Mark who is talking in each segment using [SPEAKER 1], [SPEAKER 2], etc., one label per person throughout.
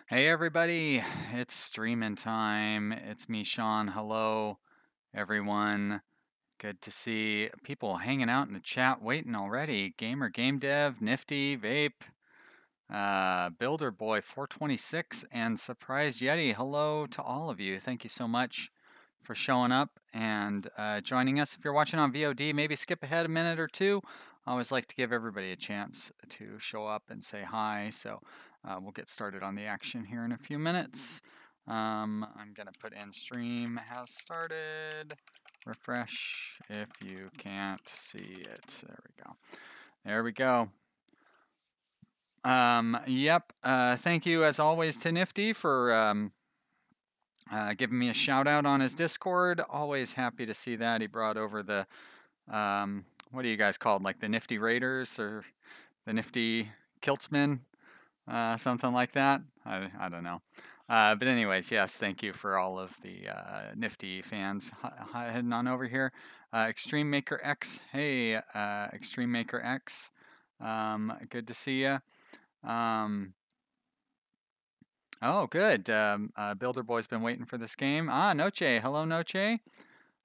[SPEAKER 1] Hey everybody, it's streaming time. It's me, Sean. Hello, everyone. Good to see people hanging out in the chat, waiting already. Gamer, Game Dev, Nifty, Vape, Builder Boy 426, and Surprise Yeti. Hello to all of you. Thank you so much for showing up and joining us. If you're watching on VOD, maybe skip ahead a minute or two. I always like to give everybody a chance to show up and say hi. So we'll get started on the action here in a few minutes. I'm going to put in stream has started. Refresh if you can't see it. There we go. There we go. Yep. Thank you as always to Nifty for giving me a shout out on his Discord. Always happy to see that. He brought over the, what are you guys called? Like the Nifty Raiders or the Nifty Kiltsmen? Something like that. I don't know. But anyways, yes, thank you for all of the Nifty fans heading on over here. Extreme Maker X. Hey, Extreme Maker X. Good to see you. Oh, good. Builder Boy's been waiting for this game. Noche. Hello, Noche.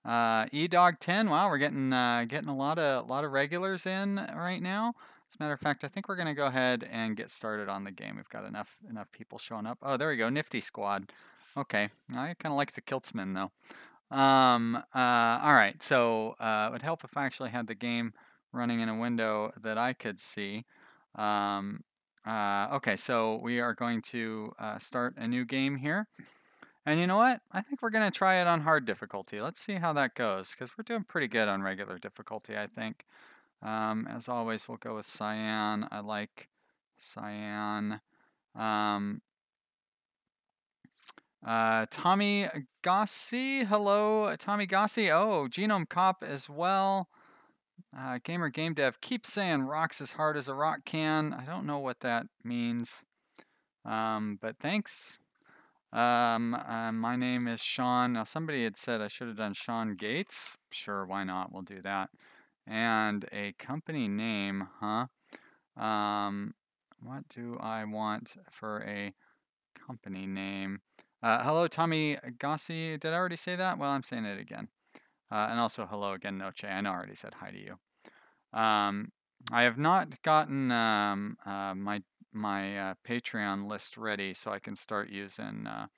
[SPEAKER 1] eDog10. Wow, we're getting a lot of regulars in right now. As a matter of fact, I think we're gonna go ahead and get started on the game. We've got enough people showing up. Oh, there we go. Nifty Squad. Okay, I kind of like the Kiltsman though. All right. So it would help if I actually had the game running in a window that I could see. Okay, so we are going to start a new game here. And you know what? I think we're going to try it on hard difficulty. Let's see how that goes, because we're doing pretty good on regular difficulty, I think. As always, we'll go with Cyan. I like Cyan. Tommy Gossi. Hello, Tommy Gossi. Oh, Genome Cop as well. Gamer Game Dev keeps saying rocks as hard as a rock can. I don't know what that means. But thanks. My name is Sean. Now, somebody had said I should have done Sean Gates. Sure, why not? We'll do that. And a company name, huh? What do I want for a company name? Hello, Tommy Gossi. Did I already say that? Well, I'm saying it again. And also, hello again, Noche. I know I already said hi to you. I have not gotten my Patreon list ready, so I can start using the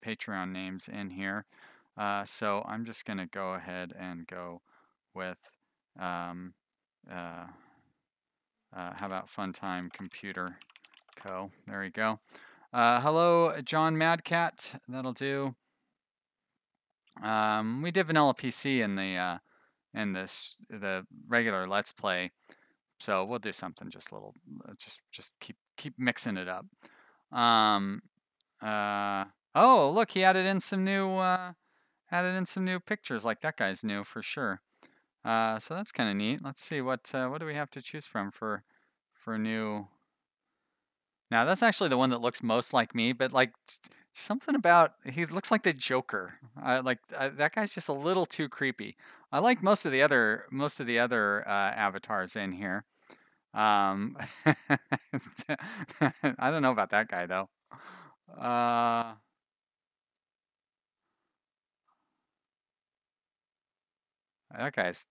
[SPEAKER 1] Patreon names in here. So I'm just gonna go ahead and go with how about Funtime Computer Co. There we go. Hello, John Madcat. That'll do. We did Vanilla PC in the regular Let's Play, so we'll do something just a little, just keep mixing it up. Oh, look, he added in some new pictures. Like that guy's new for sure. So that's kind of neat. Let's see what do we have to choose from for new. Now that's actually the one that looks most like me, but like something about he looks like the Joker. That guy's just a little too creepy. I like most of the other avatars in here. I don't know about that guy though.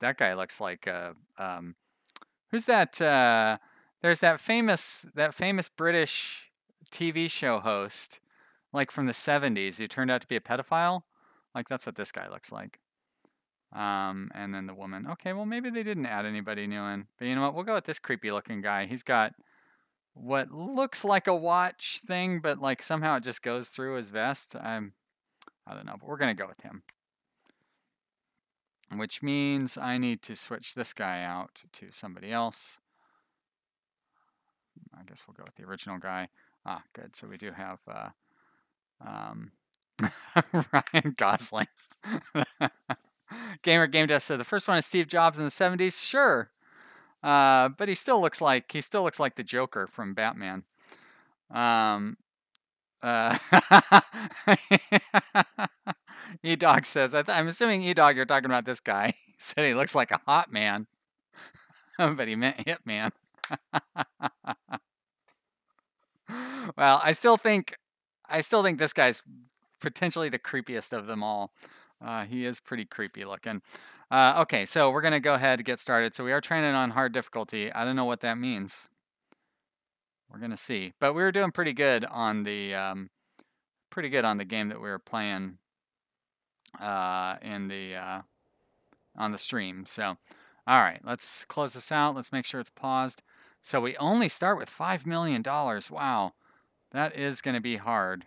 [SPEAKER 1] That guy looks like who's that? There's that famous British TV show host, like from the 70s, who turned out to be a pedophile. Like that's what this guy looks like. And then the woman. Okay, well maybe they didn't add anybody new in, but you know what? We'll go with this creepy looking guy. He's got what looks like a watch thing, but like somehow it just goes through his vest. I don't know, but we're gonna go with him. Which means I need to switch this guy out to somebody else. I guess we'll go with the original guy. Ah, good. So we do have Ryan Gosling. Gamer Game Desk said the first one is Steve Jobs in the 70s. Sure, but he still looks like the Joker from Batman. E-Dog says, I'm assuming E-Dog, you're talking about this guy. He said he looks like a hot man, but he meant Hitman. Well, I still think this guy's potentially the creepiest of them all. He is pretty creepy looking. Okay, so we're gonna go ahead and get started. So we are training on hard difficulty. I don't know what that means. We're gonna see, but we were doing pretty good on the game that we were playing in the on the stream. So, all right, let's close this out. Let's make sure it's paused. So we only start with $5 million. Wow, that is going to be hard.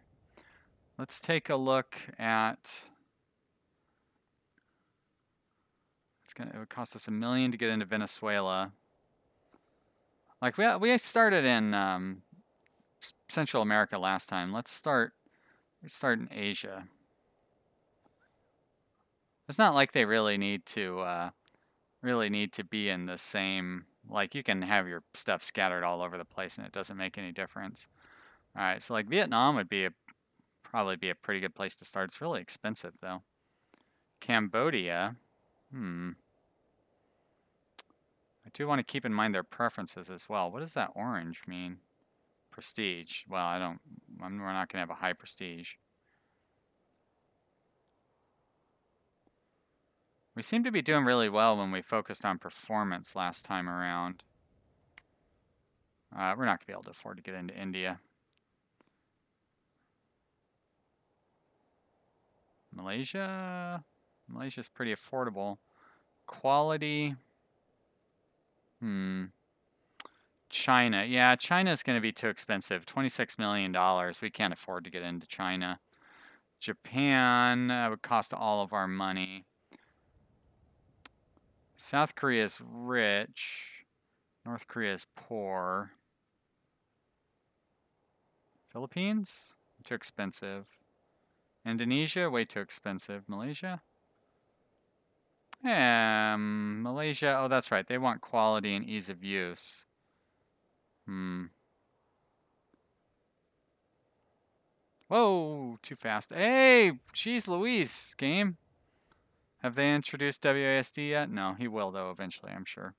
[SPEAKER 1] Let's take a look at. It would cost us $1 million to get into Venezuela. Like we started in Central America last time. Let's start in Asia. It's not like they really need to be in the same, like you can have your stuff scattered all over the place and it doesn't make any difference. All right, so like Vietnam would probably be a pretty good place to start. It's really expensive though. Cambodia, I do want to keep in mind their preferences as well. What does that orange mean? Prestige. Well, we're not going to have a high prestige. We seem to be doing really well when we focused on performance last time around. We're not going to be able to afford to get into India. Malaysia's pretty affordable. Quality. China. Yeah, China's going to be too expensive. $26 million. We can't afford to get into China. Japan would cost all of our money. South Korea's rich. North Korea's poor. Philippines? Too expensive. Indonesia? Way too expensive. Malaysia? Malaysia. Oh, that's right. They want quality and ease of use. Whoa, too fast. Hey, geez Louise, game. Have they introduced WASD yet? No, he will though eventually, I'm sure.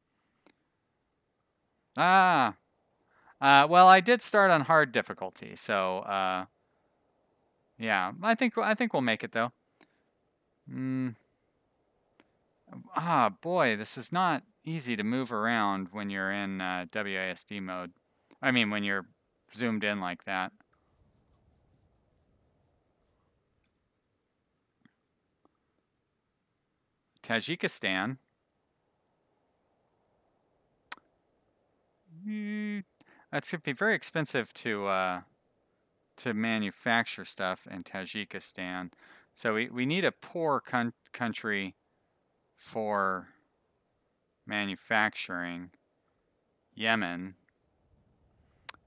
[SPEAKER 1] Well, I did start on hard difficulty, so yeah, I think we'll make it though. Boy, this is not easy to move around when you're in WASD mode. I mean, when you're zoomed in like that. Tajikistan. That's going to be very expensive to manufacture stuff in Tajikistan. So we need a poor country for manufacturing. Yemen.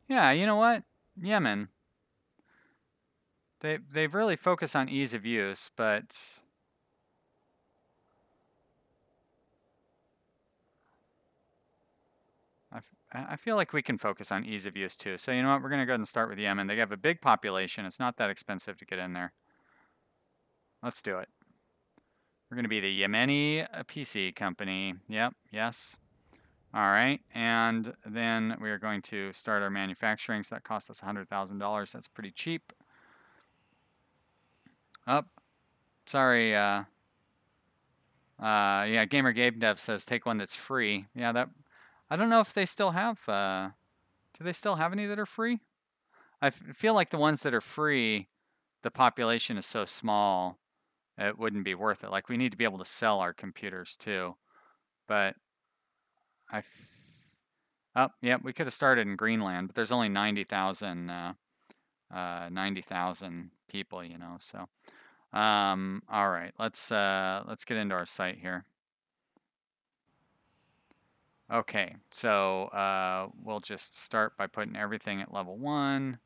[SPEAKER 1] Yeah, you know what? Yemen. They really focus on ease of use, but I feel like we can focus on ease of use too. So you know what? We're going to go ahead and start with Yemen. They have a big population. It's not that expensive to get in there. Let's do it. We're going to be the Yemeni PC company. Yep, yes. All right, and then we are going to start our manufacturing. So that cost us $100,000. That's pretty cheap. Oh, sorry. Yeah, Gamer Game Dev says take one that's free. Yeah, that. I don't know if they still have. Do they still have any that are free? I feel like the ones that are free, the population is so small, it wouldn't be worth it. Like we need to be able to sell our computers too. But yep, we could have started in Greenland, but there's only 90,000 people, you know. So, all right, let's get into our site here. Okay, so we'll just start by putting everything at level 1.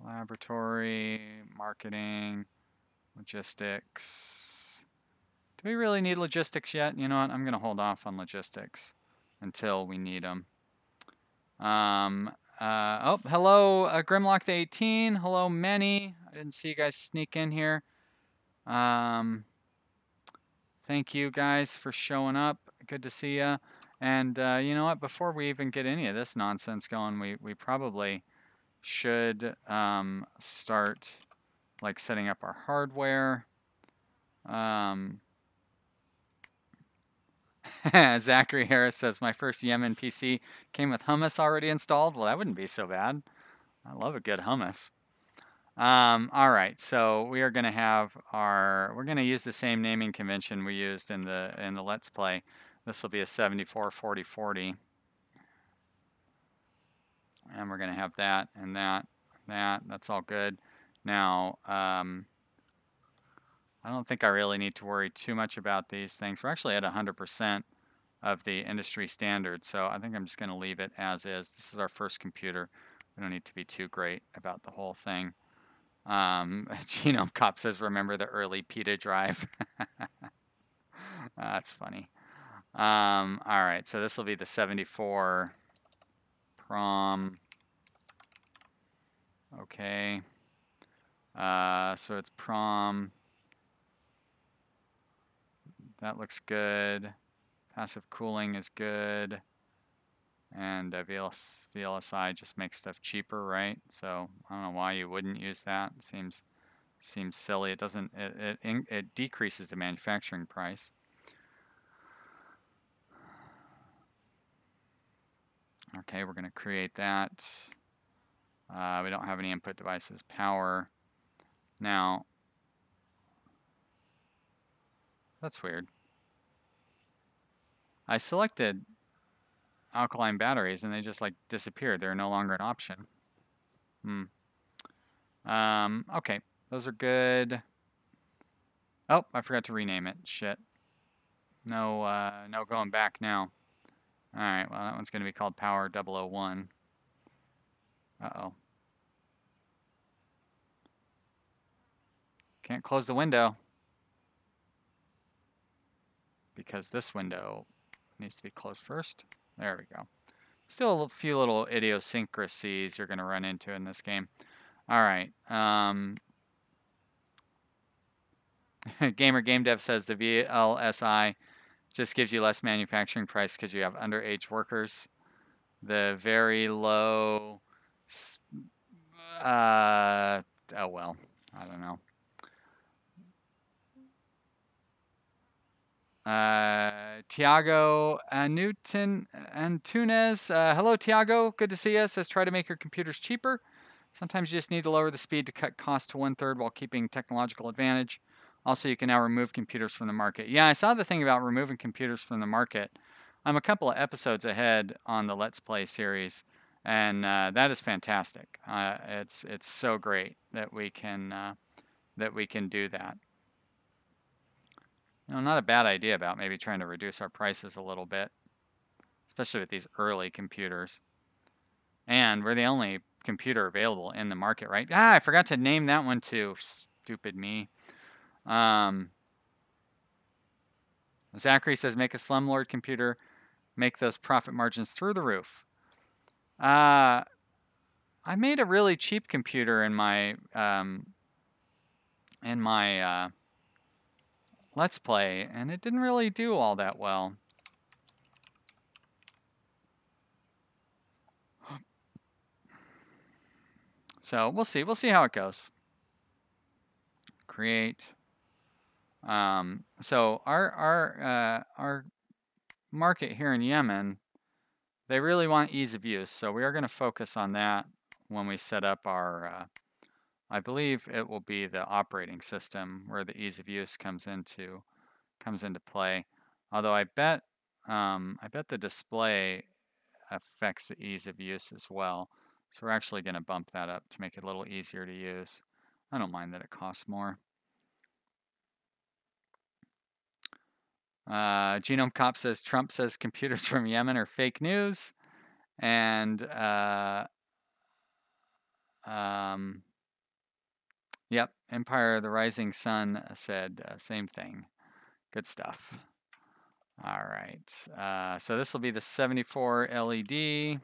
[SPEAKER 1] Laboratory, marketing, logistics. Do we really need logistics yet? You know what? I'm going to hold off on logistics until we need them. Oh, hello, Grimlock the 18. Hello, Many. I didn't see you guys sneak in here. Thank you guys for showing up. Good to see you. And you know what? Before we even get any of this nonsense going, we probably should start like setting up our hardware. Zachary Harris says, my first Yemen PC came with hummus already installed. Well, that wouldn't be so bad. I love a good hummus. All right, so we are going to have we're going to use the same naming convention we used in the Let's Play. This will be a 744040. And we're going to have that and that, that's all good. Now, I don't think I really need to worry too much about these things. We're actually at 100% of the industry standard, so I think I'm just going to leave it as is. This is our first computer. We don't need to be too great about the whole thing. Genome Cop says, remember the early PETA drive. That's funny. All right, so this will be the 74 prom. Okay. So it's prom. That looks good. Passive cooling is good. And VLSI just makes stuff cheaper, right? So I don't know why you wouldn't use that. It seems silly. It doesn't. It decreases the manufacturing price. Okay, we're going to create that. We don't have any input devices. Power. Now, that's weird. I selected alkaline batteries and they just like disappeared. They're no longer an option. Okay, those are good. Oh, I forgot to rename it. Shit. No going back now. All right, well, that one's going to be called Power 001. Uh-oh. Can't close the window because this window needs to be closed first. There we go. Still a few little idiosyncrasies you're going to run into in this game. All right. Gamer Game Dev says the VLSI just gives you less manufacturing price because you have underage workers. The very low, oh well, I don't know. Tiago Newton Antunes. Hello, Tiago. Good to see you. Says try to make your computers cheaper. Sometimes you just need to lower the speed to cut costs to 1/3 while keeping technological advantage. Also, you can now remove computers from the market. Yeah, I saw the thing about removing computers from the market. I'm a couple of episodes ahead on the Let's Play series, and that is fantastic. It's so great that we can do that. You know, not a bad idea about maybe trying to reduce our prices a little bit, especially with these early computers. And we're the only computer available in the market, right? Ah, I forgot to name that one too. Stupid me. Zachary says, make a slumlord computer, make those profit margins through the roof. I made a really cheap computer in my Let's Play, and it didn't really do all that well. So we'll see. We'll see how it goes. Create. So our market here in Yemen, they really want ease of use. So we are going to focus on that when we set up our. I believe it will be the operating system where the ease of use comes into play. Although I bet the display affects the ease of use as well. So we're actually going to bump that up to make it a little easier to use. I don't mind that it costs more. Genome Cop says Trump says computers from Yemen are fake news. And yep, Empire of the Rising Sun said same thing. Good stuff. All right. So this will be the 74 LED.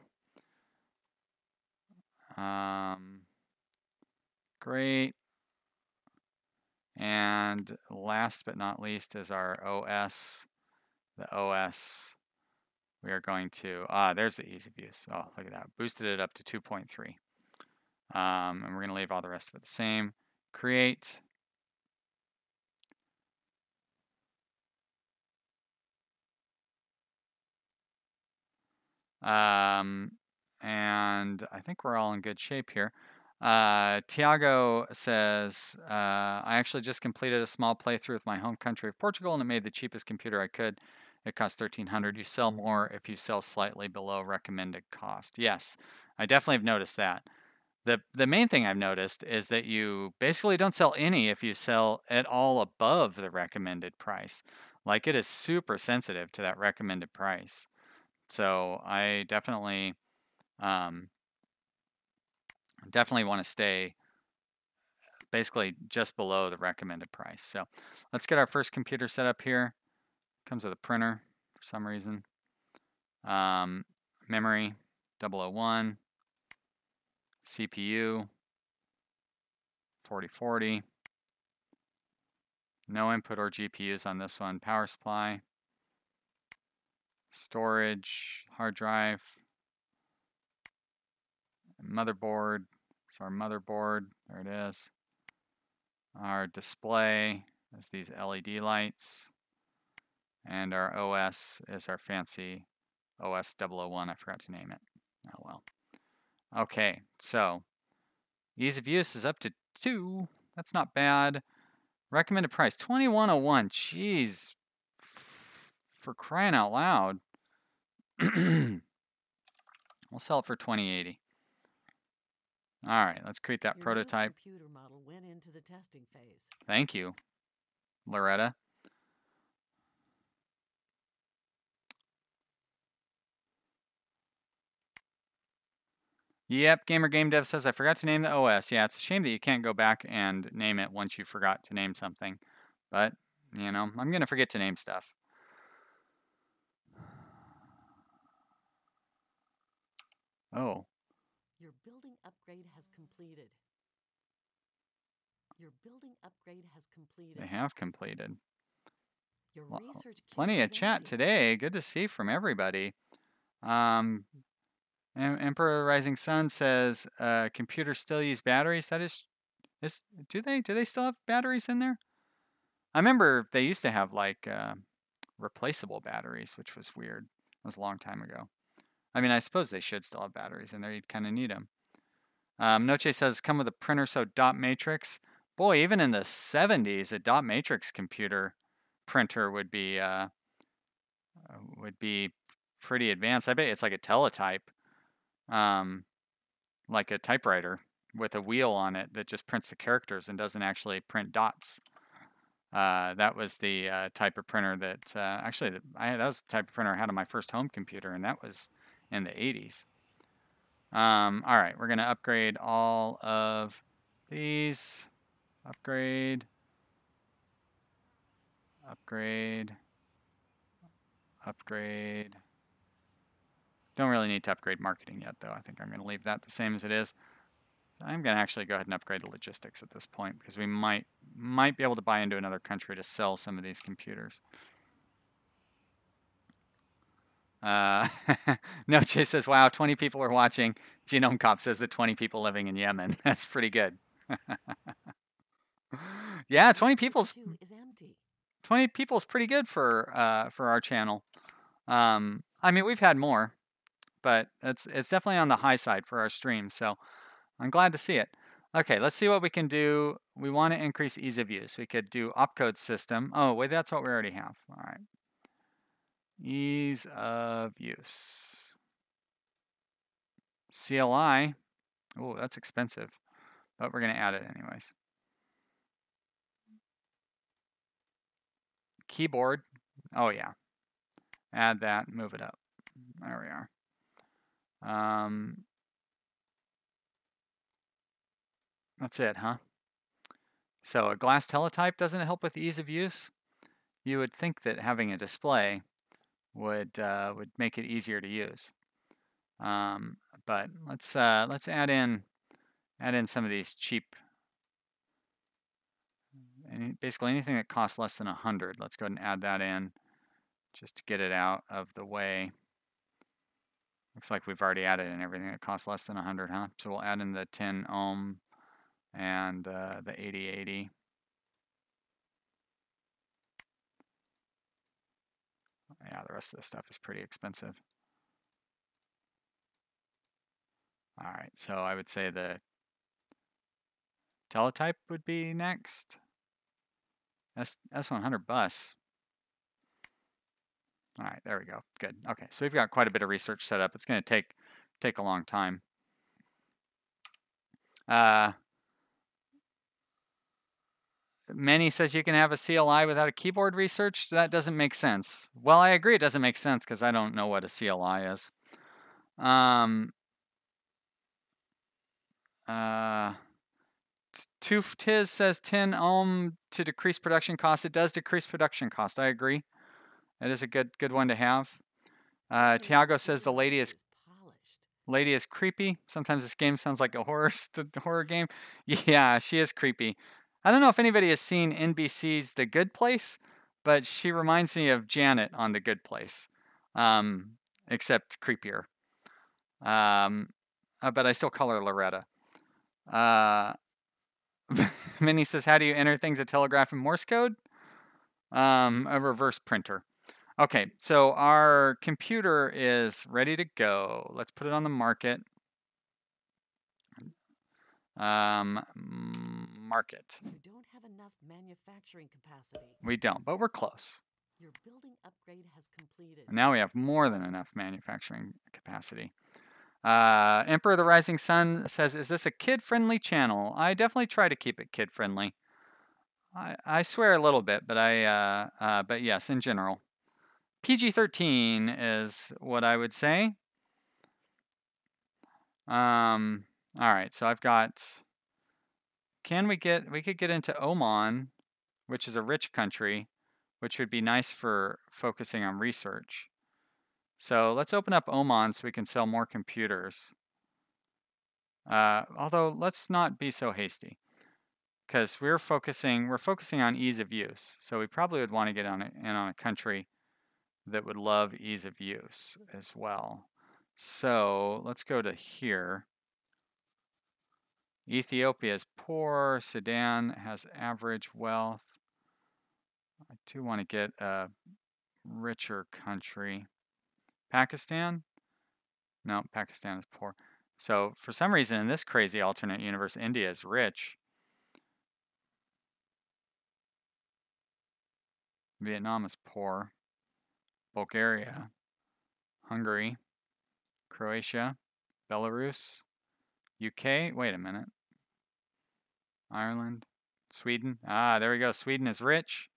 [SPEAKER 1] Great. And last but not least is our OS. The OS we are going to, there's the ease of use. Oh, look at that. Boosted it up to 2.3. And we're going to leave all the rest of it the same. Create. And I think we're all in good shape here. Tiago says, I actually just completed a small playthrough with my home country of Portugal and it made the cheapest computer I could. It cost $1,300. You sell more if you sell slightly below recommended cost. Yes, I definitely have noticed that. The main thing I've noticed is that you basically don't sell any if you sell at all above the recommended price. Like it is super sensitive to that recommended price. So I definitely definitely want to stay basically just below the recommended price. So let's get our first computer set up here. Comes with a printer for some reason. Memory 001, CPU 4040. No input or GPUs on this one. Power supply, storage, hard drive, motherboard. So our motherboard, there it is. Our display is these LED lights. And our OS is our fancy OS 001. I forgot to name it. Oh well. Okay, so ease of use is up to 2. That's not bad. Recommended price, 2101. Jeez. For crying out loud. We'll sell it for 2080. All right, let's create that prototype.
[SPEAKER 2] Computer model went into the testing phase.
[SPEAKER 1] Thank you, Loretta. Yep, Gamer Game Dev says, I forgot to name the OS. Yeah, it's a shame that you can't go back and name it once you forgot to name something. But, you know, I'm going to forget to name stuff. Oh.
[SPEAKER 2] Your building upgrade has completed. Your building upgrade has completed.
[SPEAKER 1] They have completed.
[SPEAKER 2] Your research
[SPEAKER 1] Plenty of chat
[SPEAKER 2] empty.
[SPEAKER 1] today. Good to see from everybody. Emperor Rising Sun says, computers still use batteries. That is, do they still have batteries in there? I remember they used to have like replaceable batteries, which was weird. That was a long time ago. I mean, I suppose they should still have batteries in there. You'd kind of need them. Noche says, come with a printer, so dot matrix. Boy, even in the 70s, a dot matrix computer printer would be pretty advanced. I bet it's like a teletype, like a typewriter with a wheel on it that just prints the characters and doesn't actually print dots. That was the type of printer that actually that was the type of printer I had on my first home computer, and that was in the 80s. All right, we're gonna upgrade all of these. Upgrade. Upgrade. Upgrade. Don't really need to upgrade marketing yet, though. I think I'm going to leave that the same as it is. I'm going to actually go ahead and upgrade the logistics at this point because we might be able to buy into another country to sell some of these computers. Noche says, wow, 20 people are watching. Genome Cop says that 20 people living in Yemen. That's pretty good. Yeah, 20 people's 20 people's pretty good for our channel. I mean, we've had more, but it's definitely on the high side for our stream, so I'm glad to see it. Okay, let's see what we can do. We want to increase ease of use. We could do opcode system. Oh, wait, that's what we already have. All right. Ease of use. CLI. Oh, that's expensive, but we're going to add it anyways. Keyboard. Oh, yeah. Add that, move it up. There we are. That's it, huh? So a glass teletype doesn't help with ease of use. You would think that having a display would make it easier to use. But let's add in some of these cheap. Basically anything that costs less than 100. Let's go ahead and add that in just to get it out of the way. Looks like we've already added in everything that costs less than 100, huh? So we'll add in the 10 ohm and the 8080. Yeah, the rest of this stuff is pretty expensive. All right, so I would say the teletype would be next. S100 bus. All right, there we go. Good. Okay, so we've got quite a bit of research set up. It's going to take a long time. Manny says you can have a CLI without a keyboard research. That doesn't make sense. Well, I agree it doesn't make sense because I don't know what a CLI is. Toof Tiz says 10 ohm to decrease production cost. It does decrease production cost. I agree. That is a good one to have. Tiago says the lady is creepy. Sometimes this game sounds like a horror game. Yeah, she is creepy. I don't know if anybody has seen NBC's The Good Place, but she reminds me of Janet on The Good Place, except creepier. But I still call her Loretta. Minnie says, how do you enter things at telegraph in Morse code? A reverse printer. Okay, so our computer is ready to go. Let's put it on the market. Market.
[SPEAKER 2] You don't have enough manufacturing capacity.
[SPEAKER 1] We don't, but we're close.
[SPEAKER 2] Your building upgrade has completed.
[SPEAKER 1] Now we have more than enough manufacturing capacity. Emperor of the Rising Sun says, is this a kid-friendly channel? I definitely try to keep it kid-friendly. I swear a little bit, but but yes, in general. PG-13 is what I would say. All right, so I've got, we could get into Oman, which is a rich country, which would be nice for focusing on research. So let's open up Oman so we can sell more computers. Although let's not be so hasty, because we're focusing on ease of use. So we probably would want to get in on a country that would love ease of use as well. So let's go to here. Ethiopia is poor. Sudan has average wealth. I do want to get a richer country. Pakistan? No, Pakistan is poor. So for some reason in this crazy alternate universe, India is rich. Vietnam is poor. Bulgaria, Hungary, Croatia, Belarus, UK. Wait a minute. Ireland, Sweden. Ah, there we go. Sweden is rich.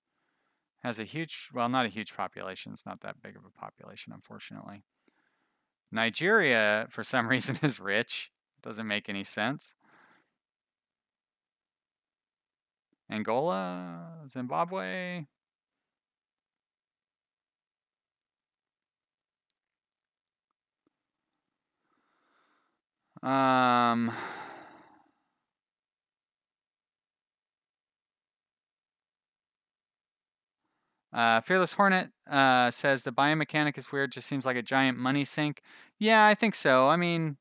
[SPEAKER 1] Has a huge, well, not a huge population. It's not that big of a population, unfortunately. Nigeria, for some reason, is rich. Doesn't make any sense. Angola, Zimbabwe. Fearless Hornet says the biomechanic is weird, just seems like a giant money sink. Yeah, I think so. I mean,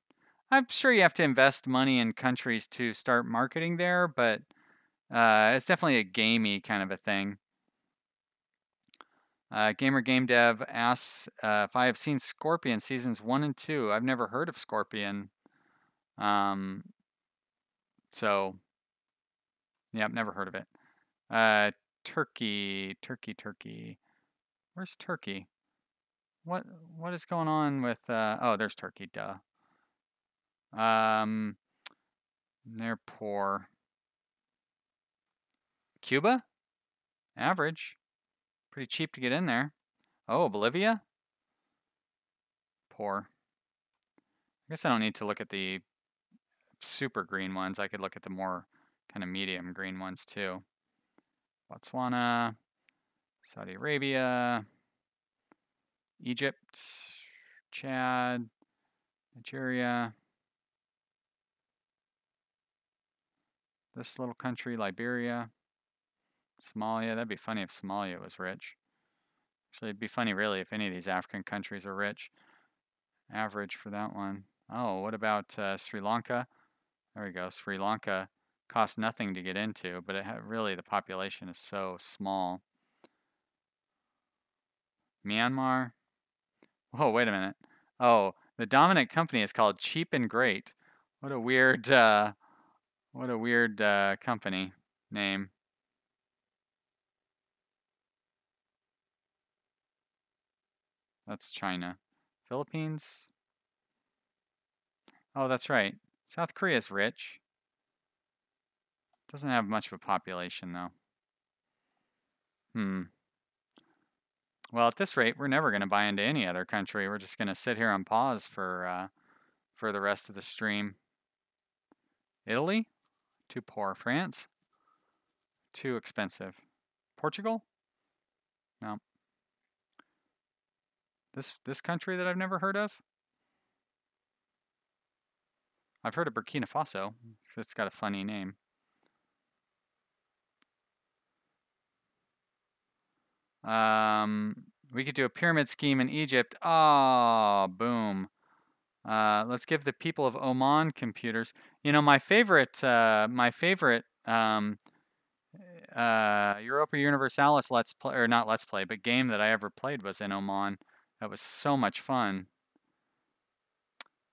[SPEAKER 1] I'm sure you have to invest money in countries to start marketing there, but it's definitely a gamey kind of a thing. Gamer Game Dev asks if I have seen Scorpion seasons 1 and 2. I've never heard of Scorpion. So, yeah, I've never heard of it. Turkey. Where's Turkey? What is going on with oh, there's Turkey, duh. They're poor. Cuba? Average. Pretty cheap to get in there. Oh, Bolivia? Poor. I guess I don't need to look at the super green ones. I could look at the more kind of medium green ones too. Botswana, Saudi Arabia, Egypt, Chad, Nigeria, this little country, Liberia, Somalia. That'd be funny if Somalia was rich. Actually, it'd be funny really if any of these African countries are rich. average for that one. Oh, what about Sri Lanka? There we go. Sri Lanka costs nothing to get into, but really the population is so small. Myanmar. Oh, wait a minute. Oh, the dominant company is called Cheap and Great. What a weird, company name. That's China. Philippines. Oh, that's right. South Korea's rich. Doesn't have much of a population though. Hmm. Well, at this rate, we're never going to buy into any other country. We're just going to sit here on pause for the rest of the stream. Italy, too poor. France, too expensive. Portugal, no. This country that I've never heard of. I've heard of Burkina Faso. It's got a funny name. We could do a pyramid scheme in Egypt. Oh, boom. Let's give the people of Oman computers. You know, my favorite Europa Universalis Let's Play, or not Let's Play, but game that I ever played was in Oman. That was so much fun.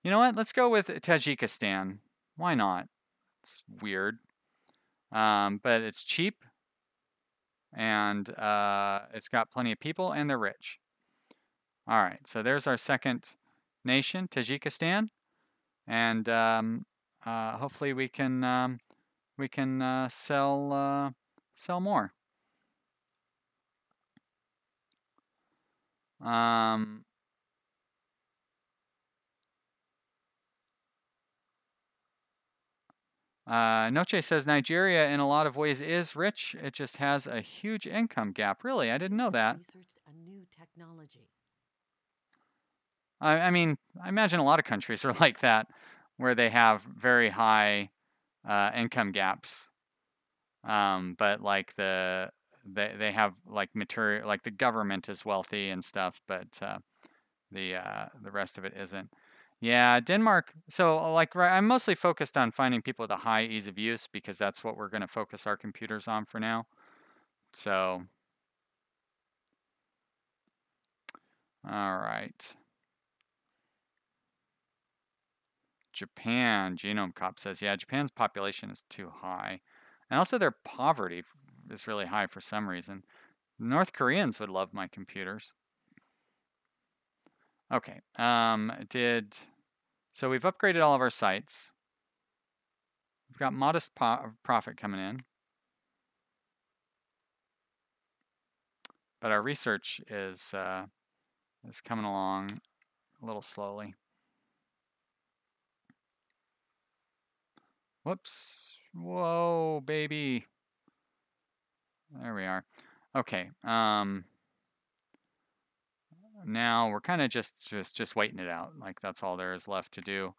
[SPEAKER 1] You know what? Let's go with Tajikistan. Why not? It's weird. But it's cheap and it's got plenty of people and they're rich. All right, so there's our second nation, Tajikistan, and hopefully we can sell more. Um, Noche says Nigeria in a lot of ways is rich. It just has a huge income gap. Really, I didn't know that.
[SPEAKER 2] Researched a new technology.
[SPEAKER 1] I mean, I imagine a lot of countries are like that, where they have very high income gaps. But like they have like material, like the government is wealthy and stuff, but the rest of it isn't. Yeah, Denmark. So like, right, I'm mostly focused on finding people with a high ease of use because that's what we're going to focus our computers on for now. So, all right. Japan, Genome Cop says, yeah, Japan's population is too high. And also their poverty is really high for some reason. North Koreans would love my computers. Okay, so we've upgraded all of our sites. We've got modest profit coming in. But our research is coming along a little slowly. Whoops. Whoa, baby. There we are. Okay. Now we're kind of just waiting it out. Like that's all there is left to do.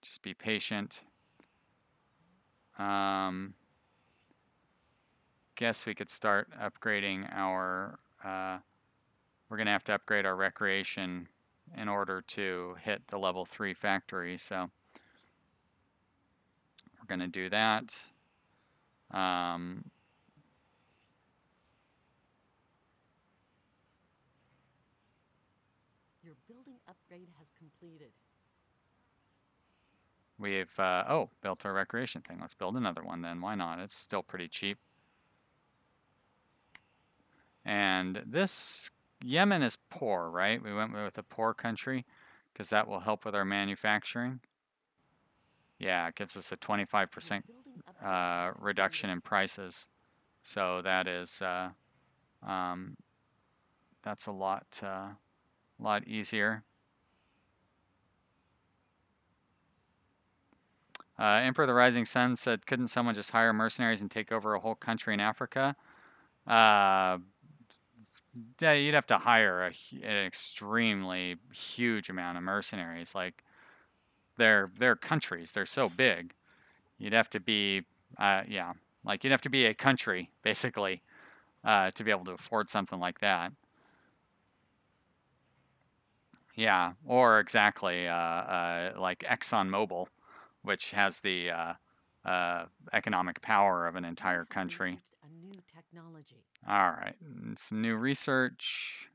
[SPEAKER 1] Just be patient. Guess we could start upgrading our we're going to have to upgrade our recreation in order to hit the level 3 factory. So we're going to do that.
[SPEAKER 2] Your building upgrade has completed.
[SPEAKER 1] We've, built our recreation thing. Let's build another one then. Why not? It's still pretty cheap. And this, Yemen is poor, right? We went with a poor country because that will help with our manufacturing. Yeah, it gives us a 25% reduction in prices. So that is, that's a lot easier. Emperor of the Rising Sun said, couldn't someone just hire mercenaries and take over a whole country in Africa? Yeah, you'd have to hire an extremely huge amount of mercenaries. Like, they're countries. They're so big. You'd have to be, yeah, like you'd have to be a country, basically, to be able to afford something like that. Yeah, or exactly like ExxonMobil, which has the economic power of an
[SPEAKER 2] You
[SPEAKER 1] entire
[SPEAKER 2] have
[SPEAKER 1] country.
[SPEAKER 2] researched a new technology.
[SPEAKER 1] All right, some new research.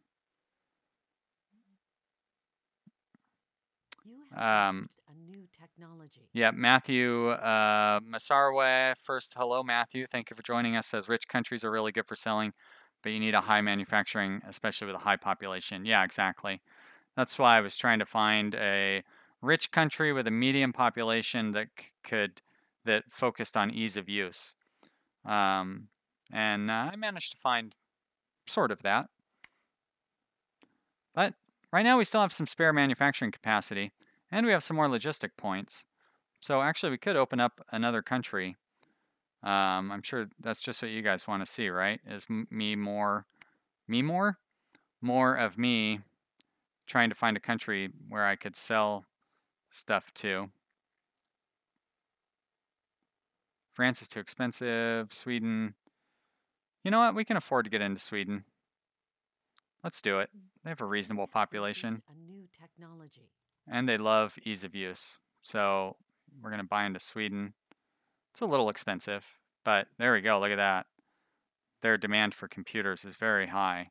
[SPEAKER 2] You have
[SPEAKER 1] Um,
[SPEAKER 2] researched a new technology.
[SPEAKER 1] yeah, Matthew Masarwe. First, hello, Matthew. Thank you for joining us. Says rich countries are really good for selling, but you need a high manufacturing, especially with a high population. Yeah, exactly. That's why I was trying to find a rich country with a medium population that could that focused on ease of use. Um, and I managed to find sort of that. But right now we still have some spare manufacturing capacity, and we have some more logistic points. So actually, we could open up another country. I'm sure that's just what you guys want to see, right? Is me more of me trying to find a country where I could sell stuff to. France is too expensive. Sweden, you know what? We can afford to get into Sweden. Let's do it. They have a
[SPEAKER 2] You
[SPEAKER 1] reasonable
[SPEAKER 2] have researched
[SPEAKER 1] population
[SPEAKER 2] a new technology.
[SPEAKER 1] and they love ease of use. So we're going to buy into Sweden. It's a little expensive, but there we go. Look at that. Their demand for computers is very high.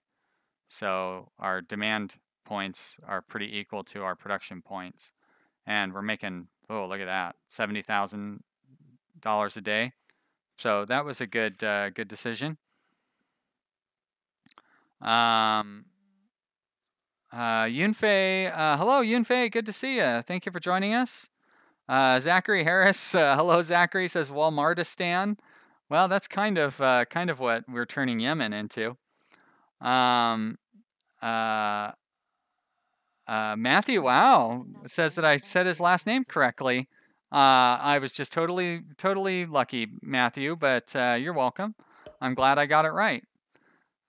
[SPEAKER 1] So our demand points are pretty equal to our production points. And we're making, oh, look at that, $70,000 a day. So that was a good decision. Um, Yunfei, hello, Yunfei. Good to see you. Thank you for joining us. Zachary Harris, hello, Zachary says Walmartistan. Well, that's kind of what we're turning Yemen into. Um, uh, Matthew, wow, says that I said his last name correctly. I was just totally lucky, Matthew, but you're welcome. I'm glad I got it right.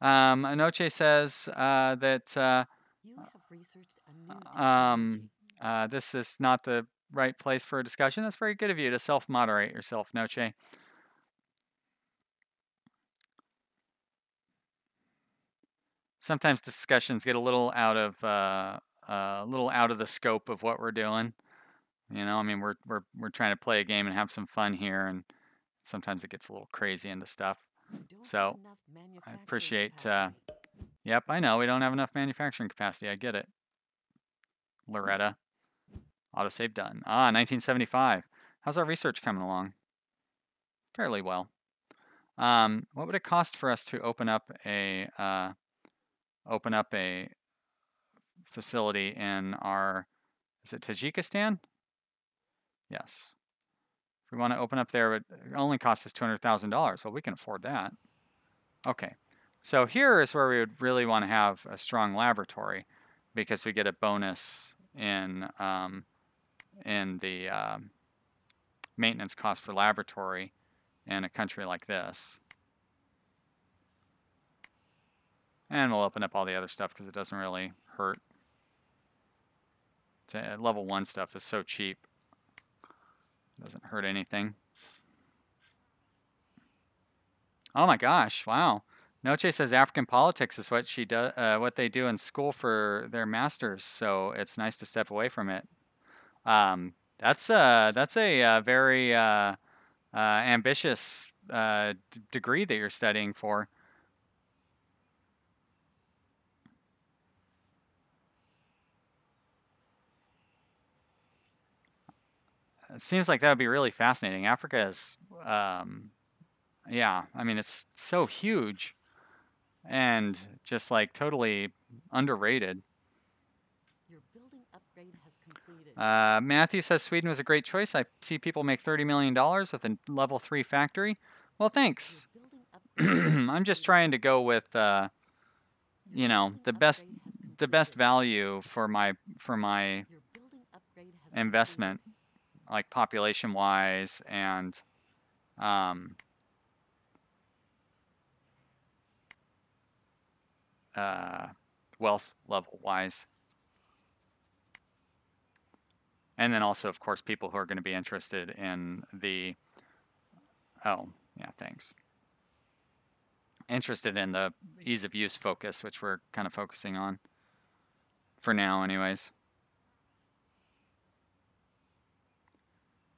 [SPEAKER 1] Anoche says that
[SPEAKER 2] You have researched a new
[SPEAKER 1] um,
[SPEAKER 2] technology.
[SPEAKER 1] this is not the right place for a discussion. That's very good of you to self-moderate yourself, Noche. Sometimes discussions get a little out of the scope of what we're doing. You know, I mean, we're trying to play a game and have some fun here, and sometimes it gets a little crazy into stuff.
[SPEAKER 2] You don't have
[SPEAKER 1] So
[SPEAKER 2] enough
[SPEAKER 1] I
[SPEAKER 2] manufacturing
[SPEAKER 1] appreciate.
[SPEAKER 2] capacity.
[SPEAKER 1] Yep, I know we don't have enough manufacturing capacity. I get it. Loretta, autosave done. 1975. How's our research coming along? Fairly well. What would it cost for us to open up a facility in our, is it Tajikistan? Yes. If we want to open up there, it only costs us $200,000. Well, we can afford that. Okay. So here is where we would really want to have a strong laboratory because we get a bonus in the maintenance cost for laboratory in a country like this. And we'll open up all the other stuff because it doesn't really hurt. Level 1 stuff is so cheap. It doesn't hurt anything. Oh my gosh, wow. Noche says African politics is what she does, what they do in school for their masters. So it's nice to step away from it. That's a very ambitious degree that you're studying for. It seems like that would be really fascinating. Africa is, yeah, I mean, it's so huge and just like totally underrated.
[SPEAKER 2] Your building upgrade has completed.
[SPEAKER 1] Matthew says Sweden was a great choice. I see people make $30 million with a level 3 factory. Well,
[SPEAKER 2] Your
[SPEAKER 1] thanks.
[SPEAKER 2] building upgrade has
[SPEAKER 1] I'm just
[SPEAKER 2] completed.
[SPEAKER 1] trying to go with,
[SPEAKER 2] Your
[SPEAKER 1] you know,
[SPEAKER 2] building upgrade has
[SPEAKER 1] the best
[SPEAKER 2] completed.
[SPEAKER 1] value for my
[SPEAKER 2] Your building upgrade has completed.
[SPEAKER 1] investment, like population wise and um, uh, wealth level wise. And then also, of course, people who are going to be interested in the, oh, yeah, thanks. Interested in the ease of use focus, which we're kind of focusing on. for now, anyways.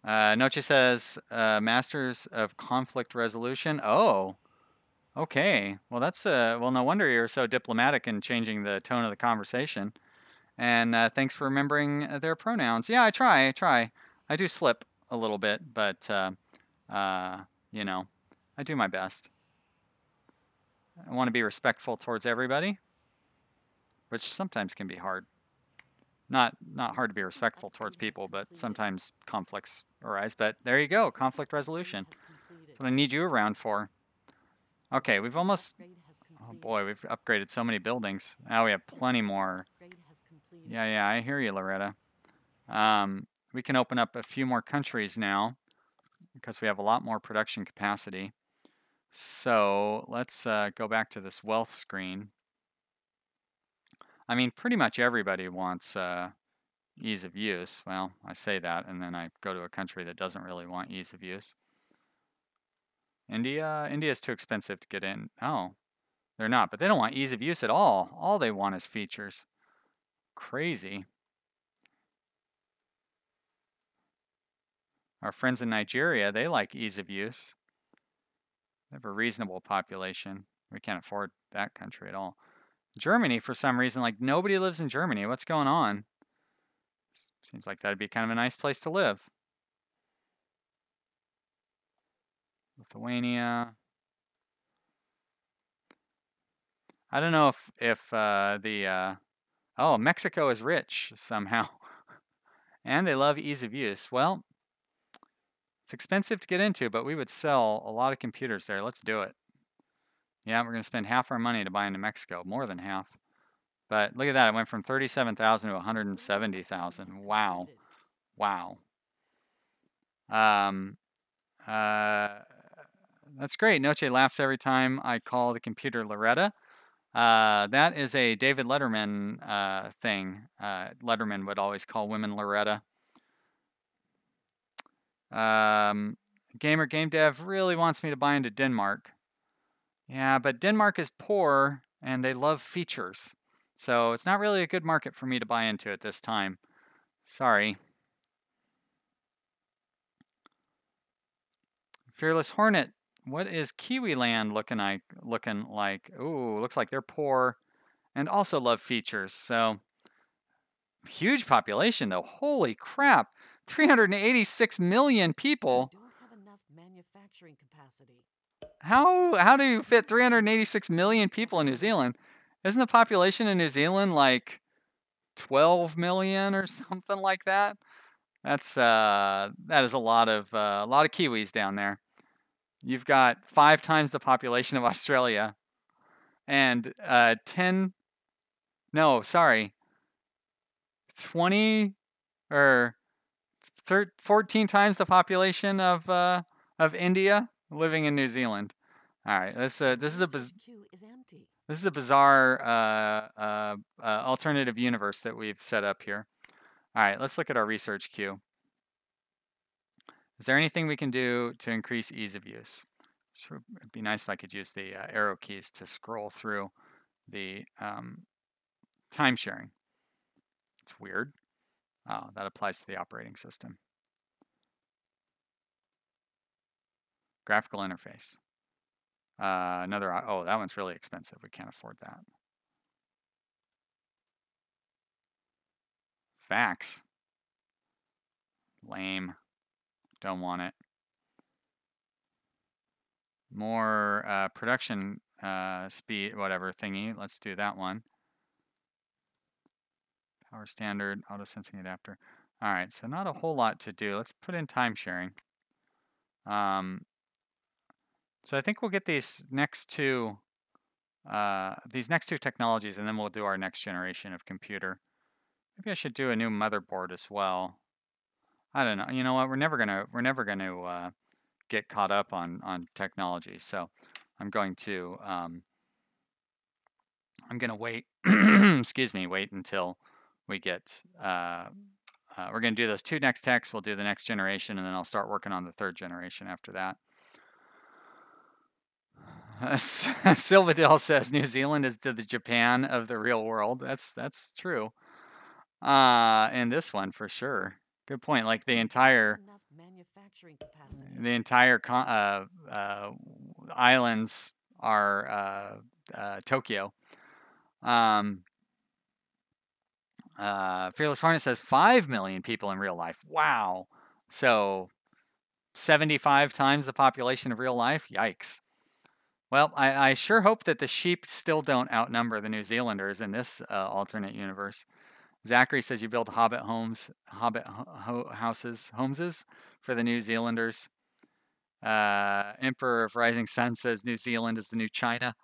[SPEAKER 1] Noche says, Masters of Conflict Resolution. Oh, okay. Well, that's well, no wonder you're so diplomatic in changing the tone of the conversation. And thanks for remembering their pronouns. Yeah, I try. I do slip a little bit, but you know, I do my best. I want to be respectful towards everybody, which sometimes can be hard. Not hard to be
[SPEAKER 2] Your
[SPEAKER 1] respectful towards
[SPEAKER 2] upgrade has
[SPEAKER 1] people, but
[SPEAKER 2] completed.
[SPEAKER 1] sometimes conflicts arise. But there you go, conflict
[SPEAKER 2] Upgrade
[SPEAKER 1] resolution.
[SPEAKER 2] has completed.
[SPEAKER 1] That's what I need you around for. Okay, we've
[SPEAKER 2] Your
[SPEAKER 1] almost,
[SPEAKER 2] upgrade has
[SPEAKER 1] oh
[SPEAKER 2] completed.
[SPEAKER 1] boy, we've upgraded so many buildings. Now we have plenty
[SPEAKER 2] Your
[SPEAKER 1] more.
[SPEAKER 2] upgrade has completed.
[SPEAKER 1] Yeah, I hear you, Loretta. We can open up a few more countries now because we have a lot more production capacity. So let's go back to this wealth screen. I mean, pretty much everybody wants ease of use. Well, I say that, and then I go to a country that doesn't really want ease of use. India is too expensive to get in. Oh, they're not, but they don't want ease of use at all. All they want is features. Crazy. Our friends in Nigeria, they like ease of use. They have a reasonable population. We can't afford that country at all. Germany, for some reason, like nobody lives in Germany. What's going on? Seems like that'd be kind of a nice place to live. Lithuania. I don't know if oh, Mexico is rich somehow, and they love ease of use. Well, it's expensive to get into, but we would sell a lot of computers there. Let's do it. Yeah, we're gonna spend half our money to buy into Mexico, more than half. But look at that, it went from 37,000 to
[SPEAKER 2] Your building upgrade has
[SPEAKER 1] 170,000. Wow,
[SPEAKER 2] completed.
[SPEAKER 1] wow. Um, uh, that's great. Noche laughs every time I call the computer Loretta. That is a David Letterman thing. Letterman would always call women Loretta. Gamer Game Dev really wants me to buy into Denmark. Yeah, but Denmark is poor and they love features. So it's not really a good market for me to buy into at this time. Sorry. Fearless Hornet, what is Kiwi Land looking like? Ooh, looks like they're poor and also love features. So huge population though. Holy crap. 386 million
[SPEAKER 2] You
[SPEAKER 1] people.
[SPEAKER 2] don't have enough manufacturing capacity.
[SPEAKER 1] How do you fit 386 million people in New Zealand? Isn't the population in New Zealand like 12 million or something like that? That is a lot of Kiwis down there. You've got 5 times the population of Australia and 10 no, sorry, 20 or 14 times the population of India living in New Zealand. All right,
[SPEAKER 2] Your research queue is empty.
[SPEAKER 1] this is a bizarre alternative universe that we've set up here. All right, let's look at our research queue. Is there anything we can do to increase ease of use? Sure, it'd be nice if I could use the arrow keys to scroll through the time sharing. It's weird. Oh, that applies to the operating system. Graphical interface. Oh, that one's really expensive. We can't afford that. Fax. Lame. Don't want it. More production speed, whatever thingy. Let's do that one. Power standard, auto sensing adapter. All right, so not a whole lot to do. Let's put in time sharing. So I think we'll get these next two technologies, and then we'll do our next generation of computer. Maybe I should do a new motherboard as well. I don't know. You know what? We're never gonna get caught up on technology. So I'm going to wait. Excuse me. Wait until we get. We're gonna do those two next techs. We'll do the next generation, and then I'll start working on the third generation after that. Silvadell says New Zealand is the Japan of the real world. That's true. In this one for sure. Good point. Like the
[SPEAKER 2] You don't
[SPEAKER 1] entire
[SPEAKER 2] have enough manufacturing capacity.
[SPEAKER 1] islands are Tokyo. Um, Fearless Hornet says 5 million people in real life. Wow. So 75 times the population of real life? Yikes. Well, I sure hope that the sheep still don't outnumber the New Zealanders in this alternate universe. Zachary says you build hobbit houses, homeses for the New Zealanders. Emperor of Rising Sun says New Zealand is the new China.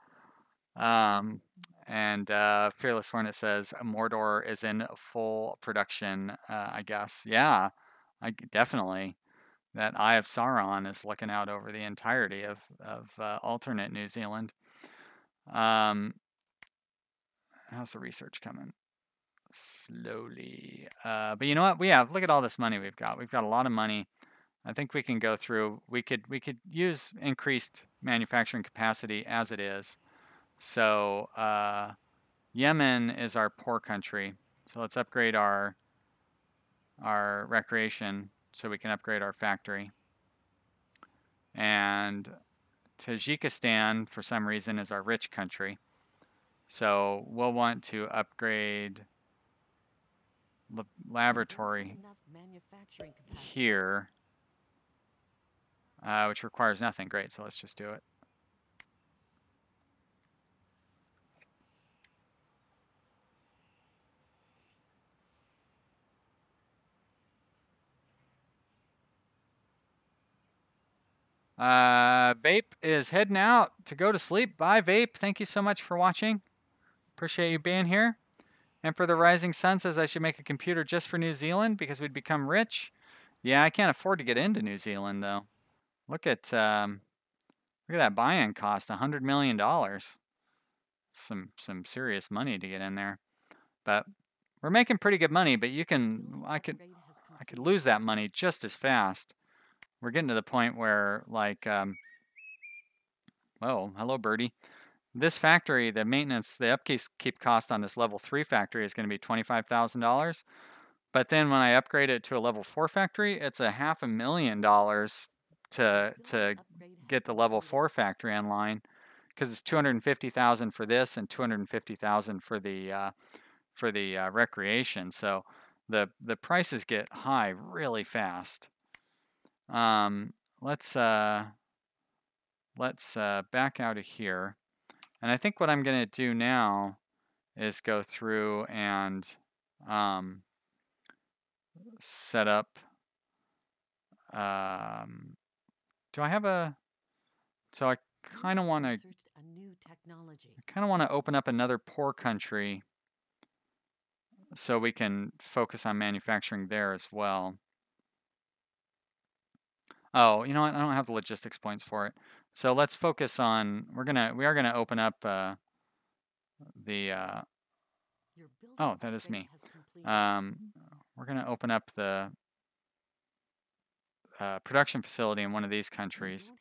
[SPEAKER 1] And Fearless Hornet says Mordor is in full production, I guess. Yeah, definitely. That Eye of Sauron is looking out over the entirety of alternate New Zealand. How's the research coming? Slowly. But you know what? Look at all this money we've got. We've got a lot of money. I think we can go through. We could use increased manufacturing capacity as it is. So Yemen is our poor country. So let's upgrade our recreation so we can upgrade our factory. And Tajikistan, for some reason, is our rich country. So we'll want to upgrade laboratory here, which requires nothing. Great, so let's just do it. Vape is heading out to go to sleep. Bye, Vape. Thank you so much for watching. Appreciate you being here. Emperor the Rising Sun says I should make a computer just for New Zealand because we'd become rich. Yeah, I can't afford to get into New Zealand though. Look at that buy-in cost, $100 million. Some serious money to get in there. But we're making pretty good money, but I could lose that money just as fast. We're getting to the point where like oh, hello birdie. This factory, the maintenance, the upkeep cost on this level 3 factory is going to be $25,000. But then when I upgrade it to a level 4 factory, it's a $500,000 to get the level 4 factory online, because it's $250,000 for this and $250,000 for the recreation. So the prices get high really fast. Let's back out of here. And I think what I'm going to do now is go through and set up. Do I have a? So I kind of want to. I kind of want to open up another poor country, so we can focus on manufacturing there as well. Oh, you know what? I don't have the logistics points for it. So let's focus on. We are gonna open up the. Oh, that is me. We're gonna open up the production facility in one of these countries.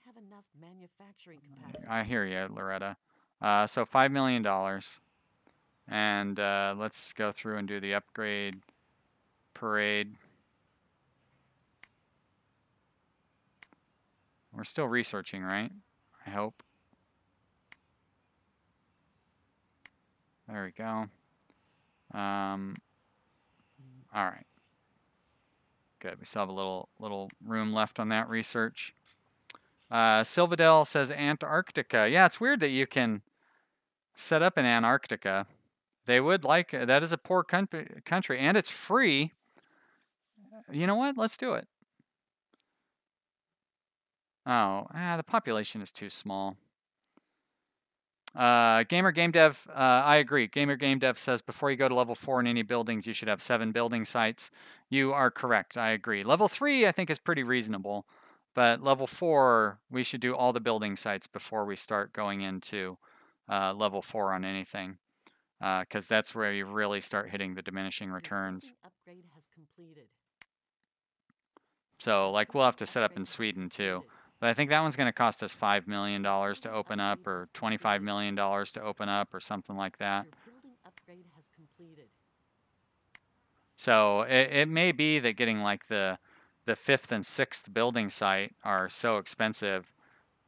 [SPEAKER 1] I hear you, Loretta. So $5 million. And let's go through and do the upgrade parade. We're still researching, right? I hope. There we go. All right. Good. We still have a little room left on that research. Silvadell says Antarctica. Yeah, it's weird that you can set up in Antarctica. They would like that is a poor country, and it's free. You know what? Let's do it. Oh, the population is too small. Gamer Game Dev, I agree. Gamer Game Dev says before you go to level 4 in any buildings, you should have 7 building sites. You are correct. I agree. Level 3, I think, is pretty reasonable. But level 4, we should do all the building sites before we start going into level 4 on anything. Because that's where you really start hitting the diminishing returns. So, like, we'll have to set up in Sweden, too. But I think that one's going to cost us $5 million to open up, or $25 million to open up, or something like that. So it may be that getting like the fifth and sixth building site are so expensive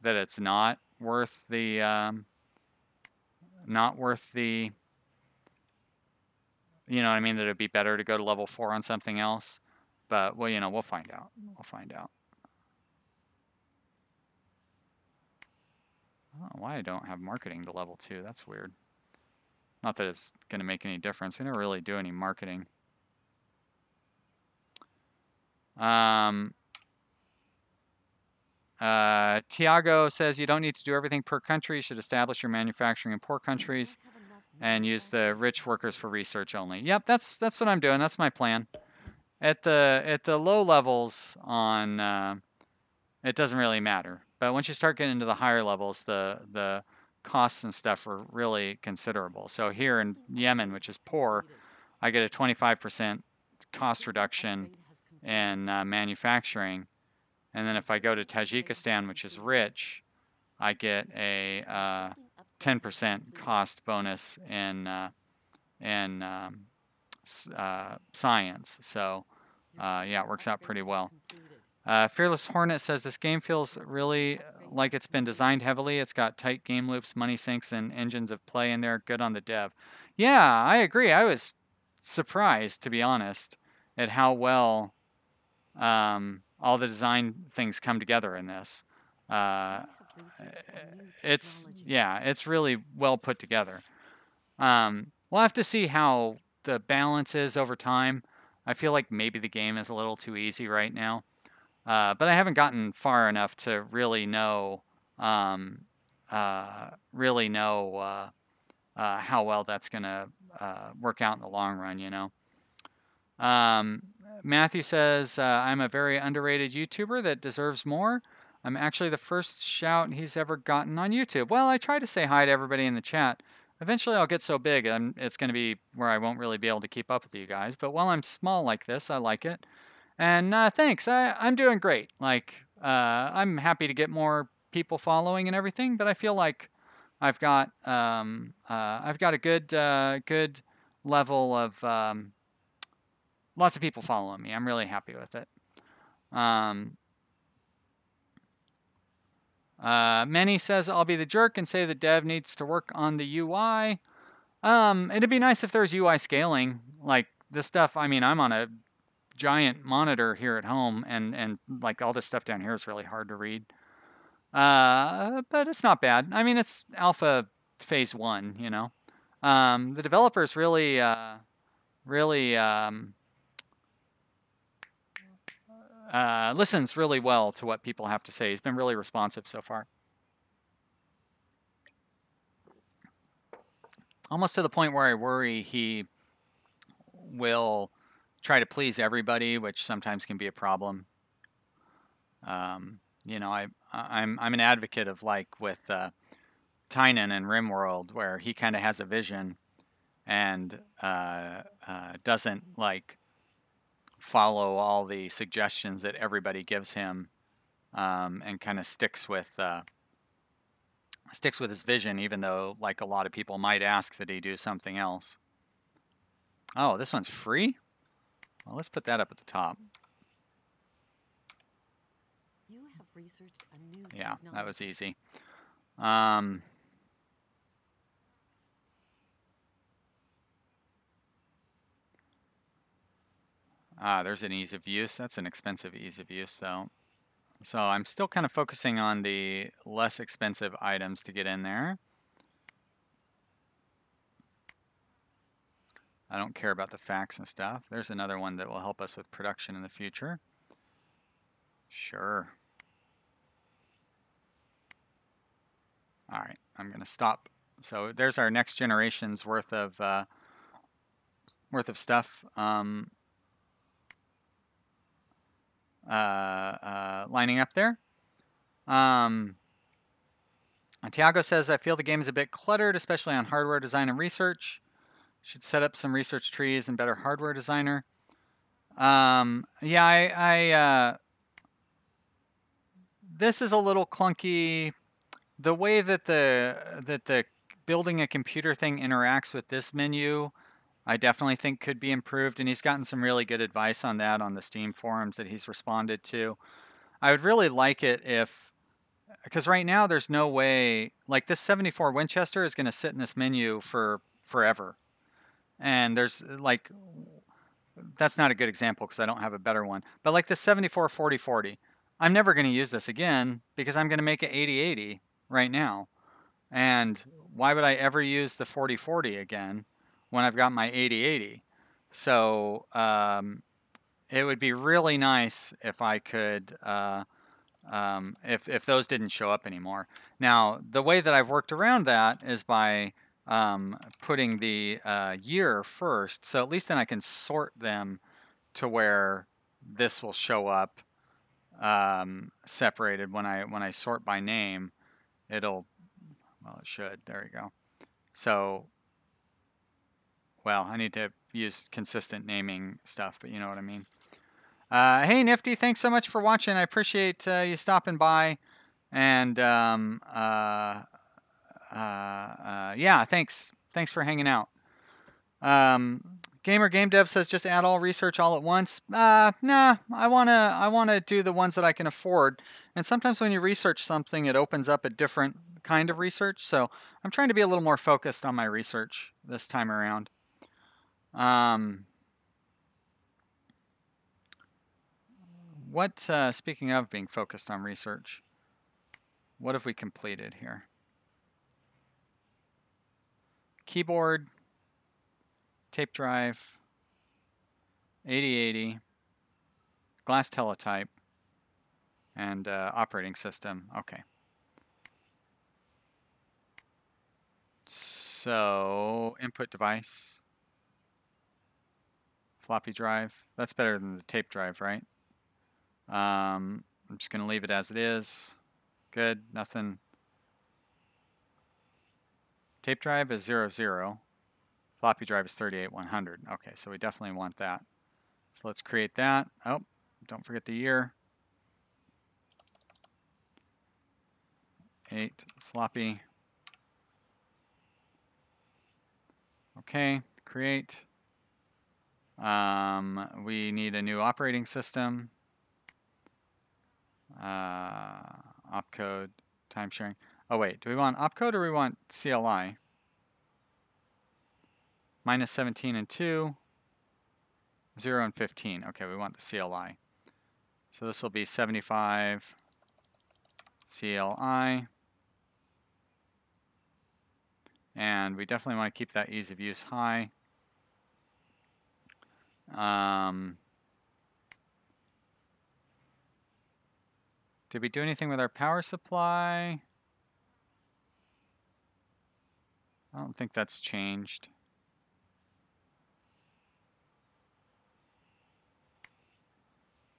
[SPEAKER 1] that it's not worth the, you know what I mean, that it'd be better to go to level 4 on something else. But well, you know, we'll find out. We'll find out. I don't know why I don't have marketing to level 2. That's weird. Not that it's going to make any difference. We never really do any marketing. Tiago says you don't need to do everything per country. You should establish your manufacturing in poor countries and use the rich workers for research only. Yep, that's what I'm doing. That's my plan. At the low levels on it doesn't really matter. But once you start getting into the higher levels, the costs and stuff are really considerable. So here in Yemen, which is poor, I get a 25% cost reduction in manufacturing. And then if I go to Tajikistan, which is rich, I get a 10% cost bonus in science. So yeah, it works out pretty well. Fearless Hornet says this game feels really like it's been designed heavily. It's got tight game loops, money sinks, and engines of play in there. Good on the dev. Yeah, I agree. I was surprised, to be honest, at how well all the design things come together in this. It's really well put together. We'll have to see how the balance is over time. I feel like maybe the game is a little too easy right now. But I haven't gotten far enough to really know how well that's going to work out in the long run, you know. Matthew says, I'm a very underrated YouTuber that deserves more. I'm actually the first shout he's ever gotten on YouTube. Well, I try to say hi to everybody in the chat. Eventually I'll get so big it's going to be where I won't really be able to keep up with you guys. But while I'm small like this, I like it. And thanks. I'm doing great. Like, I'm happy to get more people following and everything, but I feel like I've got a good level of lots of people following me. I'm really happy with it. Manny says I'll be the jerk and say the dev needs to work on the UI. It'd be nice if there's UI scaling. Like this stuff, I mean, I'm on a giant monitor here at home, and like all this stuff down here is really hard to read. But it's not bad. I mean, it's alpha phase 1, you know. The developers really listens really well to what people have to say. He's been really responsive so far. Almost to the point where I worry he will try to please everybody, which sometimes can be a problem. You know, I'm an advocate of like with Tynan and RimWorld, where he kind of has a vision and doesn't like follow all the suggestions that everybody gives him, and kind of sticks with his vision, even though like a lot of people might ask that he do something else. Oh, this one's free? Well, let's put that up at the top.
[SPEAKER 2] You have researched a new
[SPEAKER 1] yeah,
[SPEAKER 2] technology.
[SPEAKER 1] that was easy. There's an ease of use. That's an expensive ease of use, though. So I'm still kind of focusing on the less expensive items to get in there. I don't care about the facts and stuff. There's another one that will help us with production in the future. Sure. All right, I'm going to stop. So there's our next generation's worth of stuff lining up there. Tiago says, I feel the game is a bit cluttered, especially on hardware design and research. Should set up some research trees and better hardware designer. Yeah, this is a little clunky. The way that the building a computer thing interacts with this menu, I definitely think could be improved, and he's gotten some really good advice on that on the Steam forums that he's responded to. I would really like it if, because right now there's no way, like this 74 Winchester is going to sit in this menu for forever. And there's like, that's not a good example because I don't have a better one. But like this 74 4040, I'm never going to use this again because I'm going to make it 8080 right now. And why would I ever use the 4040 again when I've got my 8080? So it would be really nice if I could, if those didn't show up anymore. Now, the way that I've worked around that is by putting the year first. So at least then I can sort them to where this will show up separated when I sort by name. It'll, well, it should. There we go. So, well, I need to use consistent naming stuff, but you know what I mean. Hey, Nifty, thanks so much for watching. I appreciate you stopping by. And yeah, thanks. Thanks for hanging out. Gamer Game Dev says just add all research all at once. Nah, I wanna do the ones that I can afford. And sometimes when you research something, it opens up a different kind of research. So I'm trying to be a little more focused on my research this time around. Speaking of being focused on research, what have we completed here? Keyboard, tape drive, 8080, glass teletype, and operating system. Okay. So input device, floppy drive. That's better than the tape drive, right? I'm just going to leave it as it is. Good, nothing. Tape drive is 00. Floppy drive is 38100. Okay, so we definitely want that. So let's create that. Oh, don't forget the year. 8 floppy. Okay, create. We need a new operating system. Opcode, time sharing. Oh wait, do we want opcode or we want CLI? Minus 17 and 2, 0 and 15. Okay, we want the CLI. So this will be 75 CLI. And we definitely want to keep that ease of use high. Did we do anything with our power supply? I don't think that's changed.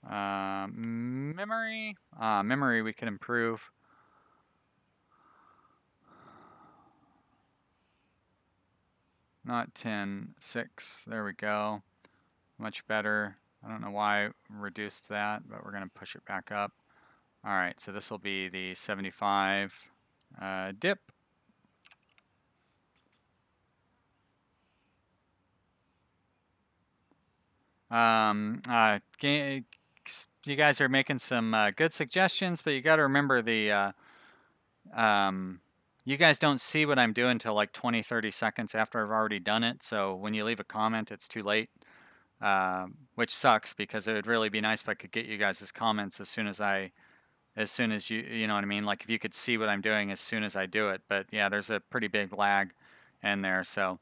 [SPEAKER 1] Memory. Memory we could improve. Not 10, 6. There we go. Much better. I don't know why I reduced that, but we're going to push it back up. All right, so this will be the 75 dip. You guys are making some good suggestions, but you got to remember the you guys don't see what I'm doing till like 20, 30 seconds after I've already done it. So when you leave a comment, it's too late, which sucks because it would really be nice if I could get you guys' comments as soon as you know what I mean? Like if you could see what I'm doing as soon as I do it. But yeah, there's a pretty big lag in there. So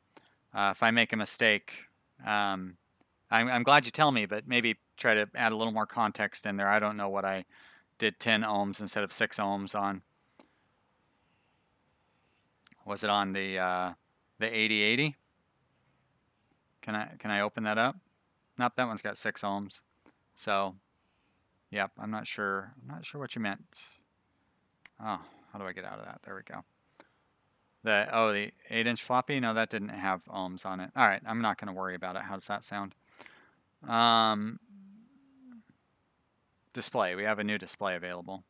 [SPEAKER 1] if I make a mistake, I'm glad you tell me, but maybe try to add a little more context in there. I don't know what I did 10 ohms instead of 6 ohms on. Was it on the 8080? Can I open that up? Nope, that one's got 6 ohms. So, yep, I'm not sure what you meant. Oh, how do I get out of that? There we go. The 8-inch floppy? No, that didn't have ohms on it. All right, I'm not going to worry about it. How does that sound? Display. We have a new display available.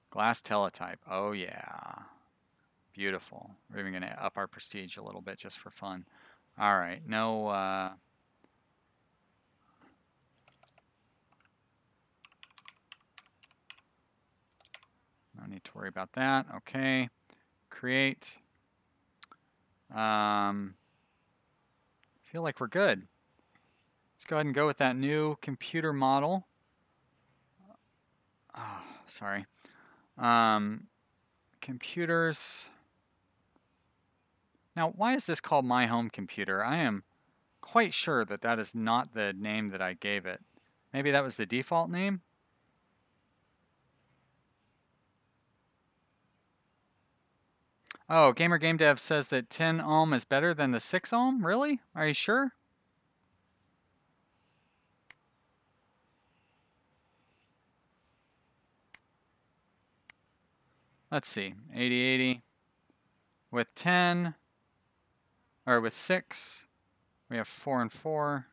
[SPEAKER 1] Glass teletype. Oh yeah. Beautiful. We're even going to up our prestige a little bit just for fun. All right, no, no need to worry about that. Okay, create. Feel like we're good. Let's go ahead and go with that new computer model. Oh, sorry. Computers. Now, why is this called my home computer? I am quite sure that that is not the name that I gave it. Maybe that was the default name? Oh, Gamer Game Dev says that 10 ohm is better than the 6 ohm? Really? Are you sure? Let's see. 8080 with 10 or with 6, we have 4 and 4.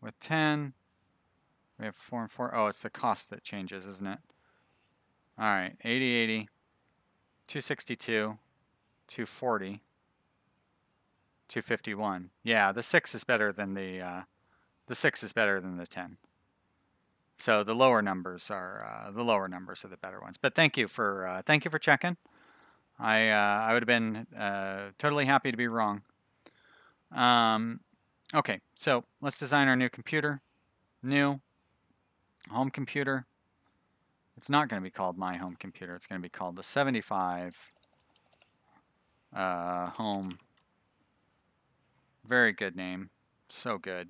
[SPEAKER 1] With 10, we have 4 and 4. Oh, it's the cost that changes, isn't it? All right, 8080, 262, 240, 251. Yeah, the 6 is better than the 6 is better than the 10. So the lower numbers are the better ones. But thank you for checking. I would have been totally happy to be wrong. Okay, so let's design our new computer. New home computer. It's not going to be called my home computer. It's going to be called the 75 home. Very good name. So good.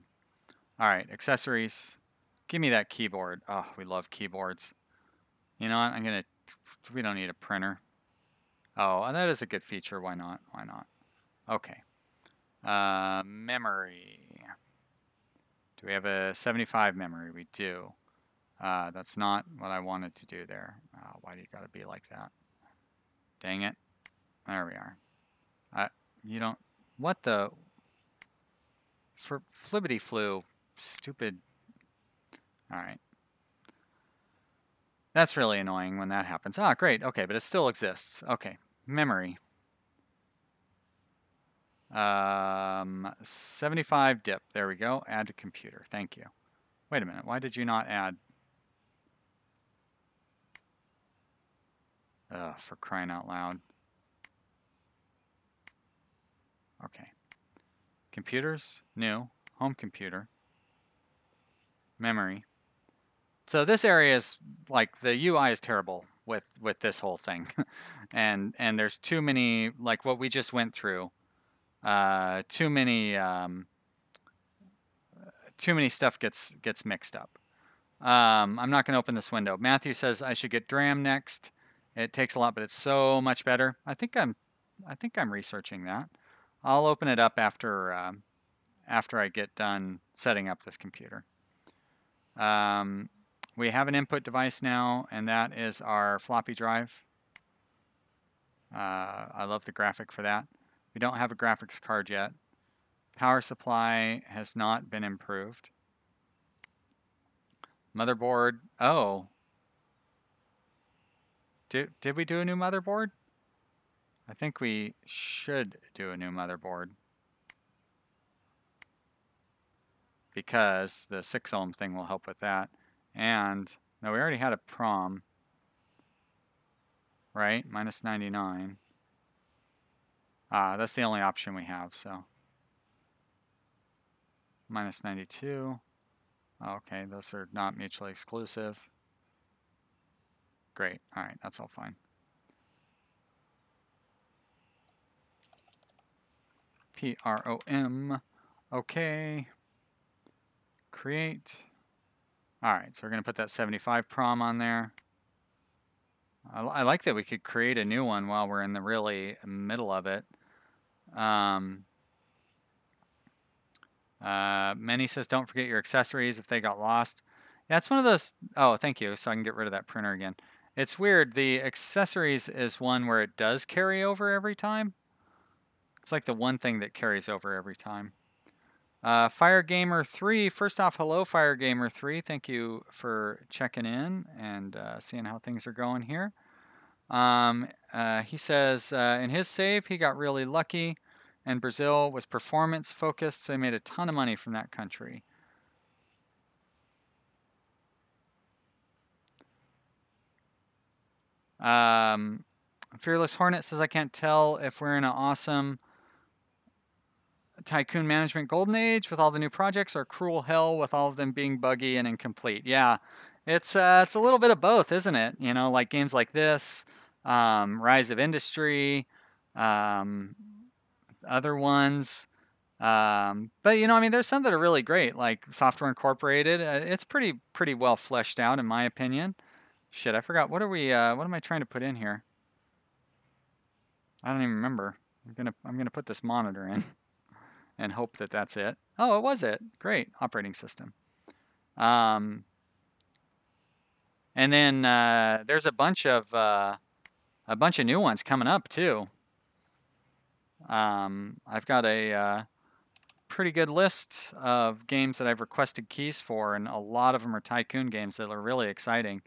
[SPEAKER 1] All right, accessories. Give me that keyboard. Oh, we love keyboards. You know what? We don't need a printer. Oh, and that is a good feature. Why not? Why not? Okay. Memory. Do we have a 75 memory? We do. That's not what I wanted to do there. Why do you gotta be like that? Dang it. There we are. You don't... What the... For flibbity flu. Stupid... Alright. That's really annoying when that happens. Ah, great. Okay, but it still exists. Okay. Memory. 75 dip. There we go. Add to computer. Thank you. Wait a minute. Why did you not add... for crying out loud. Okay. Computers. New. Home computer. Memory. So this area is like the UI is terrible with this whole thing, and there's too many like what we just went through. Too many stuff gets mixed up. I'm not going to open this window. Matthew says I should get DRAM next. It takes a lot, but it's so much better. I think I'm researching that. I'll open it up after I get done setting up this computer. We have an input device now, and that is our floppy drive. I love the graphic for that. We don't have a graphics card yet. Power supply has not been improved. Motherboard. Oh. Did we do a new motherboard? I think we should do a new motherboard. Because the 6 ohm thing will help with that. And, no, we already had a prom. Right? Minus 99. That's the only option we have, so. Minus 92. Okay, those are not mutually exclusive. Great. All right, that's all fine. PROM. Okay. Create. All right, so we're going to put that 75 prom on there. I like that we could create a new one while we're in the really middle of it. Many says, don't forget your accessories if they got lost. Yeah, it's one of those. Oh, thank you. So I can get rid of that printer again. It's weird. The accessories is one where it does carry over every time. It's like the one thing that carries over every time. Fire Gamer 3. First off, hello, Fire Gamer 3. Thank you for checking in and seeing how things are going here. He says in his save, he got really lucky and Brazil was performance focused, so they made a ton of money from that country. Fearless Hornet says, I can't tell if we're in an awesome Tycoon management golden age with all the new projects or cruel hell with all of them being buggy and incomplete. Yeah, it's a little bit of both, isn't it? You know, like games like this, Rise of Industry, um, other ones. But you know, I mean, there's some that are really great, like Software Incorporated. It's pretty well fleshed out, in my opinion. Shit, I forgot. What are we? What am I trying to put in here? I don't even remember. I'm gonna put this monitor in and hope that that's it. Oh, it was it. Great operating system. Um, and then there's a bunch of new ones coming up too. I've got a pretty good list of games that I've requested keys for, and a lot of them are Tycoon games that are really exciting.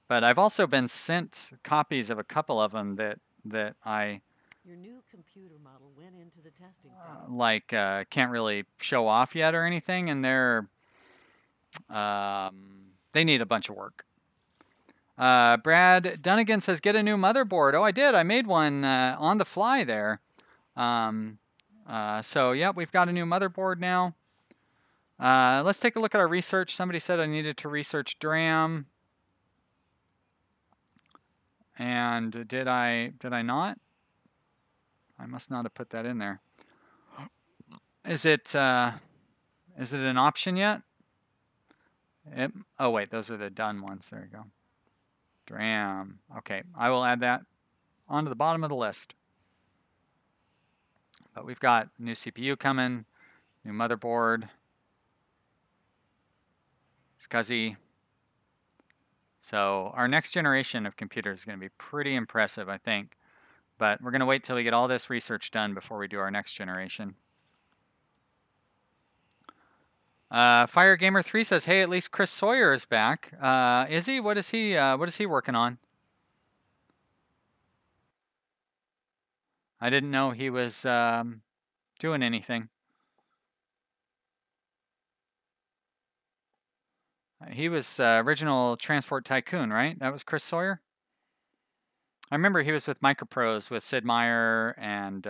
[SPEAKER 1] But I've also been sent copies of a couple of them that I
[SPEAKER 2] Your new computer model went into the testing phase.
[SPEAKER 1] like can't really show off yet or anything, and they need a bunch of work. Brad Dunnigan says, get a new motherboard. Oh, I did. I made one on the fly there. So, yeah, we've got a new motherboard now. Let's take a look at our research. Somebody said I needed to research DRAM. And did I not? I must not have put that in there. Is it an option yet? Oh, wait, those are the done ones. There you go. DRAM. Okay, I will add that onto the bottom of the list. But we've got new CPU coming, new motherboard, SCSI. So our next generation of computers is going to be pretty impressive, I think. But we're going to wait till we get all this research done before we do our next generation. Fire Gamer 3 says, "Hey, at least Chris Sawyer is back. Is he? What is he working on? I didn't know he was doing anything. He was original Transport Tycoon, right? That was Chris Sawyer. I remember he was with Microprose with Sid Meier and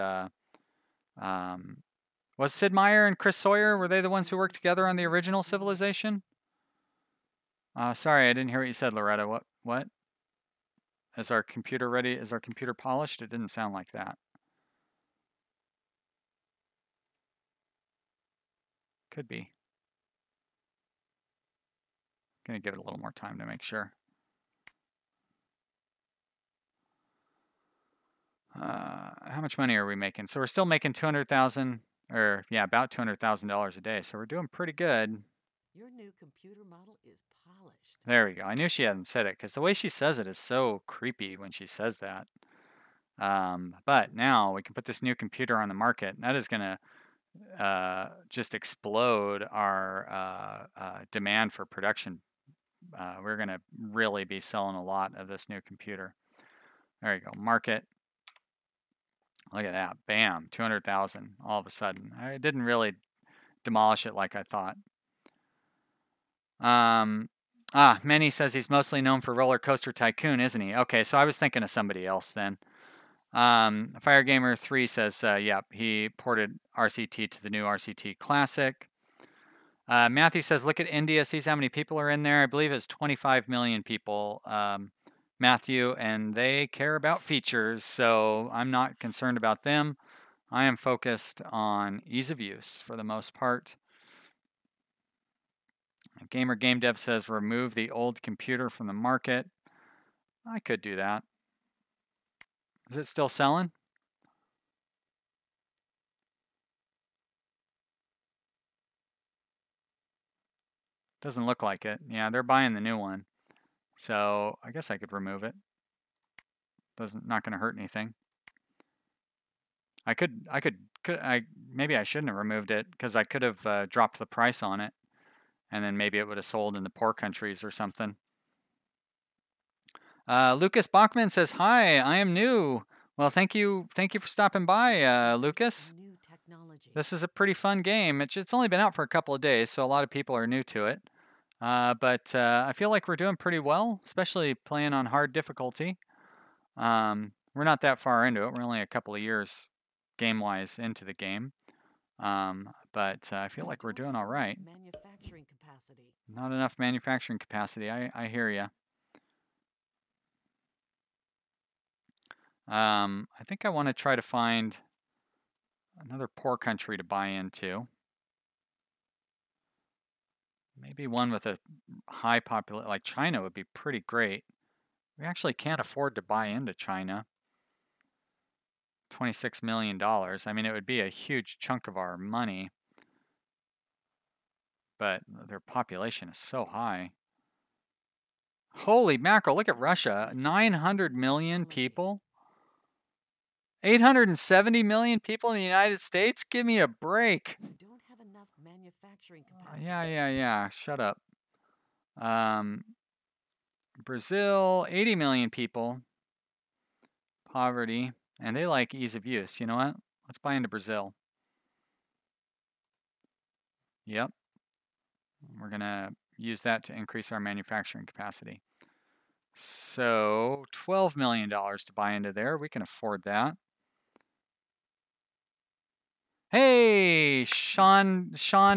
[SPEAKER 1] was Sid Meier and Chris Sawyer, were they the ones who worked together on the original Civilization? Sorry, I didn't hear what you said, Loretta. What? Is our computer ready? Is our computer polished? It didn't sound like that. Could be. Gonna give it a little more time to make sure. How much money are we making? So we're still making 200,000, or yeah, about $200,000 a day. So we're doing pretty good.
[SPEAKER 2] Your new computer model is polished.
[SPEAKER 1] There we go. I knew she hadn't said it because the way she says it is so creepy when she says that. But now we can put this new computer on the market. And that is going to just explode our demand for production. We're going to really be selling a lot of this new computer. There you go. Market. Look at that. Bam. 200,000 all of a sudden. I didn't really demolish it like I thought. Manny says he's mostly known for Roller Coaster Tycoon, isn't he? Okay, so I was thinking of somebody else then. Fire Gamer 3 says, yep, he ported RCT to the new RCT Classic. Matthew says, look at India, sees how many people are in there. I believe it's 25 million people, Matthew, and they care about features, so I'm not concerned about them. I am focused on ease of use for the most part. Gamer Game Dev says, remove the old computer from the market. I could do that. Is it still selling? Doesn't look like it. Yeah, they're buying the new one. So I guess I could remove it. Not going to hurt anything. Maybe I shouldn't have removed it because I could have dropped the price on it, and then maybe it would have sold in the poor countries or something. Lucas Bachman says, hi, I am new. Well, thank you for stopping by, Lucas.
[SPEAKER 2] New technology.
[SPEAKER 1] This is a pretty fun game. It's only been out for a couple of days, so a lot of people are new to it. But I feel like we're doing pretty well, especially playing on hard difficulty. We're not that far into it. We're only a couple of years game-wise into the game. But I feel like we're doing all right.
[SPEAKER 2] Manufacturing capacity.
[SPEAKER 1] Not enough manufacturing capacity. I hear you. I think I want to try to find another poor country to buy into. Maybe one with a high population, like China would be pretty great. We actually can't afford to buy into China. $26 million. I mean, it would be a huge chunk of our money, but their population is so high. Holy mackerel, look at Russia. 900 million people. 870 million people in the United States? Give me a break.
[SPEAKER 2] We don't have enough manufacturing capacity.
[SPEAKER 1] Yeah. Shut up. Brazil, 80 million people. Poverty. And they like ease of use. You know what? Let's buy into Brazil. Yep. We're going to use that to increase our manufacturing capacity. So $12 million to buy into there. We can afford that. Hey, Sean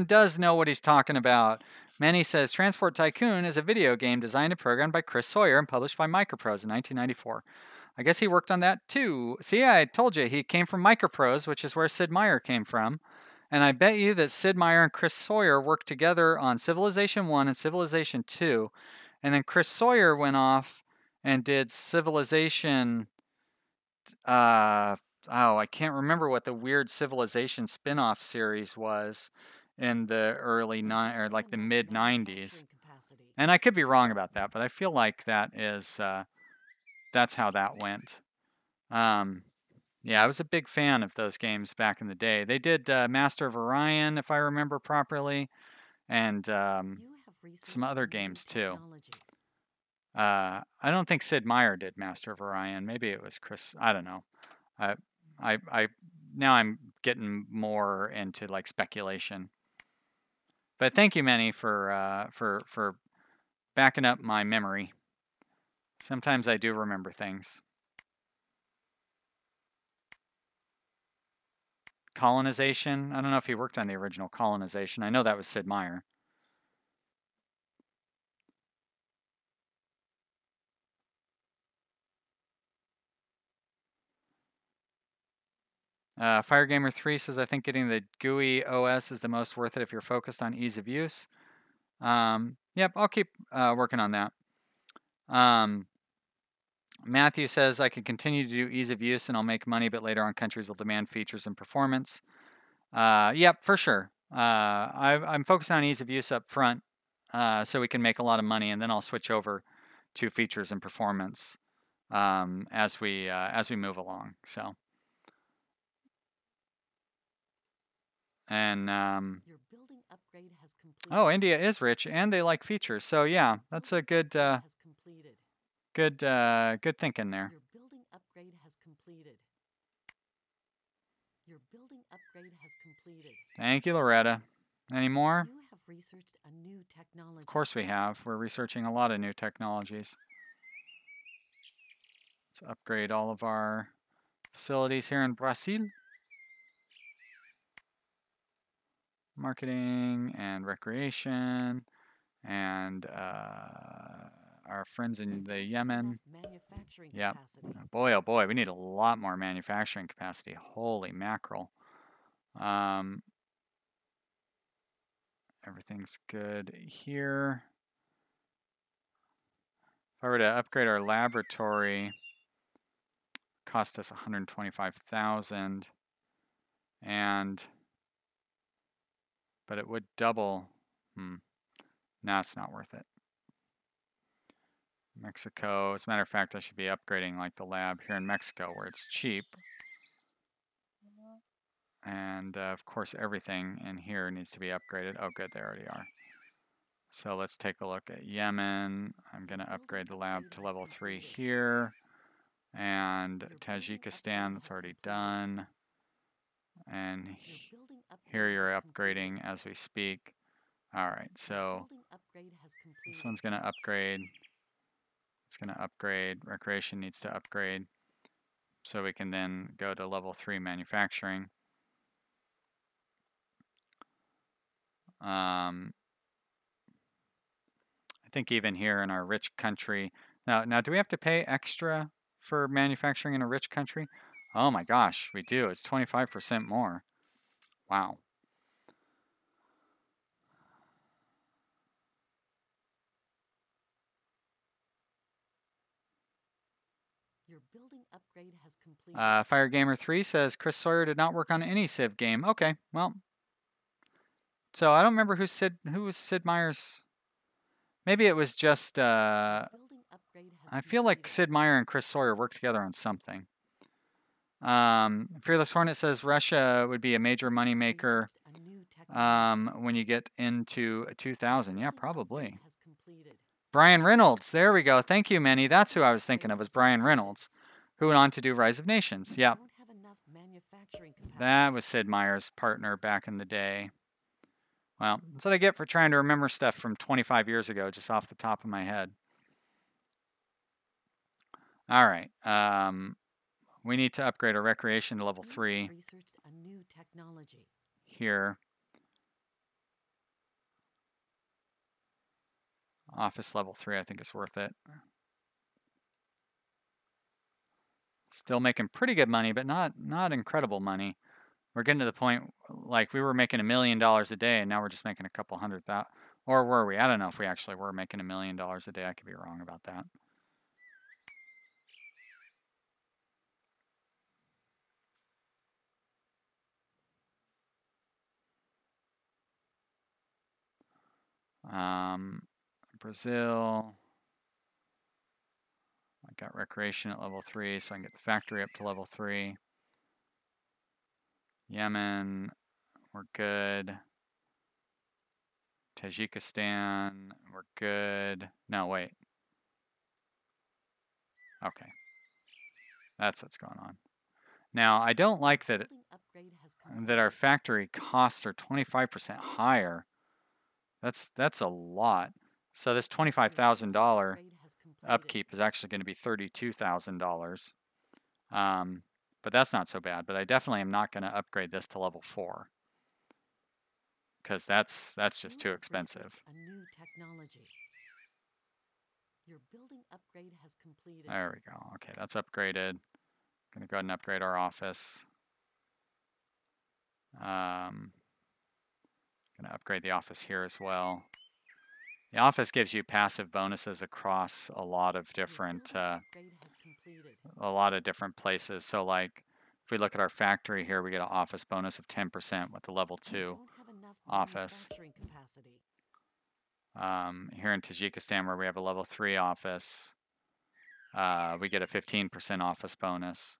[SPEAKER 1] does know what he's talking about. Manny says Transport Tycoon is a video game designed and programmed by Chris Sawyer and published by Microprose in 1994. I guess he worked on that too. See, I told you he came from Microprose, which is where Sid Meier came from. And I bet you that Sid Meier and Chris Sawyer worked together on Civilization 1 and Civilization 2. And then Chris Sawyer went off and did Civilization I can't remember what the weird Civilization spin-off series was in the early or like the mid 90s. And I could be wrong about that, but I feel like that is that's how that went. Yeah, I was a big fan of those games back in the day. They did Master of Orion, if I remember properly, and some other games too. I don't think Sid Meier did Master of Orion. Maybe it was Chris. I don't know. I now I'm getting more into like speculation. But thank you, Manny, for backing up my memory. Sometimes I do remember things. Colonization. I don't know if he worked on the original Colonization. I know that was Sid Meier. Firegamer 3 says, I think getting the GUI OS is the most worth it if you're focused on ease of use. Yep, I'll keep working on that. Matthew says, I can continue to do ease of use and I'll make money, but later on countries will demand features and performance. Yep, for sure. I'm focused on ease of use up front so we can make a lot of money, and then I'll switch over to features and performance as we move along. So. And
[SPEAKER 2] Your building upgrade has completed.
[SPEAKER 1] oh, India is rich and they like features. So yeah, that's a good good thinking there.
[SPEAKER 2] Your building upgrade has completed. Your building upgrade has completed.
[SPEAKER 1] Thank you, Loretta. Any more?
[SPEAKER 2] You have researched a new technology.
[SPEAKER 1] Of course we have. We're researching a lot of new technologies. Let's upgrade all of our facilities here in Brazil. Marketing and recreation and our friends in the Yemen. Yep. Boy, oh boy, we need a lot more manufacturing capacity. Holy mackerel. Everything's good here. If I were to upgrade our laboratory, cost us 125,000, but it would double. No, it's not worth it. Mexico. As a matter of fact, I should be upgrading like the lab here in Mexico where it's cheap. And of course, everything in here needs to be upgraded. Oh, good, they already are. So let's take a look at Yemen. I'm going to upgrade the lab to level 3 here. And
[SPEAKER 2] Your building
[SPEAKER 1] Tajikistan,
[SPEAKER 2] upgrade
[SPEAKER 1] that's
[SPEAKER 2] has
[SPEAKER 1] already
[SPEAKER 2] completed.
[SPEAKER 1] done. And
[SPEAKER 2] Your building
[SPEAKER 1] here
[SPEAKER 2] upgrade
[SPEAKER 1] you're
[SPEAKER 2] has
[SPEAKER 1] upgrading
[SPEAKER 2] completed.
[SPEAKER 1] as we speak. All right,
[SPEAKER 2] Your
[SPEAKER 1] so
[SPEAKER 2] building upgrade has
[SPEAKER 1] this
[SPEAKER 2] completed.
[SPEAKER 1] one's going to upgrade. It's going to upgrade. Recreation needs to upgrade. So we can then go to level 3 manufacturing. I think even here in our rich country. Now, do we have to pay extra for manufacturing in a rich country? Oh my gosh, we do. It's 25% more. Wow.
[SPEAKER 2] Your building upgrade has completed.
[SPEAKER 1] Fire Gamer 3 says Chris Sawyer did not work on any Civ game. Okay, well, so I don't remember who was Sid Meier's. Maybe it was just.
[SPEAKER 2] Building upgrade has
[SPEAKER 1] I feel like
[SPEAKER 2] completed.
[SPEAKER 1] Sid Meier and Chris Sawyer worked together on something. Fearless Hornet says Russia would be a major moneymaker
[SPEAKER 2] Researched a new technology.
[SPEAKER 1] when you get into 2000. Yeah,
[SPEAKER 2] Building upgrade
[SPEAKER 1] probably.
[SPEAKER 2] has completed.
[SPEAKER 1] Brian Reynolds. There we go. Thank you, Manny. That's who I was thinking of, was
[SPEAKER 2] Upgrade has
[SPEAKER 1] Brian
[SPEAKER 2] completed.
[SPEAKER 1] Reynolds, who went on to do Rise of Nations.
[SPEAKER 2] You
[SPEAKER 1] Yep.
[SPEAKER 2] don't have enough manufacturing capacity.
[SPEAKER 1] That was Sid Meier's partner back in the day. Well, that's what I get for trying to remember stuff from 25 years ago, just off the top of my head. All right. We need to upgrade our recreation to level 3
[SPEAKER 2] Researched a new technology.
[SPEAKER 1] here. Office level 3, I think is worth it. Still making pretty good money, but not incredible money. We're getting to the point, like we were making $1 million a day, and now we're just making a couple hundred thousand. Or were we? I don't know if we actually were making $1 million a day. I could be wrong about that. Brazil. I got recreation at level 3, so I can get the factory up to level 3. Yemen, we're good. Tajikistan, we're good. No, wait. Okay. That's what's going on. Now, I don't like that our factory costs are 25% higher. That's a lot. So this $25,000 upkeep is actually going to be $32,000. But that's not so bad. But I definitely am not going to upgrade this to level 4 because that's just too expensive.
[SPEAKER 2] A new technology. Your building upgrade has completed.
[SPEAKER 1] There we go. Okay, that's upgraded. Going to go ahead and upgrade our office. Going to upgrade the office here as well. The office gives you passive bonuses across a lot of different places. So like if we look at our factory here, we get an office bonus of 10% with the level 2 office. Here in Tajikistan, where we have a level 3 office, we get a 15% office bonus.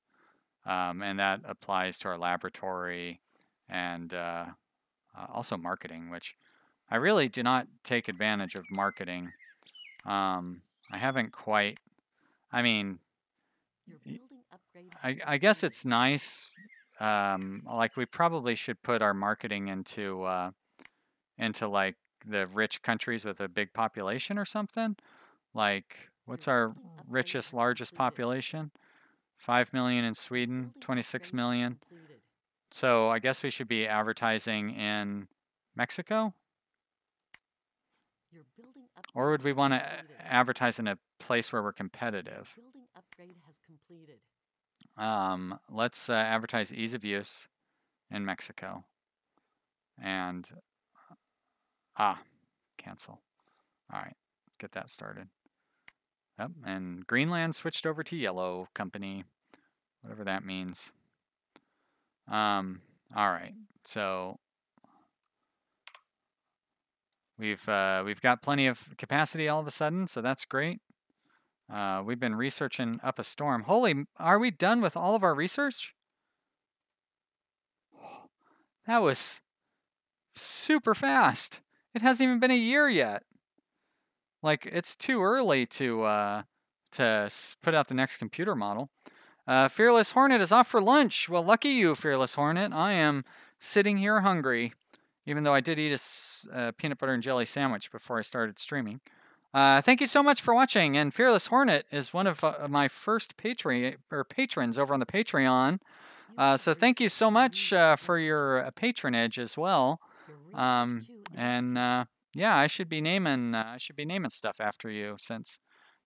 [SPEAKER 1] And that applies to our laboratory and also marketing, which I really do not take advantage of marketing. I haven't quite, I mean, I guess it's nice. Like we probably should put our marketing into like the rich countries with a big population or something. Like what's our richest, largest population? 5 million in Sweden, 26 million. So I guess we should be advertising in Mexico? Or would we want to advertise in a place where we're competitive? Let's advertise ease of use in Mexico. And, cancel. All right, get that started. Yep, and Greenland switched over to yellow company, whatever that means. All right, so we've got plenty of capacity all of a sudden, so that's great. We've been researching up a storm. Holy, are we done with all of our research? That was super fast. It hasn't even been a year yet. Like it's too early to to put out the next computer model. Fearless Hornet is off for lunch. Well, lucky you, Fearless Hornet. I am sitting here hungry, even though I did eat a peanut butter and jelly sandwich before I started streaming. Thank you so much for watching. And Fearless Hornet is one of my first patrons over on the Patreon. So thank you so much for your patronage as well. Yeah, I should be naming stuff after you since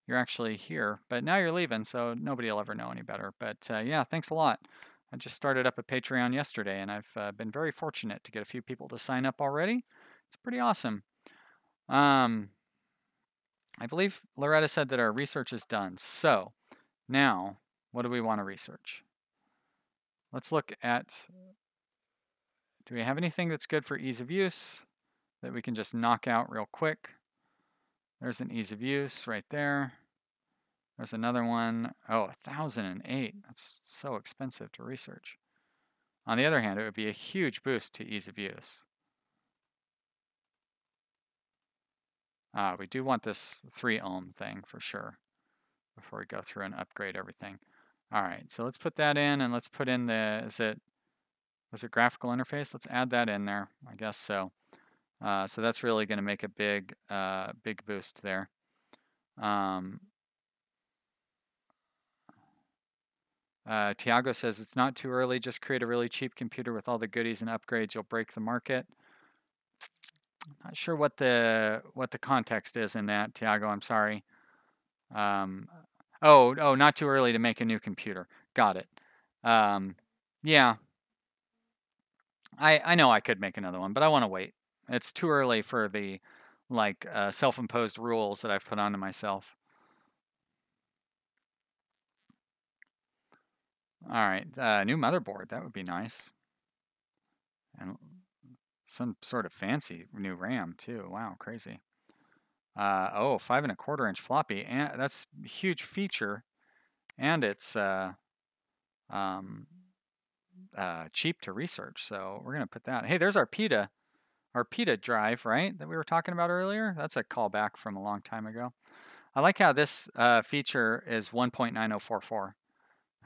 [SPEAKER 1] you're actually here. But now you're leaving, so nobody will ever know any better. But yeah, thanks a lot. I just started up a Patreon yesterday, and I've been very fortunate to get a few people to sign up already. It's pretty awesome. I believe Loretta said that our research is done. So now, what do we want to research? Let's look at, do we have anything that's good for ease of use that we can just knock out real quick? There's an ease of use right there. There's another one. Oh, 1,008. That's so expensive to research. On the other hand, it would be a huge boost to ease of use. We do want this 3 ohm thing for sure before we go through and upgrade everything. All right, so let's put that in, and let's put in the, was it graphical interface? Let's add that in there, I guess so. So that's really going to make a big boost there. Tiago says it's not too early. Just create a really cheap computer with all the goodies and upgrades. You'll break the market. Not sure what the context is in that, Tiago. I'm sorry. Oh, not too early to make a new computer. Got it. Yeah. I know I could make another one, but I want to wait. It's too early for the self-imposed rules that I've put onto myself. All right, new motherboard. That would be nice. And some sort of fancy new RAM too. Wow, crazy. Oh, 5.25-inch floppy, and that's a huge feature, and it's cheap to research. So we're gonna put that. Hey, there's our PETA drive, right? That we were talking about earlier. That's a callback from a long time ago. I like how this feature is 1.9044.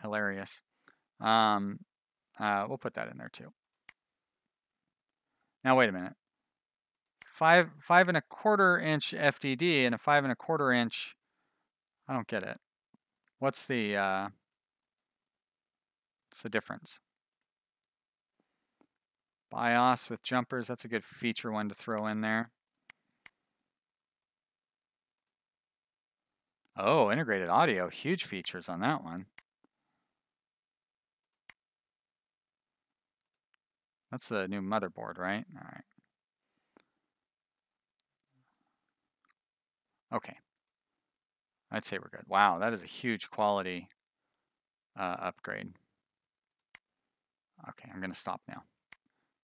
[SPEAKER 1] Hilarious. We'll put that in there too. Now wait a minute. 5.25-inch FDD and a 5.25-inch. I don't get it. What's the difference? BIOS with jumpers. That's a good feature one to throw in there. Oh, integrated audio. Huge features on that one. That's the new motherboard, right? All right. Okay. I'd say we're good. Wow, that is a huge quality upgrade. Okay, I'm going to stop now.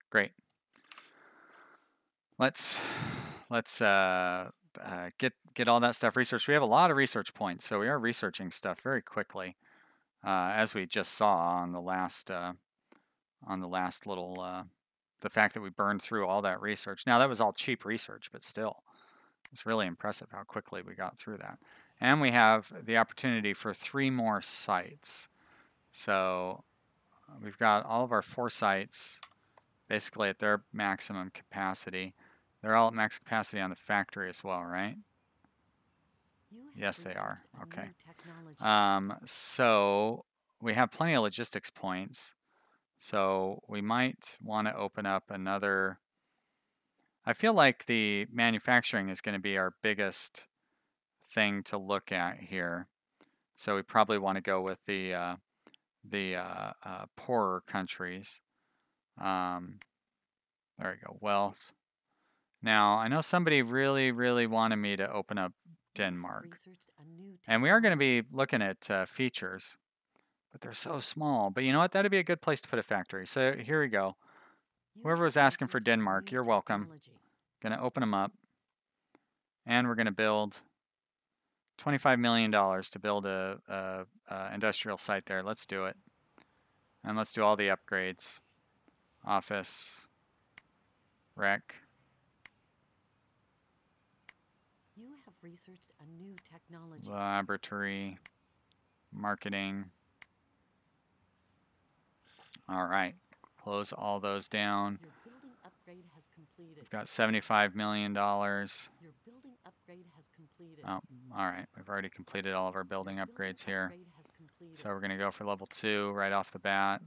[SPEAKER 1] Great. Let's get all that stuff researched. We have a lot of research points, so we are researching stuff very quickly, as we just saw on the last little the fact that we burned through all that research. Now that was all cheap research, but still, it's really impressive how quickly we got through that. And we have the opportunity for 3 more sites. So we've got all of our 4 sites basically at their maximum capacity. They're all at max capacity on the factory as well, right? Yes, they are. Okay. So we have plenty of logistics points. So we might want to open up another. I feel like the manufacturing is going to be our biggest thing to look at here. So we probably want to go with the poorer countries. There we go. Wealth. Now, I know somebody really, really wanted me to open up Denmark. And we are going to be looking at features, but they're so small. But you know what? That'd be a good place to put a factory. So here we go. Whoever was asking for Denmark, you're welcome. Going to open them up. And we're going to build $25 million to build a industrial site there. Let's do it. And let's do all the upgrades. Office. Rec.
[SPEAKER 2] researched a new technology.
[SPEAKER 1] Laboratory, marketing. All right, close all those down.
[SPEAKER 2] Your building upgrade has completed.
[SPEAKER 1] We've got $75 million.
[SPEAKER 2] Your building upgrade has completed.
[SPEAKER 1] Oh, all right, we've already completed all of our building upgrades here. So we're going to go for level 2 right off the bat.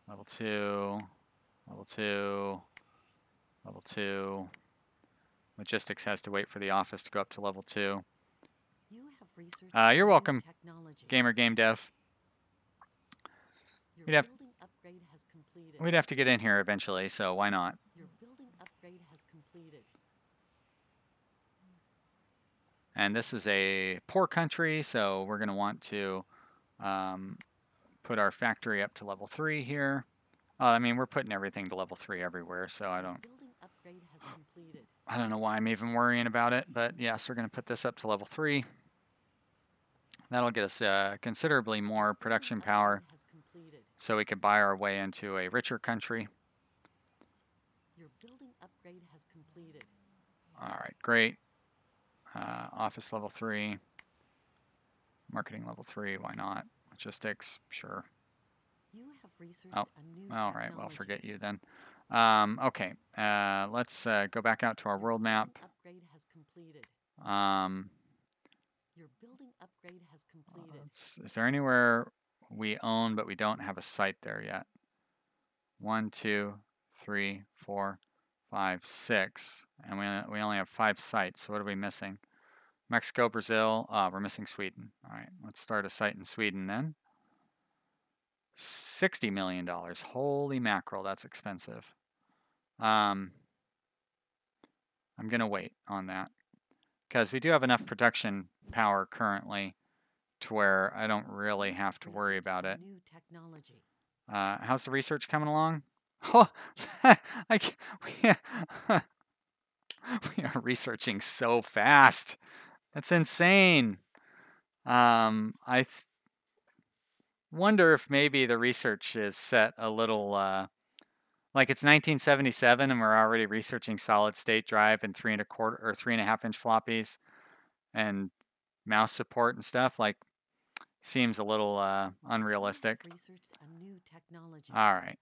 [SPEAKER 1] Level 2, level 2, level 2. Logistics has to wait for the office to go up to level 2.
[SPEAKER 2] You have researched
[SPEAKER 1] You're welcome,
[SPEAKER 2] technology.
[SPEAKER 1] Gamer Game Dev.
[SPEAKER 2] Your building upgrade has completed.
[SPEAKER 1] We'd have to get in here eventually, so why not?
[SPEAKER 2] Your building upgrade has completed.
[SPEAKER 1] And this is a poor country, so we're going to want to put our factory up to level 3 here. I mean, we're putting everything to level 3 everywhere, so I don't know why I'm even worrying about it, but yes, we're going to put this up to level 3. That'll get us considerably more production power, so we could buy our way into a richer country.
[SPEAKER 2] Your building upgrade has completed.
[SPEAKER 1] All right, great. Office level 3. Marketing level 3, why not? Logistics, sure.
[SPEAKER 2] You have researched
[SPEAKER 1] all right, well, forget you then. Okay, let's go back out to our world map.
[SPEAKER 2] Upgrade has completed. Your building upgrade has completed.
[SPEAKER 1] Is there anywhere we own but we don't have a site there yet? 1, 2, 3, 4, 5, 6, and we only have 5 sites. So what are we missing? Mexico, Brazil. We're missing Sweden. All right, let's start a site in Sweden then. $60 million. Holy mackerel, that's expensive. I'm gonna wait on that because we do have enough production power currently to where I don't really have to worry about it.
[SPEAKER 2] New technology.
[SPEAKER 1] How's the research coming along? Oh, we are researching so fast. That's insane. I wonder if maybe the research is set a little like it's 1977 and we're already researching solid state drive and 3 1/4 or 3.5 inch floppies and mouse support and stuff. Like, seems a little unrealistic.
[SPEAKER 2] Researched a new technology.
[SPEAKER 1] All right.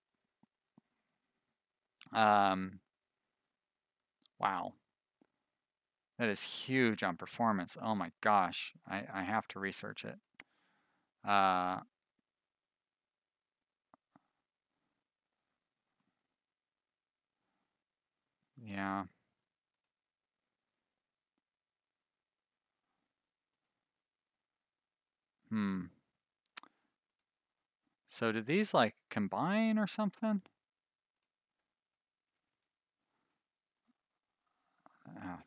[SPEAKER 1] Wow. That is huge on performance. Oh my gosh. I have to research it. Yeah. So do these like combine or something?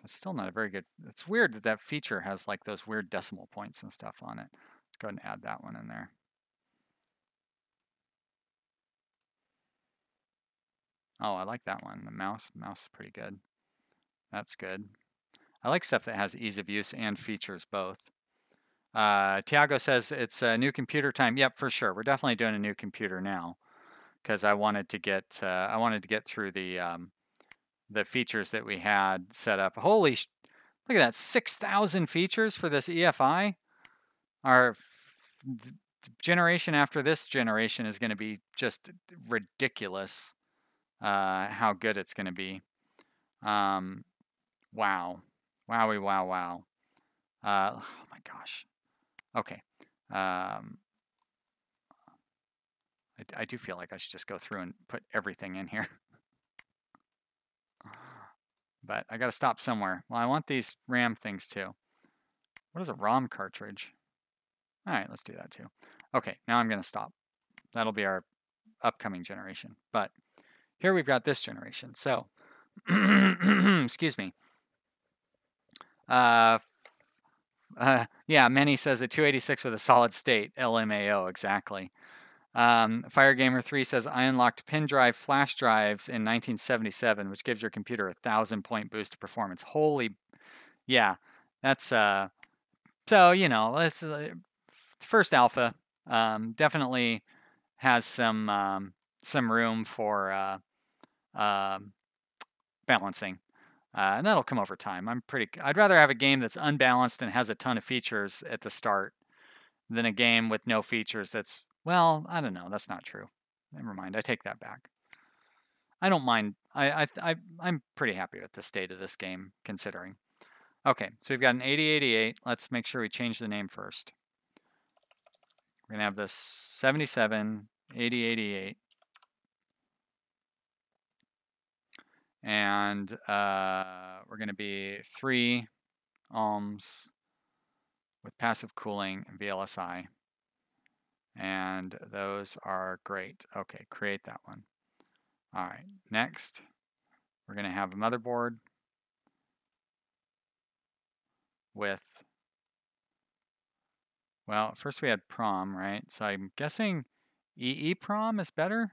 [SPEAKER 1] That's still not a very good. It's weird that that feature has like those weird decimal points and stuff on it. Let's go ahead and add that one in there. Oh, I like that one. The mouse is pretty good. That's good. I like stuff that has ease of use and features both. Tiago says it's a new computer time. Yep, for sure. We're definitely doing a new computer now because I wanted to get through the features that we had set up. Holy, look at that, 6,000 features for this EFI. Our generation after this generation is going to be just ridiculous. How good it's going to be. Wow. Wowie, wow, wow. Oh my gosh. Okay. I do feel like I should just go through and put everything in here. But I got to stop somewhere. Well, I want these RAM things too. What is a ROM cartridge? All right, let's do that too. Okay, now I'm going to stop. That'll be our upcoming generation. But here we've got this generation. So, excuse me. Yeah, Manny says a 286 with a solid state, LMAO, exactly. FireGamer3 says, I unlocked pin drive flash drives in 1977, which gives your computer a 1,000-point boost to performance. Holy, yeah, that's, so, you know, let's, first alpha, definitely has some room for balancing. And that'll come over time. I'd rather have a game that's unbalanced and has a ton of features at the start than a game with no features that's, well, I don't know. That's not true. Never mind. I take that back. I don't mind. I'm pretty happy with the state of this game, considering. Okay, so we've got an 8088. Let's make sure we change the name first. We're going to have this 77 8088. And we're going to be 3 ohms with passive cooling and VLSI. And those are great. Okay, create that one. All right, next, we're going to have a motherboard with, well, first we had PROM, right? So I'm guessing EEPROM is better?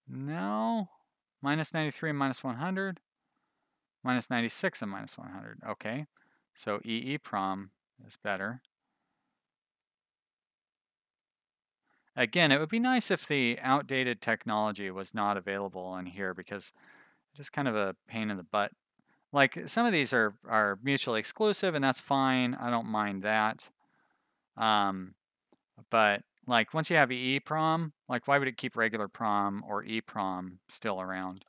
[SPEAKER 1] No. Minus 93 and minus 100. Minus 96 and minus 100. Okay, so EEPROM is better. Again, it would be nice if the outdated technology was not available in here because it's just kind of a pain in the butt. Like some of these are mutually exclusive and that's fine. I don't mind that. But like once you have EEPROM, like why would it keep regular PROM or EEPROM still around?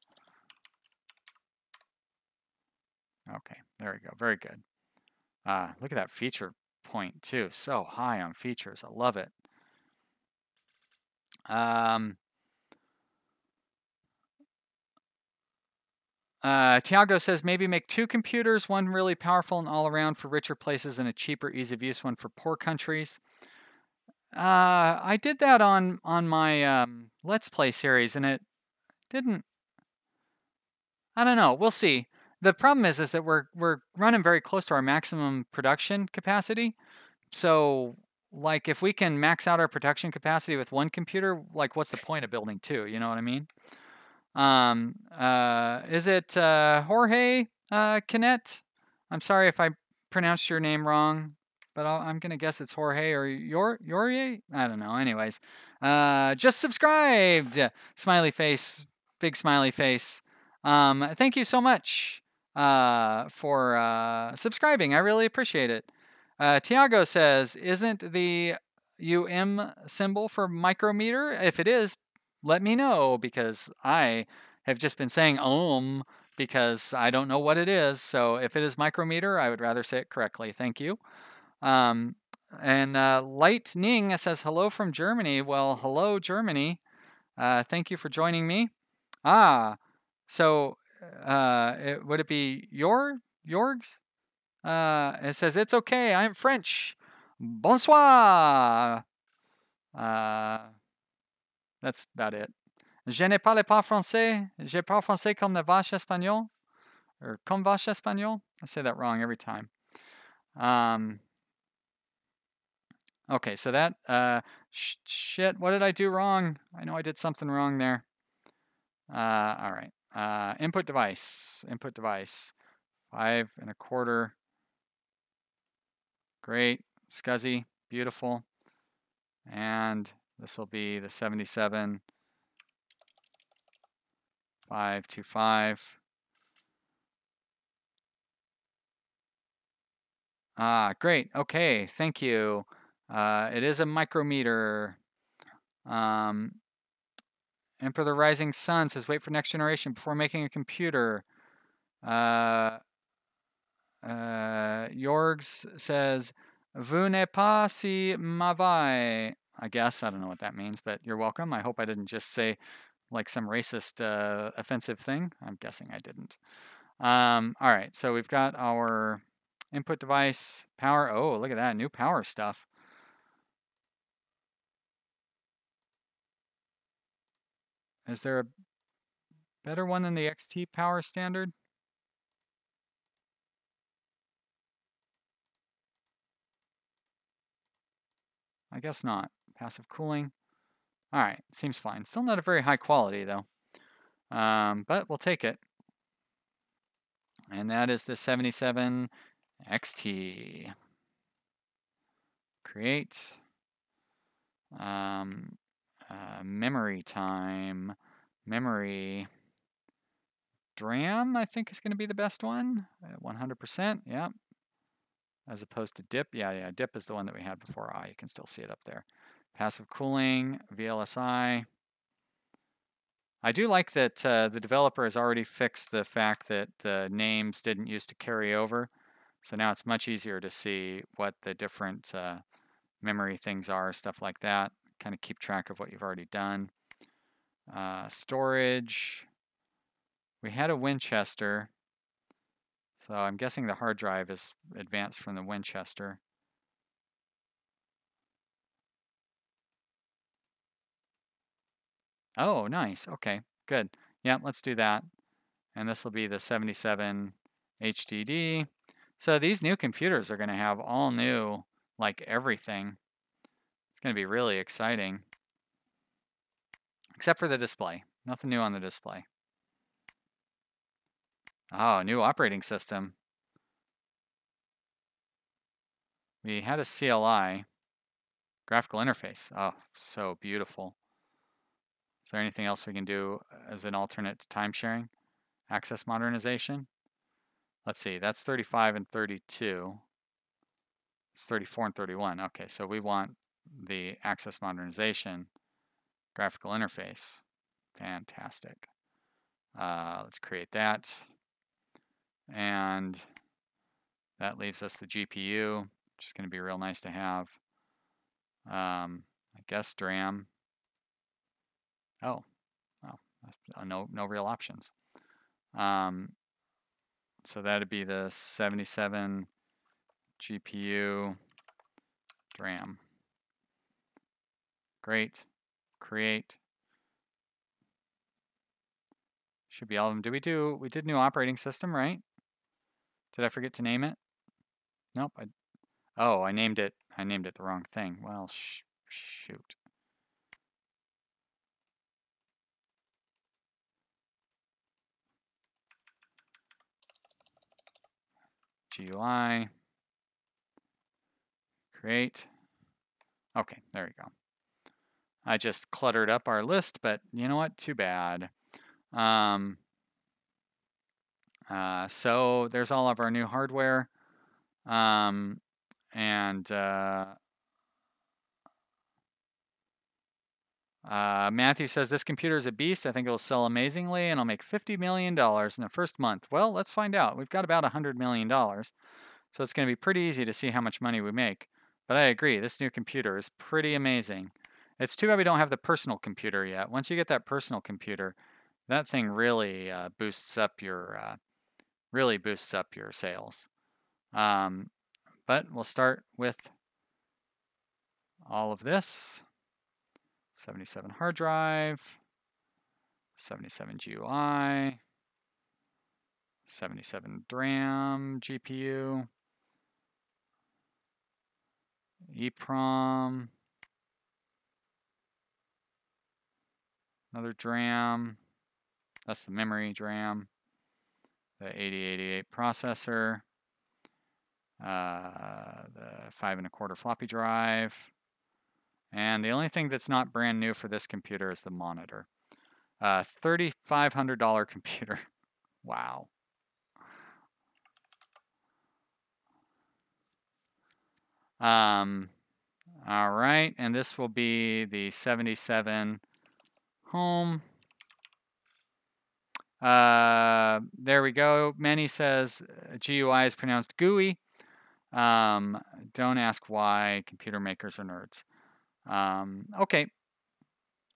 [SPEAKER 1] Okay, there we go. Very good. Look at that feature point too. So high on features. I love it. Tiago says maybe make 2 computers, one really powerful and all around for richer places and a cheaper, ease of use one for poor countries. I did that on my Let's Play series, and it didn't. I don't know. We'll see. The problem is that we're running very close to our maximum production capacity. So, like, if we can max out our production capacity with one computer, like, what's the point of building 2? You know what I mean? Is it Jorge Canet? I'm sorry if I pronounced your name wrong, but I'm gonna guess it's Jorge or Yorie. I don't know. Anyways, just subscribed. Smiley face, big smiley face. Thank you so much for subscribing. I really appreciate it. Tiago says, "Isn't the symbol for micrometer? If it is, let me know because I have just been saying ohm because I don't know what it is. So if it is micrometer, I would rather say it correctly. Thank you." Um, and Lightning says hello from Germany. Well, hello Germany. Thank you for joining me. So would it be Jorgs? It says it's okay. I'm French. Bonsoir. That's about it. Je ne parle pas français. Je parle français comme la vache espagnole. Or comme vache espagnole. I say that wrong every time. Okay, so that, shit, what did I do wrong? I know I did something wrong there. All right. Input device. 5 1/4. Great. Scuzzy. Beautiful. And this will be the 77 525. Great. Okay, thank you. It is a micrometer. Emperor the Rising Sun says, wait for next generation before making a computer. Jorgs says, vous n'êtes pas si mauvais. I guess, I don't know what that means, but you're welcome. I hope I didn't just say like some racist, offensive thing. I'm guessing I didn't. All right, so we've got our input device, power. Oh, look at that, new power stuff. Is there a better one than the XT power standard? I guess not. Passive cooling. All right, seems fine. Still not a very high quality though, but we'll take it. And that is the 77 XT. Create. Memory time. Memory. DRAM, I think, is going to be the best one at 100%. Yeah. As opposed to DIP. Yeah, DIP is the one that we had before. You can still see it up there. Passive cooling, VLSI. I do like that the developer has already fixed the fact that the names didn't used to carry over. So now it's much easier to see what the different memory things are, stuff like that. Kind of keep track of what you've already done. Storage. We had a Winchester. So I'm guessing the hard drive is advanced from the Winchester. Oh, nice. Okay, good. Yeah, let's do that. And this will be the 77 HDD. So these new computers are going to have all new, like everything. It's going to be really exciting. Except for the display. Nothing new on the display. Oh, new operating system. We had a CLI, graphical interface. Oh, so beautiful. Is there anything else we can do as an alternate to time sharing? Access modernization? Let's see, that's 35 and 32. It's 34 and 31. Okay, so we want the access modernization graphical interface. Fantastic. Let's create that. And that leaves us the GPU, which is going to be real nice to have. I guess DRAM. Oh, no real options. So that'd be the 77 GPU DRAM. Great. Create. Should be all of them. We did new operating system, right? Did I forget to name it? Nope. I named it the wrong thing. Well, shoot. GUI. Create. Okay, there we go. I just cluttered up our list, but you know what? Too bad. So there's all of our new hardware. Matthew says, this computer is a beast. I think it'll sell amazingly and I'll make $50 million in the first month. Well, let's find out. We've got about $100 million. So it's going to be pretty easy to see how much money we make. But I agree, this new computer is pretty amazing. It's too bad we don't have the personal computer yet. Once you get that personal computer, that thing really boosts up your sales. But we'll start with all of this. 77 hard drive, 77 GUI, 77 DRAM GPU, EEPROM, another DRAM, that's the memory DRAM, the 8088 processor, the 5 1/4 floppy drive, and the only thing that's not brand new for this computer is the monitor. $3,500 computer. Wow. All right, and this will be the 77 home. There we go. Manny says GUI is pronounced GUI. Don't ask why. Computer makers are nerds. Okay,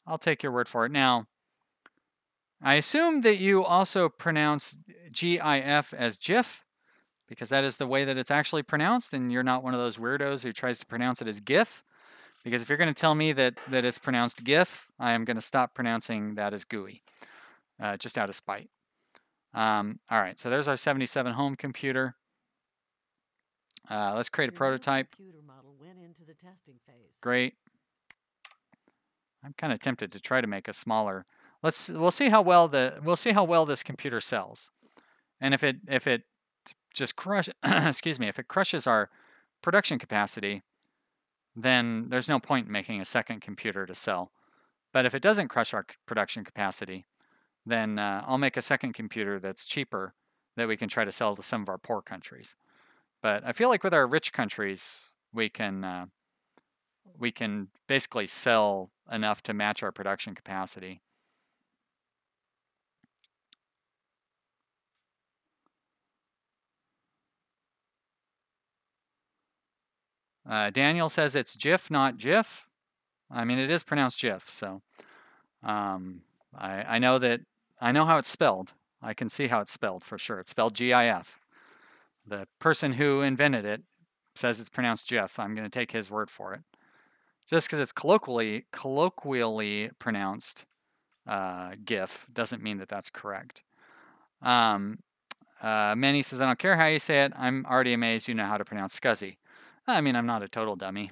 [SPEAKER 1] I'll take your word for it. Now, I assume that you also pronounce GIF as GIF, because that is the way that it's actually pronounced, and you're not one of those weirdos who tries to pronounce it as GIF. Because if you're going to tell me that it's pronounced GIF, I am going to stop pronouncing that as GUI, just out of spite. All right, so there's our 77 home computer. Let's create a prototype.
[SPEAKER 2] Computer model went into the testing phase.
[SPEAKER 1] Great. I'm kind of tempted to try to make a smaller. We'll see how well this computer sells, and if it just if it crushes our production capacity, then there's no point in making a second computer to sell. But if it doesn't crush our production capacity, then I'll make a second computer that's cheaper that we can try to sell to some of our poor countries. But I feel like with our rich countries, we can basically sell enough to match our production capacity. Daniel says it's GIF, not GIF. I mean, it is pronounced GIF, so I know that I know how it's spelled. I can see how it's spelled for sure. It's spelled GIF. The person who invented it says it's pronounced GIF. I'm going to take his word for it. Just because it's colloquially pronounced GIF doesn't mean that that's correct. Manny says, I don't care how you say it. I'm already amazed you know how to pronounce SCSI. I mean, I'm not a total dummy.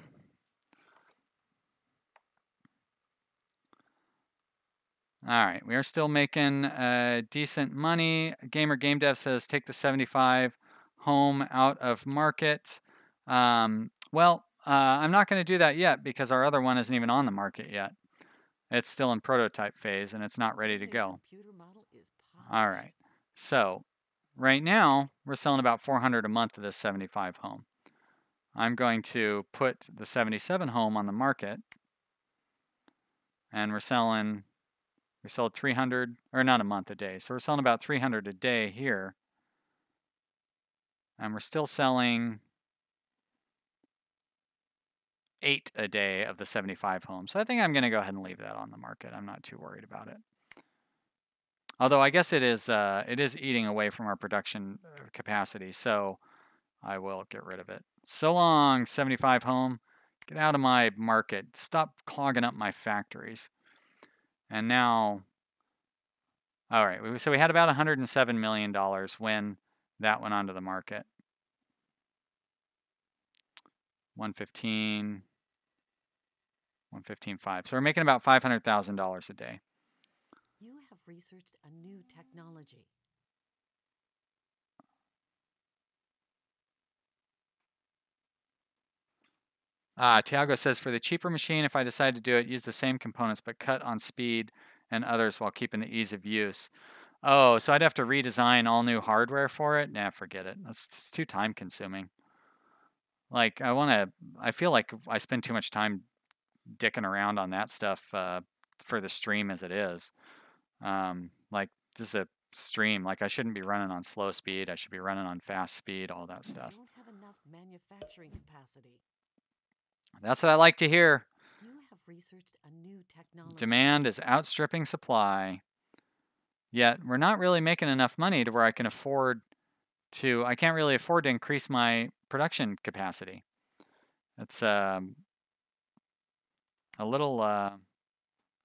[SPEAKER 1] All right, we are still making decent money. Gamer Game Dev says, take the 75 home out of market. Well, I'm not going to do that yet because our other one isn't even on the market yet. It's still in prototype phase and it's not ready to go. All right, so right now we're selling about 400 a month of this 75 home. I'm going to put the 77 home on the market, and we sold 300, or not a month, a day. So we're selling about 300 a day here. And we're still selling 8 a day of the 75 homes. So I think I'm going to go ahead and leave that on the market. I'm not too worried about it. Although I guess it is eating away from our production capacity. So I will get rid of it. So long, 75 home. Get out of my market. Stop clogging up my factories. And now, all right, so we had about $107 million when that went onto the market. 115, 115.5. So we're making about $500,000 a day.
[SPEAKER 2] You have researched a new technology.
[SPEAKER 1] Tiago says, for the cheaper machine, if I decide to do it, use the same components, but cut on speed and others while keeping the ease of use. Oh, so I'd have to redesign all new hardware for it? Nah, forget it. That's too time consuming. Like, I feel like I spend too much time dicking around on that stuff for the stream as it is. Like, this is a stream. Like, I shouldn't be running on slow speed. I should be running on fast speed, all that stuff.
[SPEAKER 2] You don't have enough manufacturing capacity.
[SPEAKER 1] That's what I like to hear.
[SPEAKER 2] You have researched a new technology.
[SPEAKER 1] Demand is outstripping supply. Yet we're not really making enough money to where I can't really afford to increase my production capacity. It's a little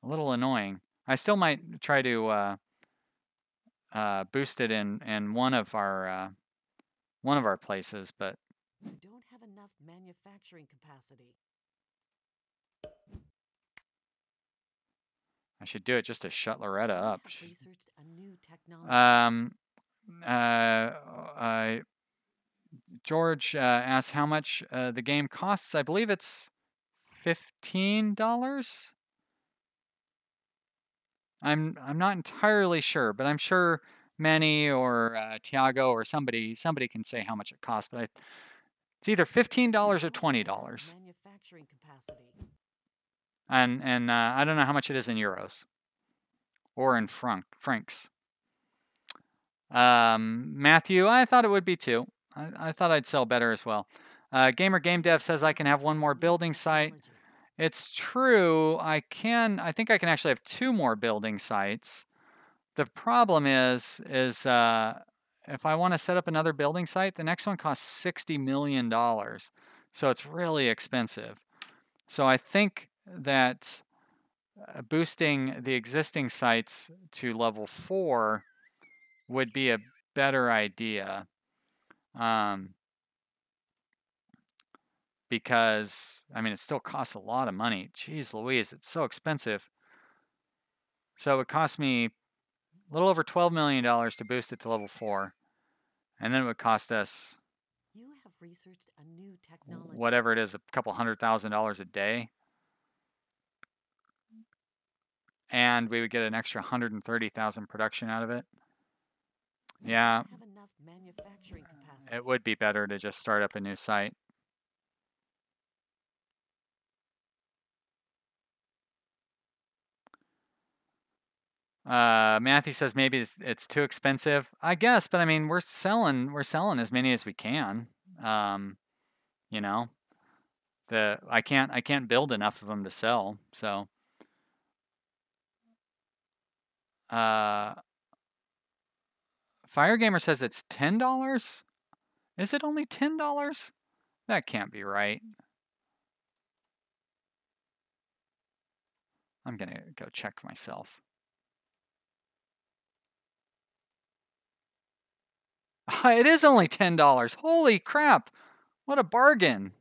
[SPEAKER 1] annoying. I still might try to boost it in one of our places, but
[SPEAKER 2] you don't have enough manufacturing capacity.
[SPEAKER 1] I should do it just to shut Loretta up.
[SPEAKER 2] You have researched a new technology.
[SPEAKER 1] George asks how much the game costs. I believe it's $15. I'm not entirely sure, but I'm sure Manny or Tiago or somebody can say how much it costs. But it's either $15 or $20.
[SPEAKER 2] Manufacturing capacity.
[SPEAKER 1] And I don't know how much it is in euros or in francs. Matthew, I thought it would be too. I thought I'd sell better as well. Gamer Game Dev says I can have one more building site. It's true. I think I can actually have 2 more building sites. The problem is if I want to set up another building site, the next one costs $60 million. So it's really expensive. So I think that boosting the existing sites to level 4 would be a better idea. Because, I mean, it still costs a lot of money. Jeez Louise, it's so expensive. So it cost me a little over $12 million to boost it to level 4. And then it would cost us,
[SPEAKER 2] you have researched a new technology.
[SPEAKER 1] whatever it is, a couple $100,000 a day. and we would get an extra 130,000 production out of it. Yeah,
[SPEAKER 2] Have enough manufacturing capacity.
[SPEAKER 1] it would be better to just start up a new site. Matthew says maybe it's too expensive. I guess, but I mean, we're selling as many as we can. You know, I can't build enough of them to sell. So, Fire Gamer says it's $10. Is it only $10? That can't be right. I'm gonna go check myself. It is only $10. Holy crap! What a bargain!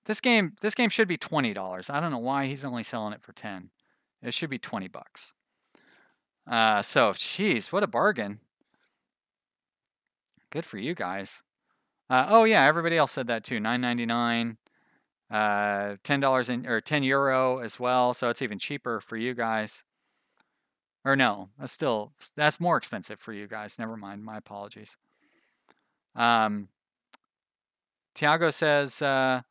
[SPEAKER 1] This game should be $20. I don't know why he's only selling it for 10. It should be 20 bucks. So, geez, what a bargain. Good for you guys. Oh yeah, everybody else said that too. $9.99, $10 or €10 as well. So it's even cheaper for you guys. Or no, that's more expensive for you guys. Never mind. My apologies. Tiago says there's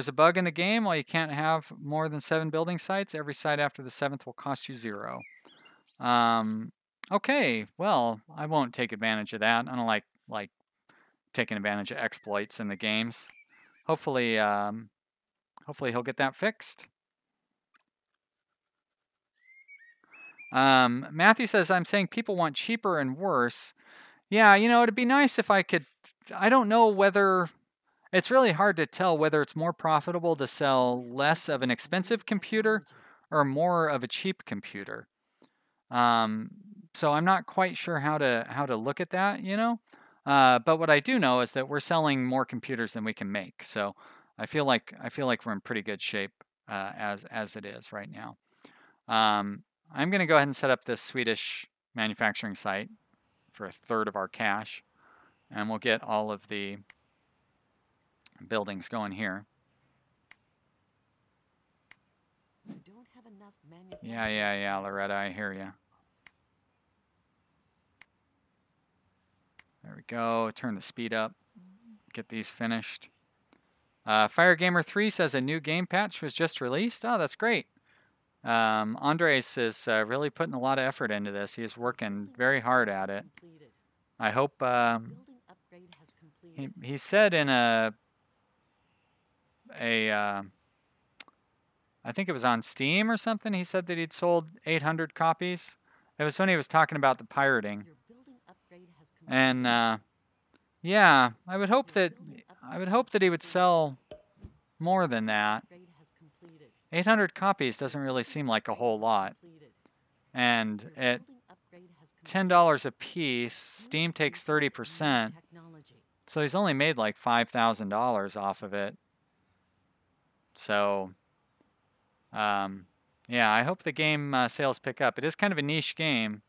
[SPEAKER 1] a bug in the game. While you can't have more than 7 building sites, every site after the 7th will cost you 0. Okay, well, I won't take advantage of that. I don't like taking advantage of exploits in the games. Hopefully, hopefully he'll get that fixed. Matthew says, I'm saying people want cheaper and worse. Yeah, you know, it'd be nice if I could. I don't know whether. It's really hard to tell whether it's more profitable to sell less of an expensive computer or more of a cheap computer. So I'm not quite sure how to look at that, you know. But what I do know is that we're selling more computers than we can make. So I feel like we're in pretty good shape as it is right now. I'm going to go ahead and set up this Swedish manufacturing site for a third of our cash, and we'll get all of the buildings going here.
[SPEAKER 2] Don't have enough
[SPEAKER 1] Yeah, Loretta, I hear you. There we go. Turn the speed up. Get these finished. Fire Gamer 3 says a new game patch was just released. Oh, that's great. Andres is really putting a lot of effort into this. He is working very hard at it. I hope he said in I think it was on Steam or something. He said that he'd sold 800 copies. It was when he was talking about the pirating. And yeah, I would hope that he would sell more than that. 800 copies doesn't really seem like a whole lot. And at $10 a piece, Steam takes 30%. So he's only made like $5,000 off of it. So, yeah, I hope the game sales pick up. It is kind of a niche game.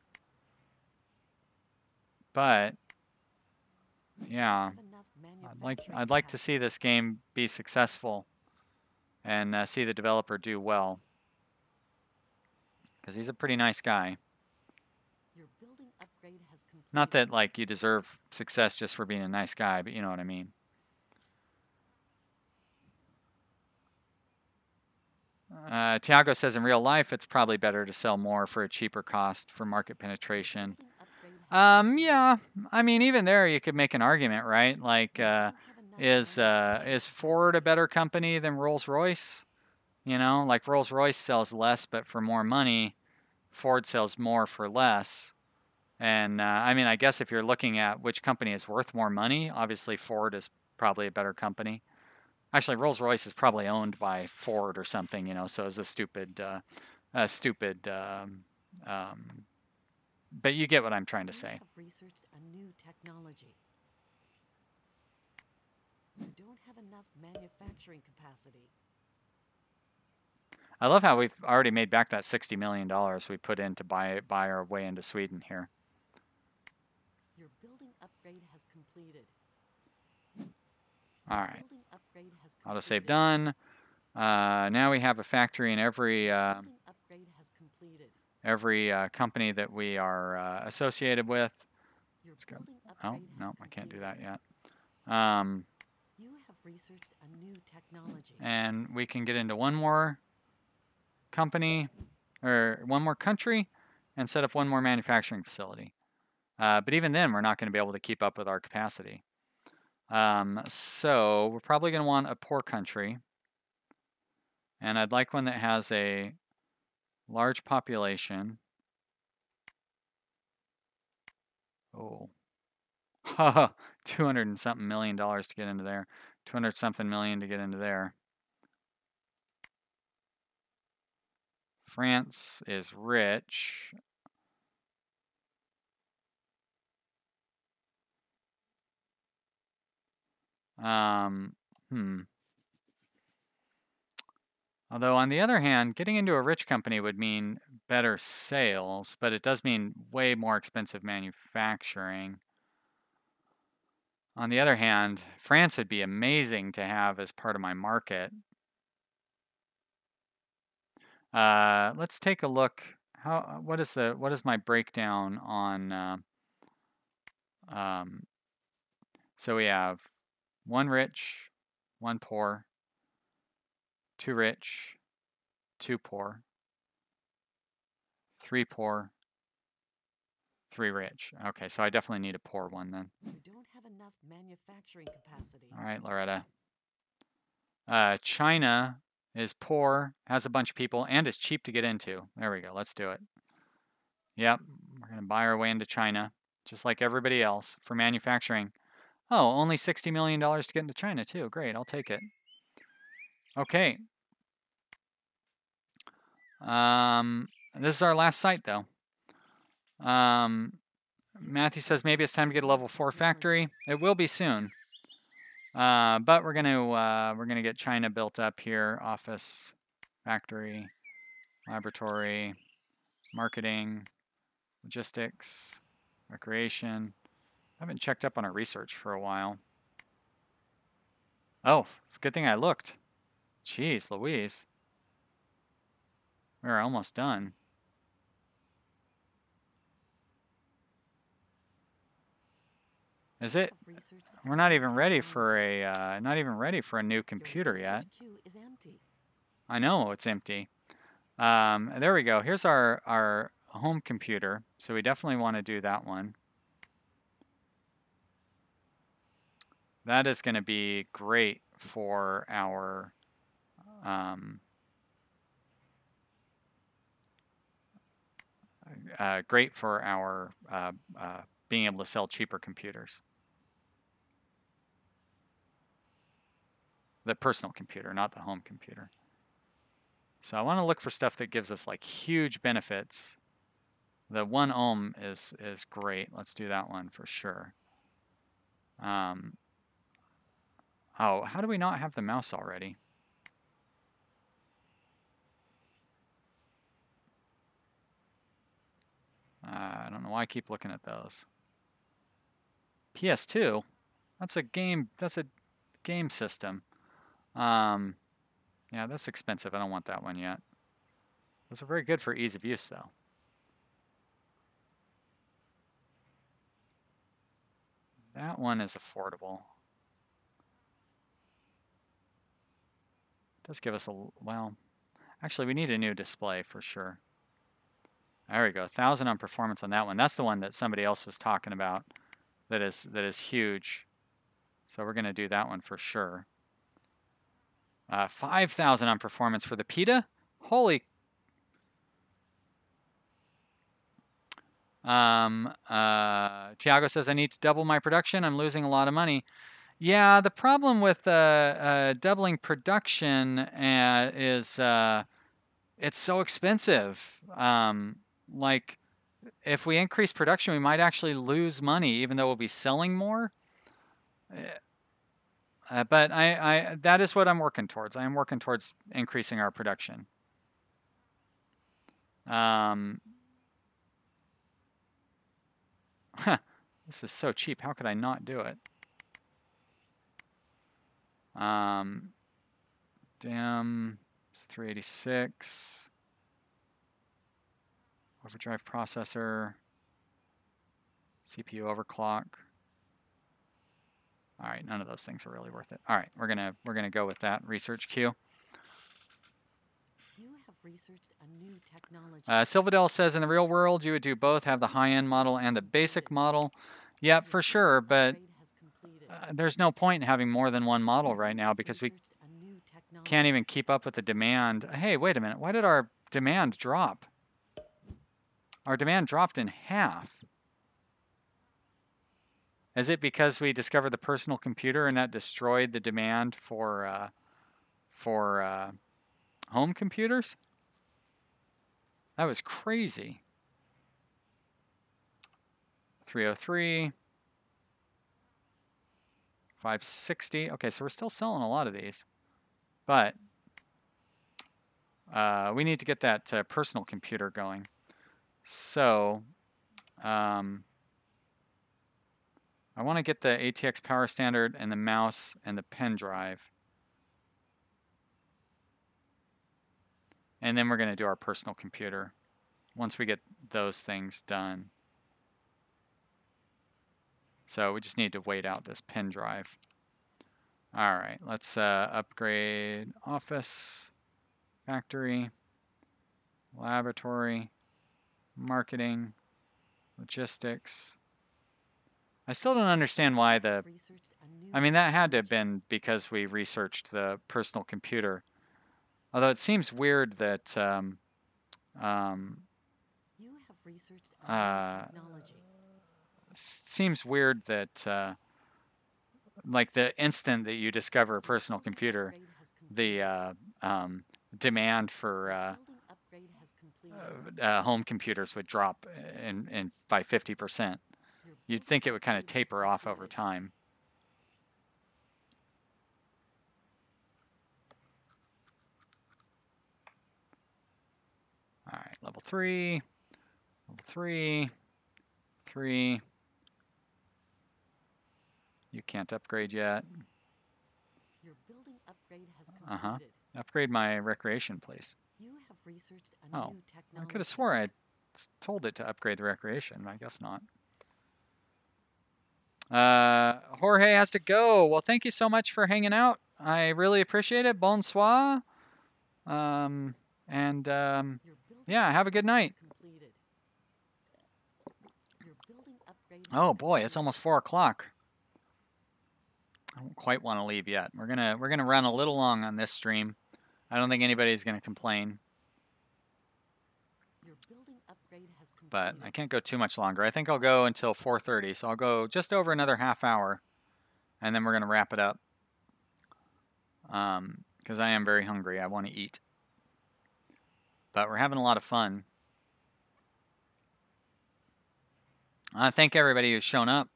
[SPEAKER 1] But, yeah, I'd like to see this game be successful and see the developer do well. Because he's a pretty nice guy. Not that, like, you deserve success just for being a nice guy, but you know what I mean. Tiago says in real life, it's probably better to sell more for a cheaper cost for market penetration. Yeah, I mean, even there, you could make an argument, right? Like, is Ford a better company than Rolls-Royce? You know, like Rolls-Royce sells less, but for more money. Ford sells more for less. And I mean, I guess if you're looking at which company is worth more money, obviously Ford is probably a better company. Actually, Rolls-Royce is probably owned by Ford or something, you know, so it's a stupid, but you get what I'm trying to say.
[SPEAKER 2] Researched a new technology. Don't have enough manufacturing capacity.
[SPEAKER 1] I love how we've already made back that $60 million we put in to buy our way into Sweden here.
[SPEAKER 2] Your building upgrade has completed.
[SPEAKER 1] All right. Autosave done. Now we have a factory in every every company that we are associated with.
[SPEAKER 2] Your
[SPEAKER 1] Let's go.
[SPEAKER 2] building
[SPEAKER 1] Oh,
[SPEAKER 2] upgrade has
[SPEAKER 1] no, I can't do that
[SPEAKER 2] completed.
[SPEAKER 1] yet.
[SPEAKER 2] You have researched a new technology.
[SPEAKER 1] And we can get into one more company or one more country and set up one more manufacturing facility. But even then, we're not going to be able to keep up with our capacity. So we're probably going to want a poor country. And I'd like one that has a large population. Oh, 200 and something million dollars to get into there. 200 something million to get into there. France is rich. Um, hmm. Although on the other hand, getting into a rich company would mean better sales, but it does mean way more expensive manufacturing. On the other hand, France would be amazing to have as part of my market. Let's take a look. What is my breakdown on so we have one rich, one poor, two rich, two poor, three poor, three rich. Okay, so I definitely need a poor one then.
[SPEAKER 2] You don't have enough manufacturing capacity.
[SPEAKER 1] All right, Loretta. China is poor, has a bunch of people, and is cheap to get into. There we go. Let's do it. Yep, we're going to buy our way into China, just like everybody else, for manufacturing. Oh, only $60 million to get into China, too. Great, I'll take it. Okay. This is our last site, though. Matthew says maybe it's time to get a level 4 factory. It will be soon. But we're gonna get China built up here. Office, factory, laboratory, marketing, logistics, recreation. I haven't checked up on our research for a while. Oh, good thing I looked. Jeez, Louise. We're almost done. Is it? We're not even ready for a new computer yet.
[SPEAKER 2] Queue is empty.
[SPEAKER 1] I know it's empty. There we go. Here's our home computer. So we definitely want to do that one. That is going to be great for our being able to sell cheaper computers. The personal computer, not the home computer. So I want to look for stuff that gives us like huge benefits. The 1 ohm is great. Let's do that one for sure. Oh, how do we not have the mouse already? I don't know why I keep looking at those. PS2? That's a game system. Yeah, that's expensive. I don't want that one yet. Those are very good for ease of use, though. That one is affordable. It does give us well, actually, we need a new display for sure. There we go. 1,000 on performance on that one. That's the one that somebody else was talking about. That is huge. So we're going to do that one for sure. 5,000 on performance for the PETA. Holy. Tiago says I need to double my production. I'm losing a lot of money. Yeah, the problem with doubling production is it's so expensive. Like, if we increase production, we might actually lose money, even though we'll be selling more. But that is what I'm working towards. I am working towards increasing our production. This is so cheap. How could I not do it? Damn, it's 386. Overdrive processor. CPU overclock. All right, none of those things are really worth it. All right, we're gonna go with that research queue.
[SPEAKER 2] You have researched a new technology.
[SPEAKER 1] Silvadell says in the real world you would do both, have the high-end model and the basic model. Yep, for sure, but there's no point in having more than one model right now because we can't even keep up with the demand. Hey, wait a minute. Why did our demand drop? Our demand dropped in half. Is it because we discovered the personal computer and that destroyed the demand for home computers? That was crazy. 303. 560. Okay, so we're still selling a lot of these. But we need to get that personal computer going. So I want to get the ATX power standard and the mouse and the pen drive. And then we're going to do our personal computer once we get those things done. So we just need to wait out this pen drive. All right, let's upgrade office, factory, laboratory, marketing, logistics. I still don't understand why I mean, that had to have been because we researched the personal computer. Although it seems weird that
[SPEAKER 2] you have researched a new technology.
[SPEAKER 1] seems weird that like the instant that you discover a personal computer, the demand for home computers would drop by 50%. You'd think it would kind of taper off over time. All right, level 3, 3. You can't upgrade yet.
[SPEAKER 2] Your building upgrade has completed.
[SPEAKER 1] Upgrade my recreation, please.
[SPEAKER 2] You have researched a new technology.
[SPEAKER 1] I could have swore I told it to upgrade the recreation. I guess not. Jorge has to go. Well, thank you so much for hanging out. I really appreciate it. Bonsoir. Yeah, have a good night. Oh boy, it's almost 4 o'clock. I don't quite want to leave yet. We're gonna run a little long on this stream. I don't think anybody's gonna complain. But I can't go too much longer. I think I'll go until 4:30, so I'll go just over another half hour, and then we're gonna wrap it up. Because I am very hungry. I want to eat. But we're having a lot of fun. I thank everybody who's shown up.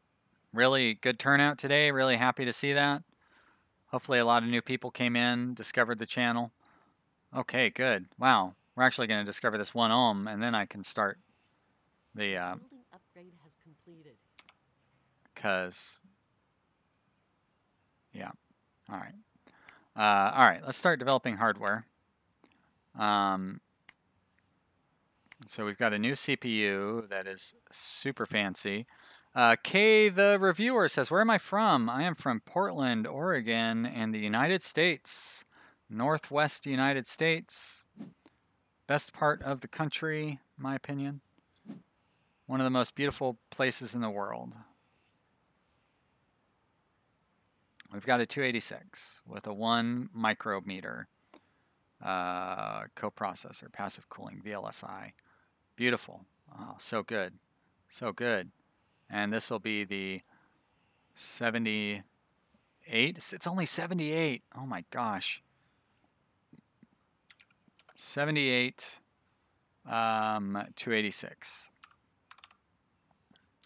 [SPEAKER 1] Really good turnout today. Really happy to see that. Hopefully a lot of new people came in, discovered the channel. Okay, good. Wow. We're actually going to discover this one ohm, and then I can start the... building upgrade has completed. Because... Yeah. All right. All right, let's start developing hardware. So we've got a new CPU that is super fancy. Kay, the reviewer, says, where am I from? I am from Portland, Oregon, in the United States. Northwest United States. Best part of the country, in my opinion. One of the most beautiful places in the world. We've got a 286 with a 1 micrometer coprocessor, passive cooling, VLSI. Beautiful. Oh, so good. So good. And this will be the 78. It's only 78. Oh my gosh. 78 286.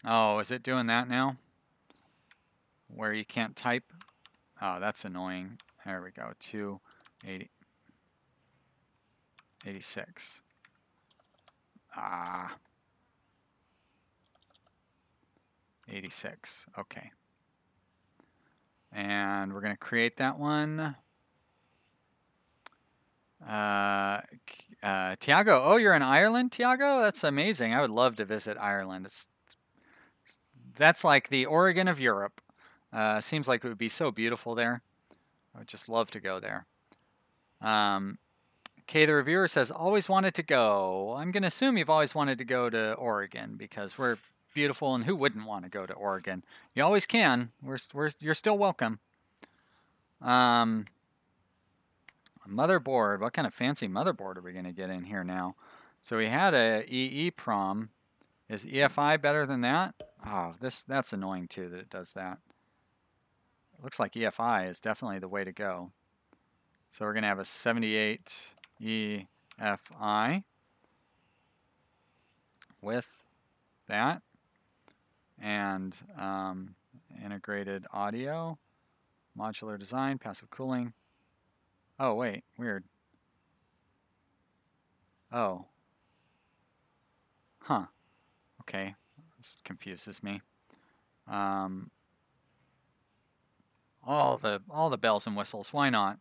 [SPEAKER 1] Oh, is it doing that now? Where you can't type? Oh, that's annoying. There we go. 286. Ah. 86. Okay. And we're going to create that one. Tiago, oh, you're in Ireland, Tiago? That's amazing. I would love to visit Ireland. That's like the Oregon of Europe. Seems like it would be so beautiful there. I would just love to go there. Um, Kay, the reviewer says, always wanted to go. I'm going to assume you've always wanted to go to Oregon because we're beautiful, and who wouldn't want to go to Oregon? You always can. You're still welcome. Motherboard. What kind of fancy motherboard are we going to get in here now? So we had a EEPROM. Is EFI better than that? Oh, that's annoying too that it does that. It looks like EFI is definitely the way to go. So we're going to have a 78 EFI with that and integrated audio, modular design, passive cooling. Oh, wait, weird. Oh. Huh. Okay. This confuses me. All the bells and whistles. Why not?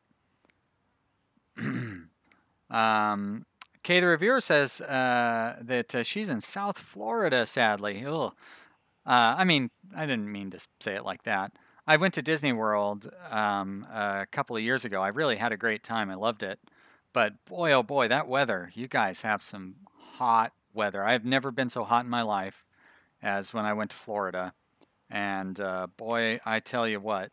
[SPEAKER 1] Kay the reviewer says that she's in South Florida, sadly. Ugh. I mean, I didn't mean to say it like that. I went to Disney World a couple of years ago. I really had a great time. I loved it. But boy, oh boy, that weather. You guys have some hot weather. I've never been so hot in my life as when I went to Florida. And boy, I tell you what,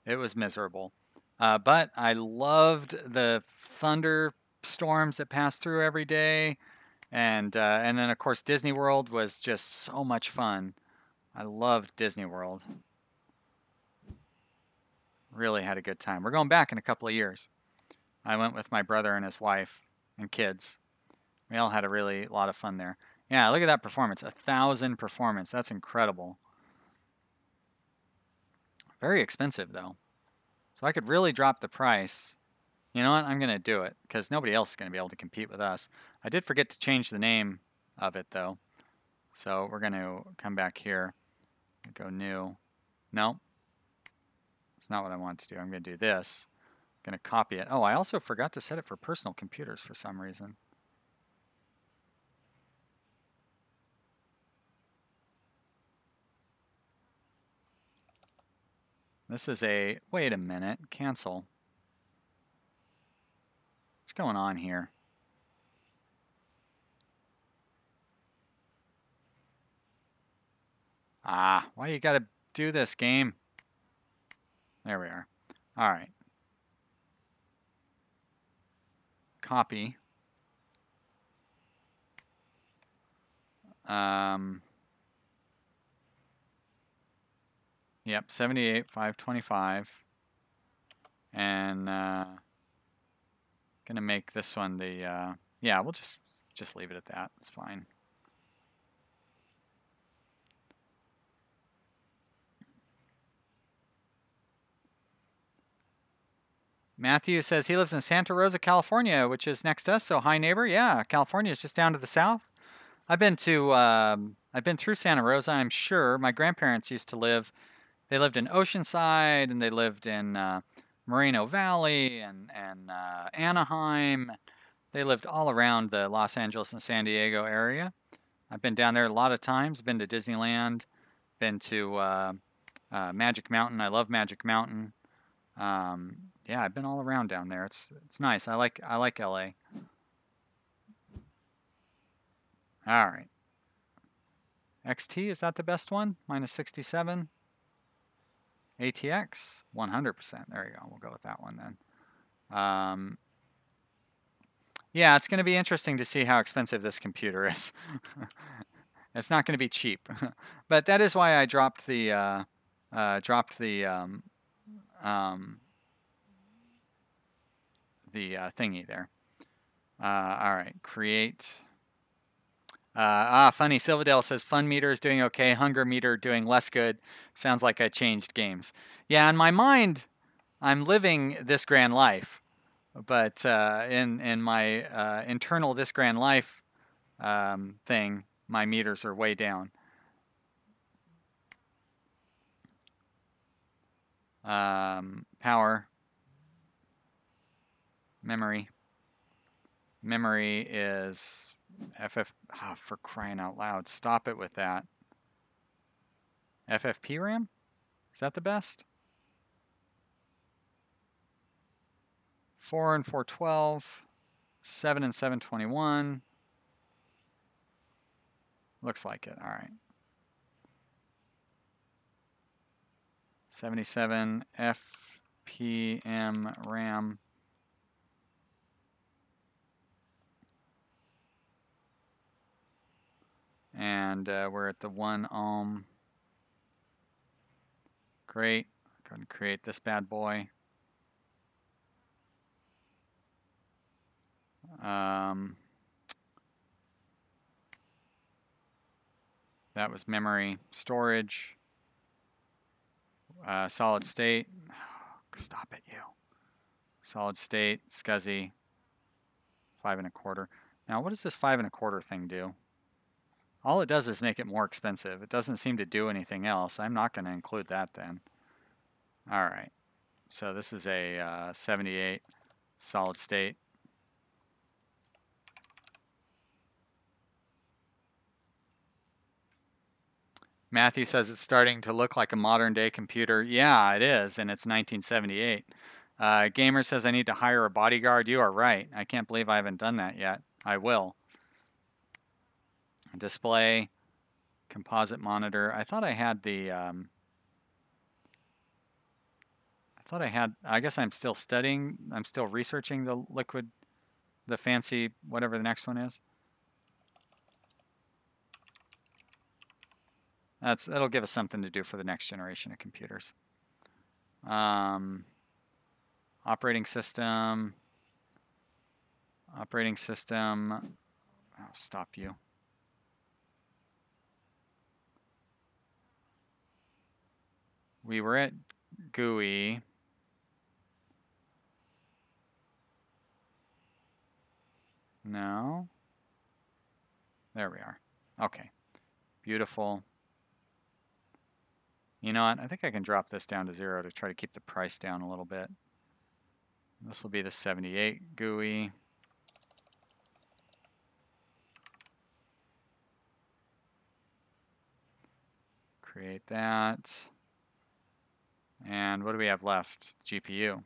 [SPEAKER 1] it was miserable. But I loved the thunderstorms that passed through every day. And then, of course, Disney World was just so much fun. I loved Disney World. Really had a good time. We're going back in a couple of years. I went with my brother and his wife and kids. We all had a really lot of fun there. Yeah, look at that performance. 1,000 performance. That's incredible. Very expensive, though. So I could really drop the price. You know what? I'm going to do it because nobody else is going to be able to compete with us. I did forget to change the name of it, though. So we're going to come back here. Go new. No, it's not what I want to do. I'm going to do this. I'm going to copy it. Oh, I also forgot to set it for personal computers for some reason. This is a, wait a minute, cancel. What's going on here? Ah, why you gotta do this, game? There we are. All right. Copy. Yep, 78, 525. And gonna make this one the, yeah, we'll just leave it at that. It's fine. Matthew says he lives in Santa Rosa, California, which is next to us. So hi, neighbor. Yeah, California is just down to the south. I've been through Santa Rosa. I'm sure my grandparents used to live. They lived in Oceanside, and they lived in Moreno Valley and Anaheim. They lived all around the Los Angeles and San Diego area. I've been down there a lot of times. Been to Disneyland. Been to Magic Mountain. I love Magic Mountain. Yeah, I've been all around down there. It's nice. I like LA. All right. XT, is that the best one? Minus 67. ATX, 100%. There you go. We'll go with that one then. Yeah, it's going to be interesting to see how expensive this computer is. It's not going to be cheap, but that is why I dropped the thingy there. All right, create. Funny. Silverdale says fun meter is doing okay. Hunger meter doing less good. Sounds like I changed games. Yeah, in my mind, I'm living this grand life, but in my internal this grand life thing, my meters are way down. Power, memory. Memory is FF. Oh, for crying out loud. Stop it with that. FFP RAM? Is that the best? 4 and 412. 7 and 721. Looks like it. All right. 77 FPM RAM. And we're at the 1 ohm. Great. Go ahead and create this bad boy. That was memory. Storage. Solid state. Stop it, you. Solid state. SCSI. 5 1/4. Now, what does this 5 1/4 thing do? All it does is make it more expensive. It doesn't seem to do anything else. I'm not going to include that then. All right. So this is a 78 solid state. Matthew says it's starting to look like a modern day computer. Yeah, it is, and it's 1978. Gamer says I need to hire a bodyguard. You are right. I can't believe I haven't done that yet. I will. Display, composite monitor. I thought I had the, I guess I'm still studying. I'm still researching the liquid, the fancy, whatever the next one is. That'll give us something to do for the next generation of computers. Operating system. I'll stop you. We were at GUI. No. There we are. Okay. Beautiful. You know what? I think I can drop this down to 0 to try to keep the price down a little bit. This will be the 78 GUI. Create that. And what do we have left? GPU.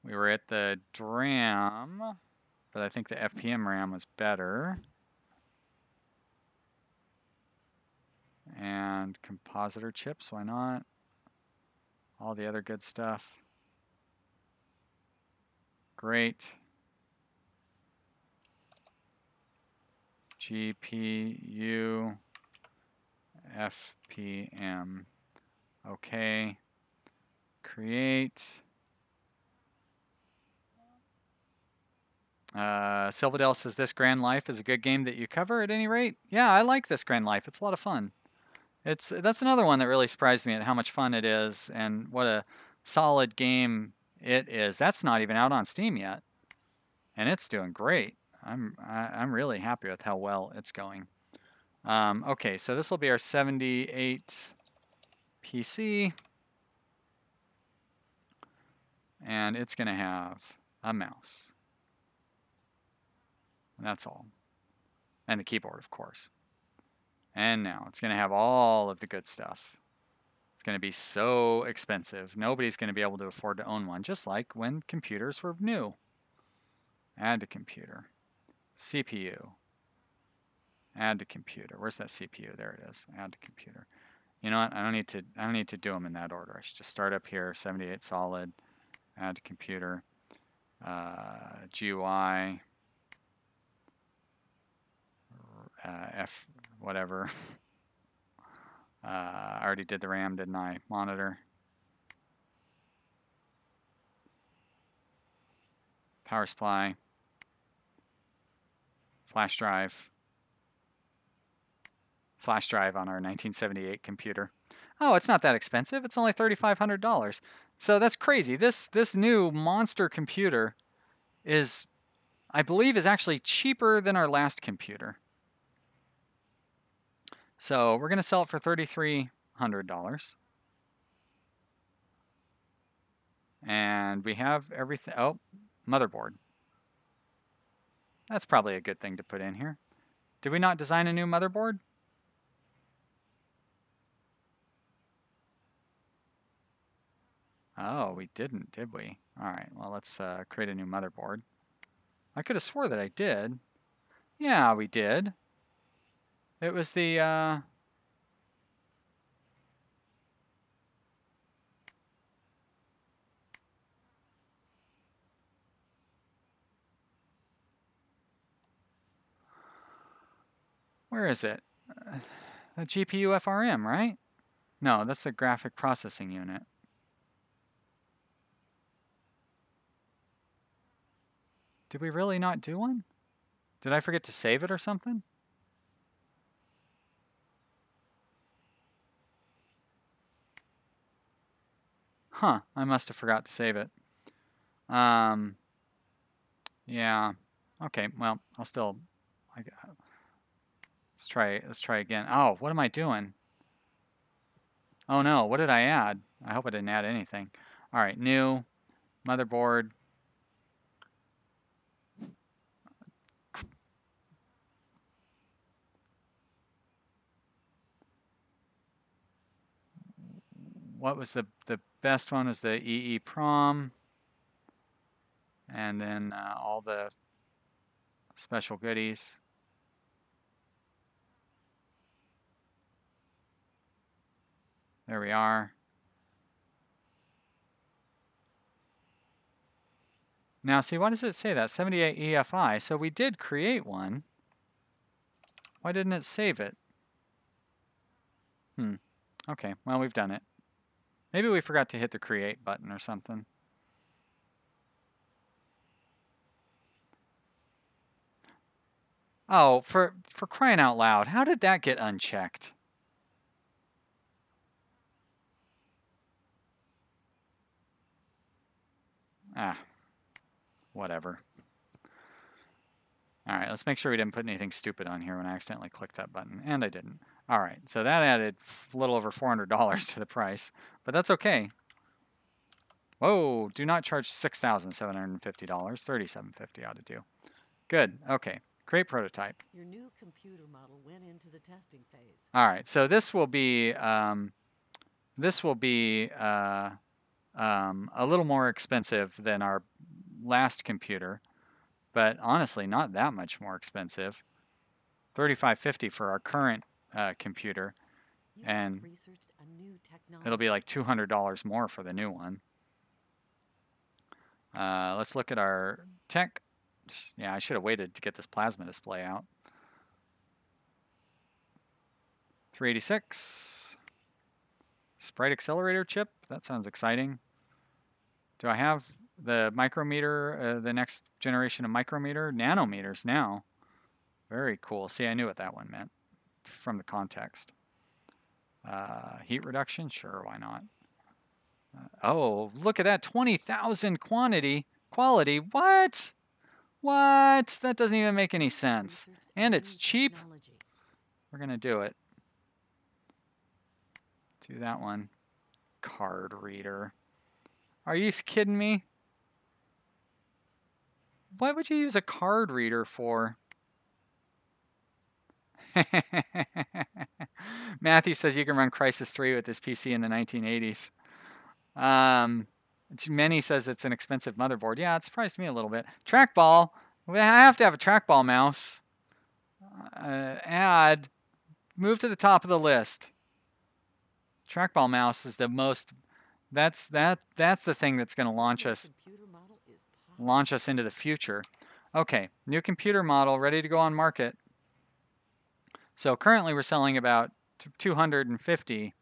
[SPEAKER 1] We were at the DRAM, but I think the FPM RAM was better. And compositor chips, why not? All the other good stuff. Great. GPU, FPM. Okay. Create. Silvadell says this Grand Life is a good game that you cover at any rate. Yeah, I like this Grand Life. It's a lot of fun. That's another one that really surprised me at how much fun it is and what a solid game it is. That's not even out on Steam yet, and it's doing great. I'm really happy with how well it's going. Okay, so this will be our 78 PC, and it's going to have a mouse. And that's all, and the keyboard, of course. And now it's going to have all of the good stuff. It's going to be so expensive. Nobody's going to be able to afford to own one, just like when computers were new. Add to computer. CPU. Add to computer. Where's that CPU? There it is. Add to computer. You know what? I don't need to do them in that order. I should just start up here. 78 solid. Add to computer. GUI. F whatever. I already did the RAM, didn't I? Monitor. Power supply. Flash drive. Flash drive on our 1978 computer. Oh, it's not that expensive. It's only $3,500. So that's crazy. This new monster computer is, I believe, is actually cheaper than our last computer. So we're going to sell it for $3,300. And we have everything. Oh, motherboard. That's probably a good thing to put in here. Did we not design a new motherboard? Oh, we didn't, did we? All right, well, let's create a new motherboard. I could have swore that I did. Yeah, we did. It was the, where is it? The GPU FRM, right? No, that's the graphic processing unit. Did we really not do one? Did I forget to save it or something? Huh, I must have forgot to save it. Yeah. Okay, well, I'll still, let's try again. Oh, what am I doing? Oh no, what did I add? I hope I didn't add anything. All right, new motherboard. What was the best one? Was the EEPROM, and then all the special goodies. There we are. Now, see, why does it say that? 78 EFI. So we did create one. Why didn't it save it? Okay, well, we've done it. Maybe we forgot to hit the create button or something. Oh, for crying out loud, how did that get unchecked? Ah, whatever. All right, let's make sure we didn't put anything stupid on here when I accidentally clicked that button, and I didn't. All right, so that added a little over $400 to the price, but that's okay. Whoa, do not charge $6,750. $3,750 ought to do. Good, okay. Create prototype.
[SPEAKER 2] Your new computer model went into the testing phase.
[SPEAKER 1] All right, so this will be a little more expensive than our last computer, but honestly, not that much more expensive. $3,550 for our current computer, and it'll be like $200 more for the new one. Let's look at our tech. Yeah, I should have waited to get this plasma display out. 386. Sprite accelerator chip. That sounds exciting. Do I have the micrometer, the next generation of micrometer? Nanometers now. Very cool. See, I knew what that one meant from the context. Heat reduction? Sure, why not? Oh, look at that. 20,000 quality. What? What? That doesn't even make any sense. And it's cheap. We're going to do it. Do that one. Card reader. Are you kidding me? What would you use a card reader for? Matthew says you can run Crysis 3 with this PC in the 1980s. Many says it's an expensive motherboard. Yeah, it surprised me a little bit. Trackball. I have to have a trackball mouse. Add. Move to the top of the list. Trackball mouse is the most. That's the thing that's going to launch us into the future. Okay, new computer model ready to go on market. So currently we're selling about 250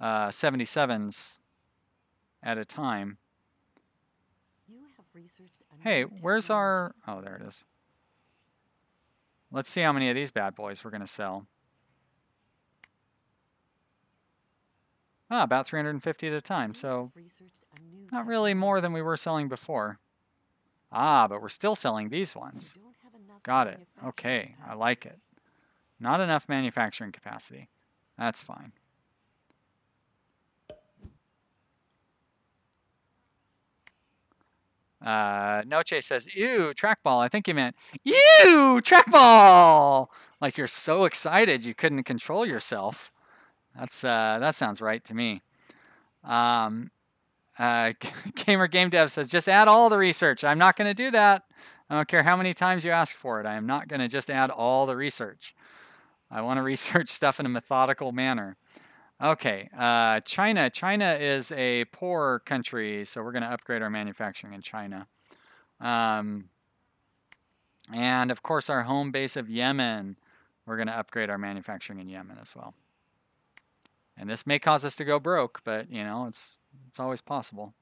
[SPEAKER 1] 77s at a time. Hey, where's our... Oh, there it is. Let's see how many of these bad boys we're going to sell. About 350 at a time, so not really more than we were selling before. But we're still selling these ones. Got it. Okay, I like it. Not enough manufacturing capacity. That's fine. Noche says, ew, trackball. I think you meant, ew, trackball. Like you're so excited you couldn't control yourself. That sounds right to me. Gamer Game Dev says, just add all the research. I'm not going to do that. I don't care how many times you ask for it. I am not going to just add all the research. I want to research stuff in a methodical manner. Okay, China. China is a poor country, so we're going to upgrade our manufacturing in China. And of course, our home base of Yemen, we're going to upgrade our manufacturing in Yemen as well. And this may cause us to go broke, but you know, it's always possible.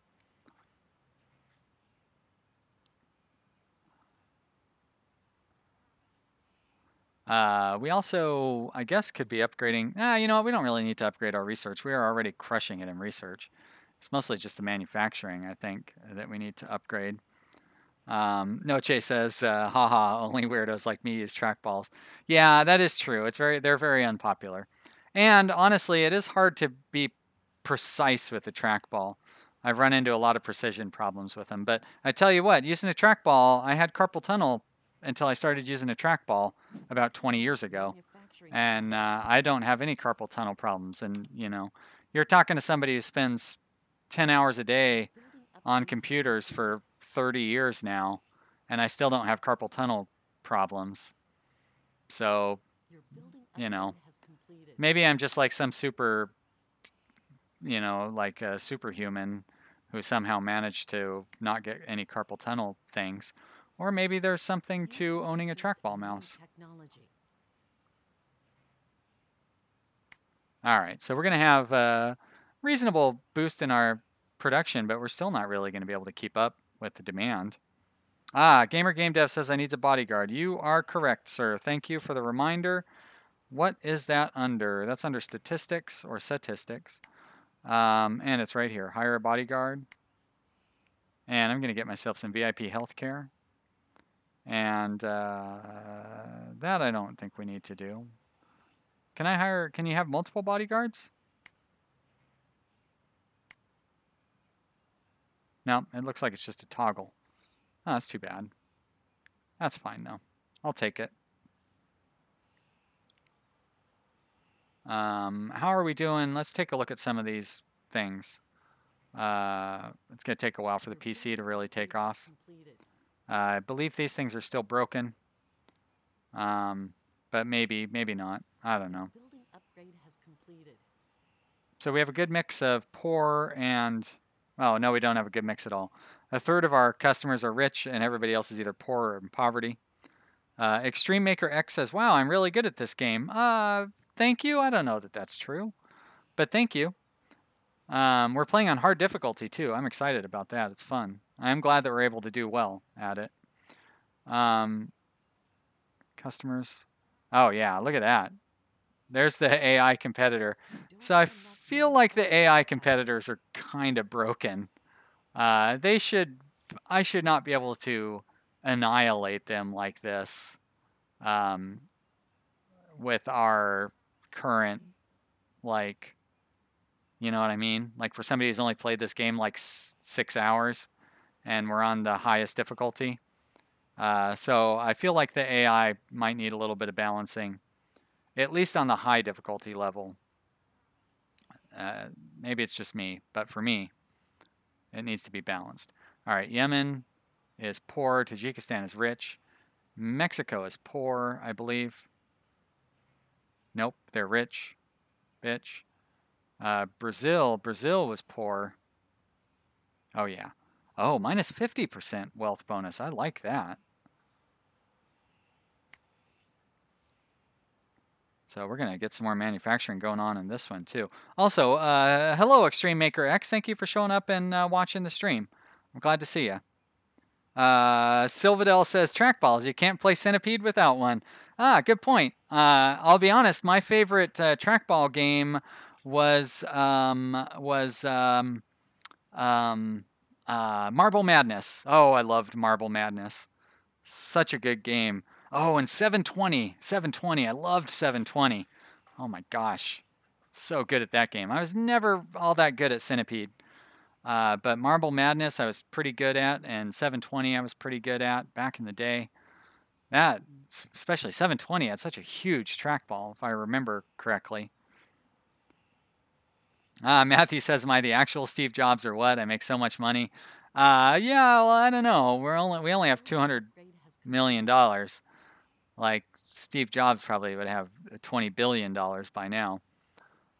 [SPEAKER 1] We also, I guess, could be upgrading. You know what? We don't really need to upgrade our research. We are already crushing it in research. It's mostly just the manufacturing, I think, that we need to upgrade. Noche says, haha, only weirdos like me use trackballs. Yeah, that is true. They're very unpopular. And honestly, it is hard to be precise with the trackball. I've run into a lot of precision problems with them. But I tell you what, using a trackball, I had carpal tunnel until I started using a trackball about 20 years ago. And I don't have any carpal tunnel problems. And, you know, you're talking to somebody who spends 10 hours a day on computers for 30 years now, and I still don't have carpal tunnel problems. So, you know, maybe I'm just like some super, you know, like a superhuman who somehow managed to not get any carpal tunnel things. Or maybe there's something to owning a trackball mouse. All right, so we're going to have a reasonable boost in our production, but we're still not really going to be able to keep up with the demand. Gamer Game Dev says I need a bodyguard. You are correct, sir. Thank you for the reminder. What is that under? That's under statistics or statistics. And it's right here. Hire a bodyguard. And I'm going to get myself some VIP healthcare. And that I don't think we need to do. Can you have multiple bodyguards? No, it looks like it's just a toggle. Oh, that's too bad. That's fine, though. I'll take it. How are we doing? Let's take a look at some of these things. It's going to take a while for the PC to really take off. I believe these things are still broken. But maybe not. I don't know. So we have a good mix of poor and... Oh, no, we don't have a good mix at all. A third of our customers are rich, and everybody else is either poor or in poverty. Extreme Maker X says, wow, I'm really good at this game. Thank you. I don't know that that's true, but thank you. We're playing on hard difficulty, too. I'm excited about that. It's fun. I'm glad that we're able to do well at it. Customers. Oh, yeah, look at that. There's the AI competitor. So I feel like the AI competitors are kind of broken. I should not be able to annihilate them like this with our current, like, you know what I mean? Like for somebody who's only played this game like 6 hours and we're on the highest difficulty. So I feel like the AI might need a little bit of balancing, at least on the high difficulty level. Maybe it's just me, but for me, it needs to be balanced. All right, Yemen is poor. Tajikistan is rich. Mexico is poor, I believe. Nope, they're rich. Bitch. Brazil was poor. Oh, yeah. Oh, minus 50% wealth bonus. I like that. So we're going to get some more manufacturing going on in this one, too. Also, hello, Extreme Maker X. Thank you for showing up and watching the stream. I'm glad to see you. Silvadel says, trackballs. You can't play Centipede without one. Good point. I'll be honest. My favorite trackball game was Marble Madness. Oh, I loved Marble Madness. Such a good game. Oh, and 720. 720. I loved 720. Oh my gosh. So good at that game. I was never all that good at Centipede. But Marble Madness I was pretty good at, and 720 I was pretty good at back in the day. That, especially 720, had such a huge trackball, if I remember correctly. Matthew says, "Am I the actual Steve Jobs or what? I make so much money." Yeah, well, I don't know. We only have $200 million. Like Steve Jobs probably would have $20 billion by now.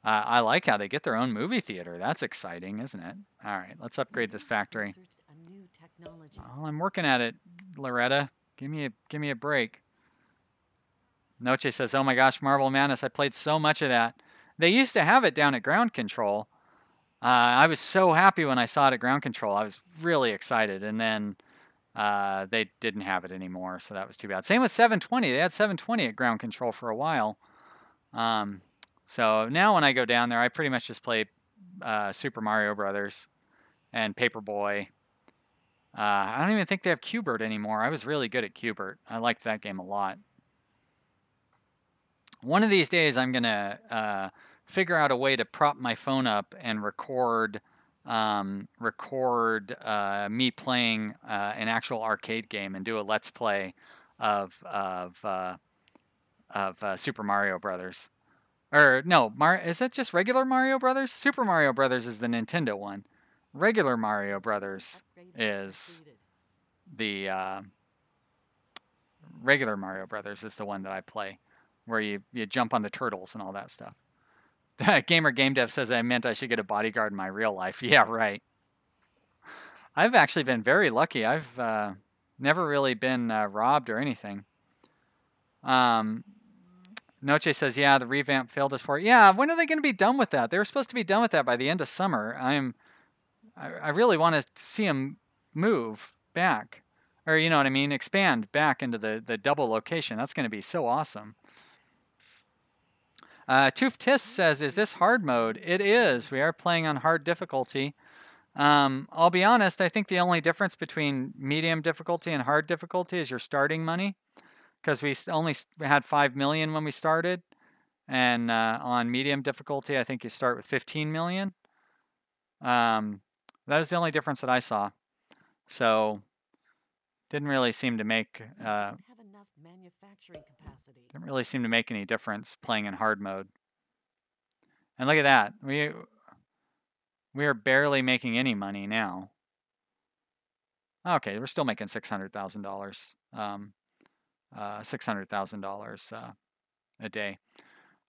[SPEAKER 1] I like how they get their own movie theater. That's exciting, isn't it? All right, let's upgrade this factory. Oh, I'm working at it, Loretta. Give me a break. Noche says, "Oh my gosh, Marble Madness! I played so much of that. They used to have it down at Ground Control. I was so happy when I saw it at Ground Control. I was really excited, and then they didn't have it anymore, so that was too bad. Same with 720. They had 720 at Ground Control for a while. So now when I go down there, I pretty much just play Super Mario Brothers and Paperboy. I don't even think they have Q*bert anymore. I was really good at Q*bert. I liked that game a lot. One of these days, I'm gonna figure out a way to prop my phone up and record me playing an actual arcade game and do a let's play of Super Mario Brothers. Or no, is it just regular Mario Brothers? Super Mario Brothers is the Nintendo one. Regular Mario Brothers is the regular Mario Brothers is the one that I play, where you jump on the turtles and all that stuff. Gamer Game Dev says I meant I should get a bodyguard in my real life. Yeah, right. I've actually been very lucky. I've never really been robbed or anything. Noche says, yeah, the revamp failed us for it. Yeah, when are they going to be done with that? They were supposed to be done with that by the end of summer. I really want to see them move back. Or, you know what I mean? Expand back into the double location. That's going to be so awesome. Toof Tis says, is this hard mode? It is. We are playing on hard difficulty. I'll be honest, I think the only difference between medium difficulty and hard difficulty is your starting money. Because we only had 5 million when we started. And on medium difficulty, I think you start with 15 million. That is the only difference that I saw. So didn't really seem to make didn't really seem to make any difference playing in hard mode. And look at that. We are barely making any money now. Okay, we're still making $600,000. $600,000 a day.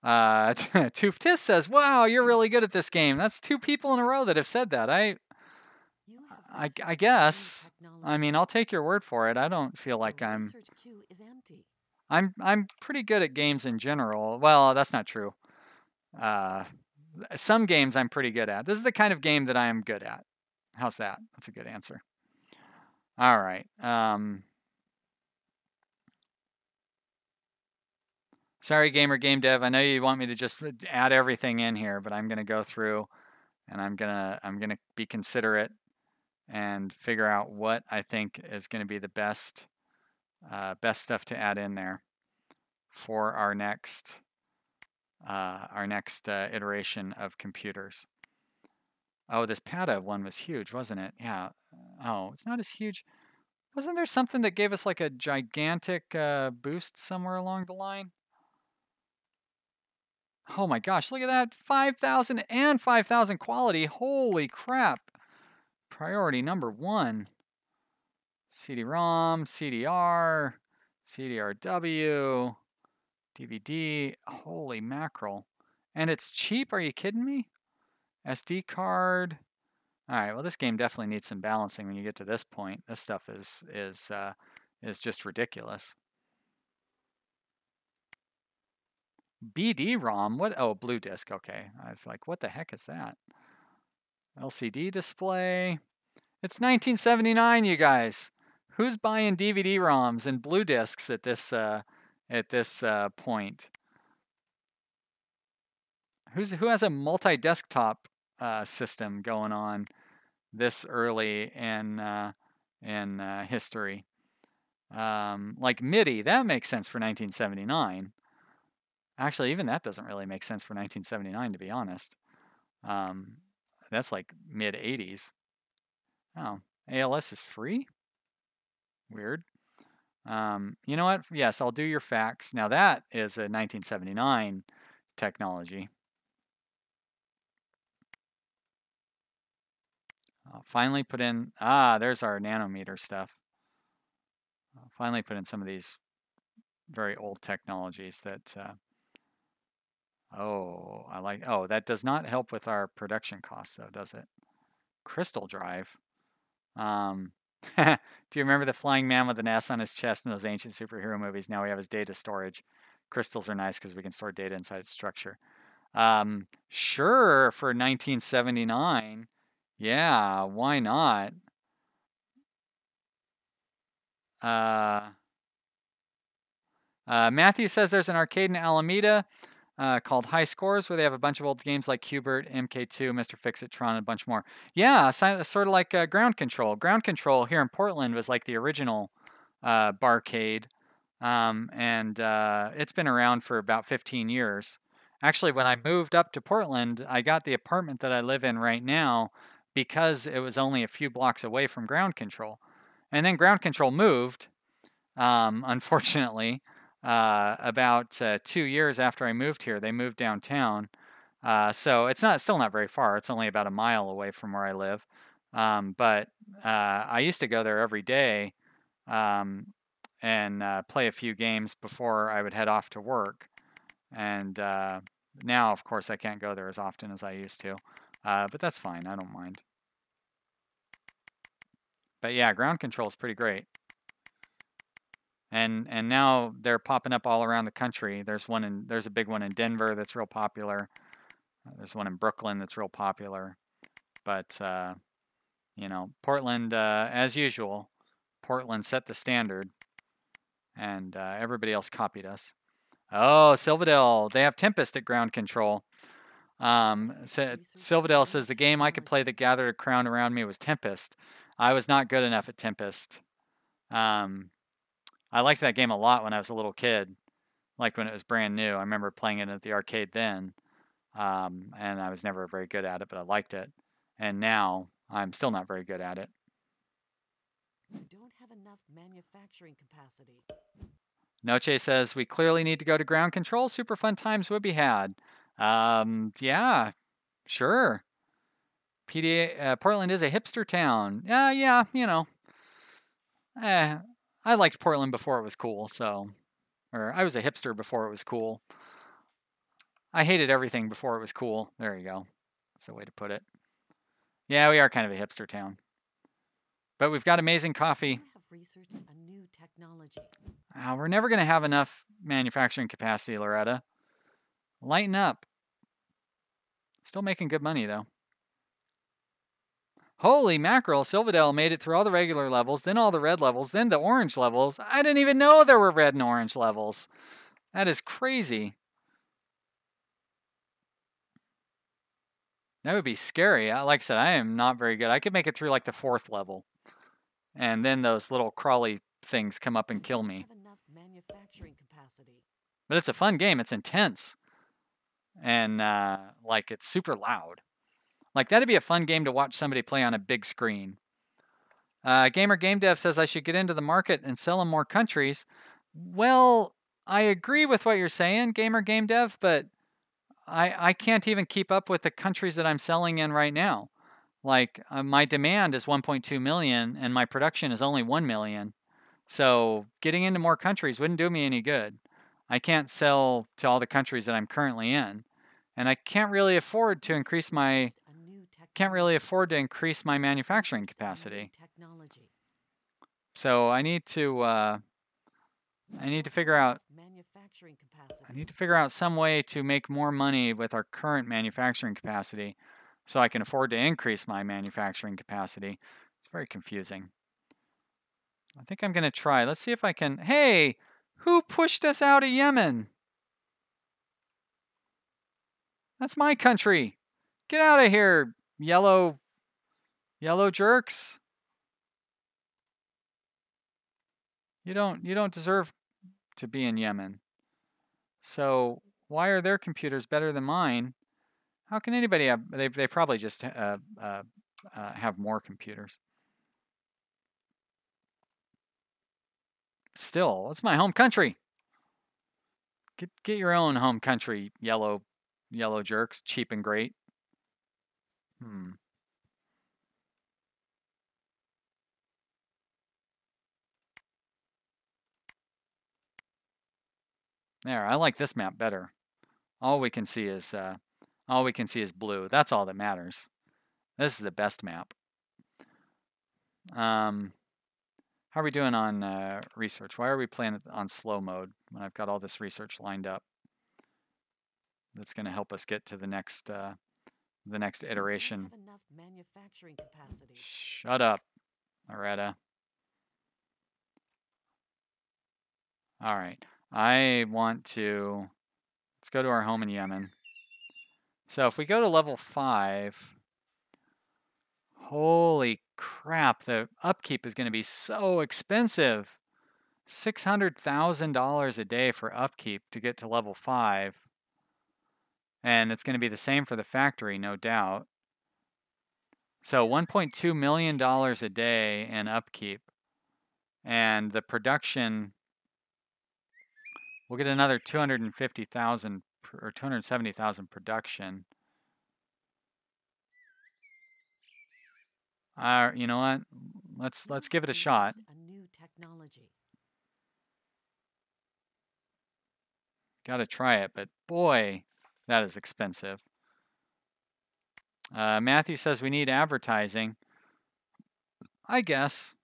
[SPEAKER 1] Toof Tis says, wow, you're really good at this game. That's 2 people in a row that have said that. I guess. I mean, I'll take your word for it. I don't feel like I'm pretty good at games in general. Well, that's not true. Some games I'm pretty good at. This is the kind of game that I am good at. How's that? That's a good answer. All right. Sorry, Gamer Game Dev. I know you want me to just add everything in here, but I'm going to go through and I'm gonna be considerate and figure out what I think is going to be the best stuff to add in there for our next iteration of computers. Oh, this PATA one was huge, wasn't it? Yeah. Oh, it's not as huge. Wasn't there something that gave us like a gigantic boost somewhere along the line? Oh my gosh, look at that. 5,000 and 5,000 quality. Holy crap. Priority number 1. CD-ROM, CDR, CDRW, DVD. Holy mackerel. And it's cheap. Are you kidding me? SD card. All right, well, this game definitely needs some balancing when you get to this point. This stuff is just ridiculous. BD-ROM? What? Oh, blue disc. Okay. I was like, what the heck is that? LCD display. It's 1979, you guys. Who's buying DVD-ROMs and blue discs at this point? Who has a multi-desktop system going on this early in history? Like MIDI, that makes sense for 1979. Actually, even that doesn't really make sense for 1979, to be honest. That's like mid 80s. Oh, ALS is free? Weird. You know what? Yes, I'll do your fax. Now that is a 1979 technology. I'll finally put in, there's our nanometer stuff. I'll finally put in some of these very old technologies that, that does not help with our production costs though, does it? Crystal drive. Um, do you remember the flying man with an S on his chest in those ancient superhero movies? Now we have his data storage. Crystals are nice because we can store data inside its structure. Sure, for 1979. Yeah, why not? Uh, Matthew says there's an arcade in Alameda called High Scores where they have a bunch of old games like Qbert, MK2, Mr. Fix-It, Tron, and a bunch more. Yeah, sort of like Ground Control. Ground Control here in Portland was like the original barcade, and it's been around for about 15 years. Actually, when I moved up to Portland, I got the apartment that I live in right now because it was only a few blocks away from Ground Control. And then Ground Control moved, unfortunately, about 2 years after I moved here. They moved downtown. So it's still not very far. It's only about a mile away from where I live. But I used to go there every day and play a few games before I would head off to work. And now, of course, I can't go there as often as I used to. But that's fine. I don't mind. But yeah, Ground Control is pretty great. And now they're popping up all around the country. There's a big one in Denver that's real popular. There's one in Brooklyn that's real popular. But Portland, as usual, Portland set the standard, and everybody else copied us. Oh, Silvadell, they have Tempest at Ground Control. Silvadell says the game I could play that gathered a crown around me was Tempest. I was not good enough at Tempest. I liked that game a lot when I was a little kid, like when it was brand new. I remember playing it at the arcade then, and I was never very good at it, but I liked it. And now I'm still not very good at it.
[SPEAKER 2] You don't have enough manufacturing capacity.
[SPEAKER 1] Noche says we clearly need to go to Ground Control. Super fun times would be had. Yeah, sure. Portland is a hipster town. Yeah, I liked Portland before it was cool, or I was a hipster before it was cool. I hated everything before it was cool. There you go. That's the way to put it. Yeah, we are kind of a hipster town. But we've got amazing coffee.
[SPEAKER 2] I have researched a new technology.
[SPEAKER 1] We're never going to have enough manufacturing capacity, Loretta. Lighten up. Still making good money, though. Holy mackerel, Silvadell made it through all the regular levels, then all the red levels, then the orange levels. I didn't even know there were red and orange levels. That is crazy. That would be scary. Like I said, I am not very good. I could make it through like the 4th level. And then those little crawly things come up and kill me. But it's a fun game. It's intense. And it's super loud. Like that'd be a fun game to watch somebody play on a big screen. Gamer Game Dev says I should get into the market and sell in more countries. Well, I agree with what you're saying, Gamer Game Dev, but I can't even keep up with the countries that I'm selling in right now. Like my demand is 1.2 million and my production is only 1 million. So getting into more countries wouldn't do me any good. I can't sell to all the countries that I'm currently in. And I can't really afford to increase my manufacturing capacity. So I need to figure out some way to make more money with our current manufacturing capacity so I can afford to increase my manufacturing capacity. It's very confusing. I think I'm going to try. Let's see if I can. Hey, who pushed us out of Yemen? That's my country. Get out of here, yellow jerks. You don't deserve to be in Yemen. So why are their computers better than mine? How can anybody have? They probably just have more computers. Still, it's my home country. Get your own home country, yellow jerks, cheap and great. There, I like this map better. All we can see is blue. That's all that matters. This is the best map. How are we doing on research? Why are we playing it on slow mode when I've got all this research lined up? That's going to help us get to the next iteration.
[SPEAKER 2] You don't have enough manufacturing capacity.
[SPEAKER 1] Shut up, Loretta. All right. I want to, let's go to our home in Yemen. So if we go to level 5, holy crap, the upkeep is going to be so expensive. $600,000 a day for upkeep to get to level 5. And it's going to be the same for the factory, no doubt. So $1.2 million a day in upkeep. And the production, we'll get another 250,000 or 270,000 production. You know what? Let's give it a shot.
[SPEAKER 2] A new technology.
[SPEAKER 1] Got to try it, but boy, that is expensive. Matthew says we need advertising. I guess.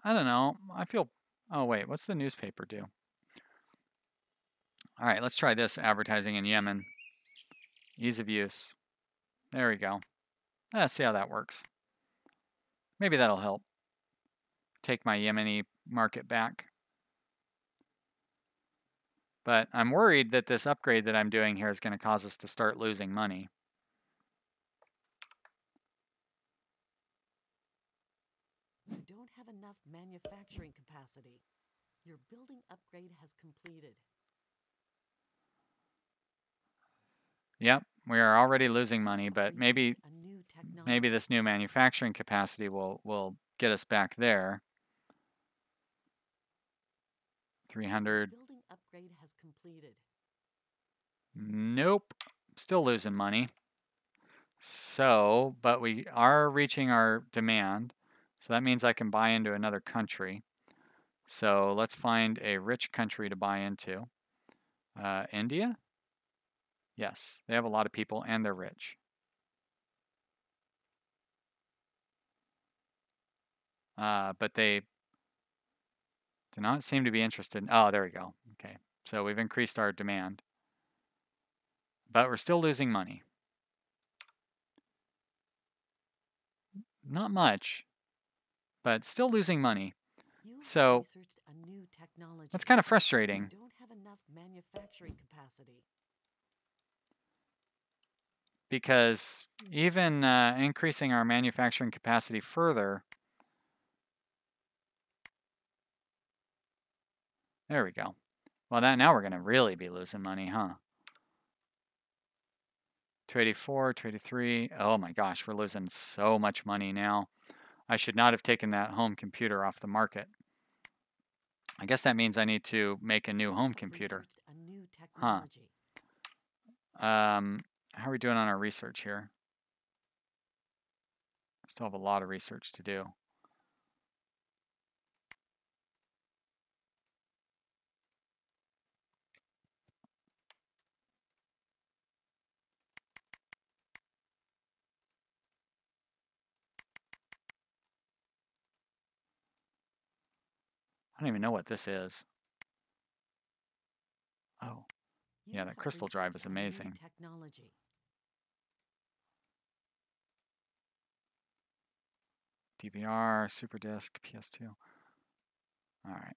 [SPEAKER 1] I don't know. I feel. Oh wait, what's the newspaper do? All right, let's try this advertising in Yemen. Ease of use. There we go. Let's see how that works. Maybe that'll help take my Yemeni market back. But I'm worried that this upgrade that I'm doing here is going to cause us to start losing money.
[SPEAKER 2] You don't have enough manufacturing capacity. Your building upgrade has completed.
[SPEAKER 1] Yep, we are already losing money, but maybe this new manufacturing capacity will get us back there. 300.
[SPEAKER 2] Building upgrade has completed.
[SPEAKER 1] Nope, still losing money. So, but we are reaching our demand. So that means I can buy into another country. So let's find a rich country to buy into. India? Yes, they have a lot of people and they're rich. But they do not seem to be interested. Oh, there we go. Okay, so we've increased our demand. But we're still losing money. Not much, but still losing money. So that's kind of frustrating.
[SPEAKER 2] You don't have enough manufacturing capacity.
[SPEAKER 1] Because even increasing our manufacturing capacity further, there we go. Well, now we're going to really be losing money, huh? 284, 283. Oh my gosh, we're losing so much money now. I should not have taken that home computer off the market. I guess that means I need to make a new home computer. Huh. How are we doing on our research here? Still have a lot of research to do. I don't even know what this is. Oh, yeah, that crystal drive is amazing. DVR, Super Disc, PS2. All right.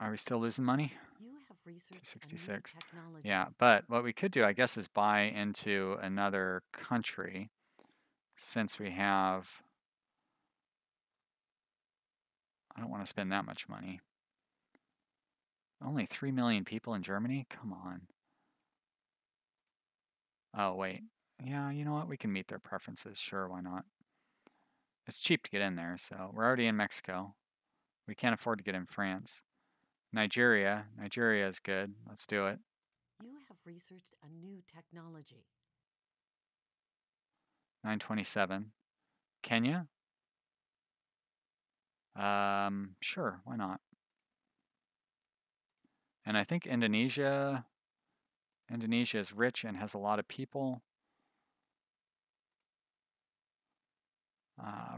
[SPEAKER 1] Are we still losing money? 266. Yeah, but what we could do, I guess, is buy into another country since we have... I don't want to spend that much money. Only 3 million people in Germany? Come on. Oh, wait. Yeah, you know what? We can meet their preferences. Sure, why not? It's cheap to get in there, so we're already in Mexico. We can't afford to get in France. Nigeria is good. Let's do it.
[SPEAKER 2] You have researched a new technology.
[SPEAKER 1] 927. Kenya? Sure, why not? And I think Indonesia is rich and has a lot of people.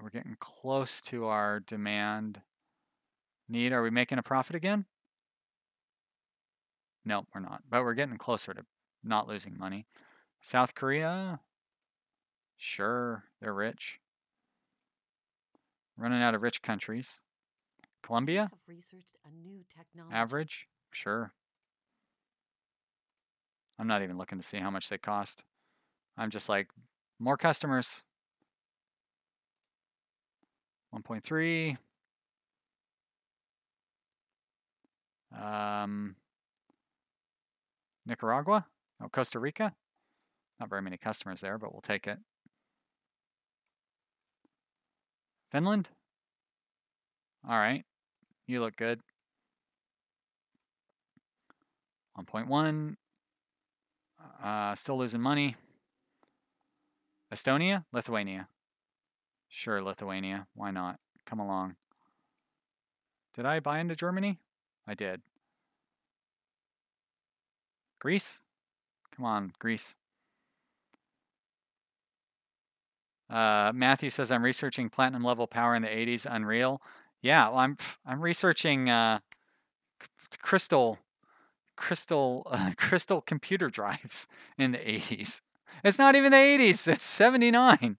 [SPEAKER 1] We're getting close to our demand need. Are we making a profit again? No, we're not. But we're getting closer to not losing money. South Korea? Sure, they're rich. Running out of rich countries.
[SPEAKER 2] You
[SPEAKER 1] Colombia?
[SPEAKER 2] have researched a new technology.
[SPEAKER 1] Average? Sure. I'm not even looking to see how much they cost. I'm just like, more customers. 1.3. Nicaragua? Oh, Costa Rica? Not very many customers there, but we'll take it. Finland? All right. You look good. 1.1. Still losing money. Estonia? Lithuania. Sure, Lithuania. Why not? Come along. Did I buy into Germany? I did. Greece? Come on, Greece. Matthew says I'm researching platinum level power in the 80s. Unreal. Yeah, well, I'm researching crystal crystal computer drives in the 80s. It's not even the 80s. It's 79.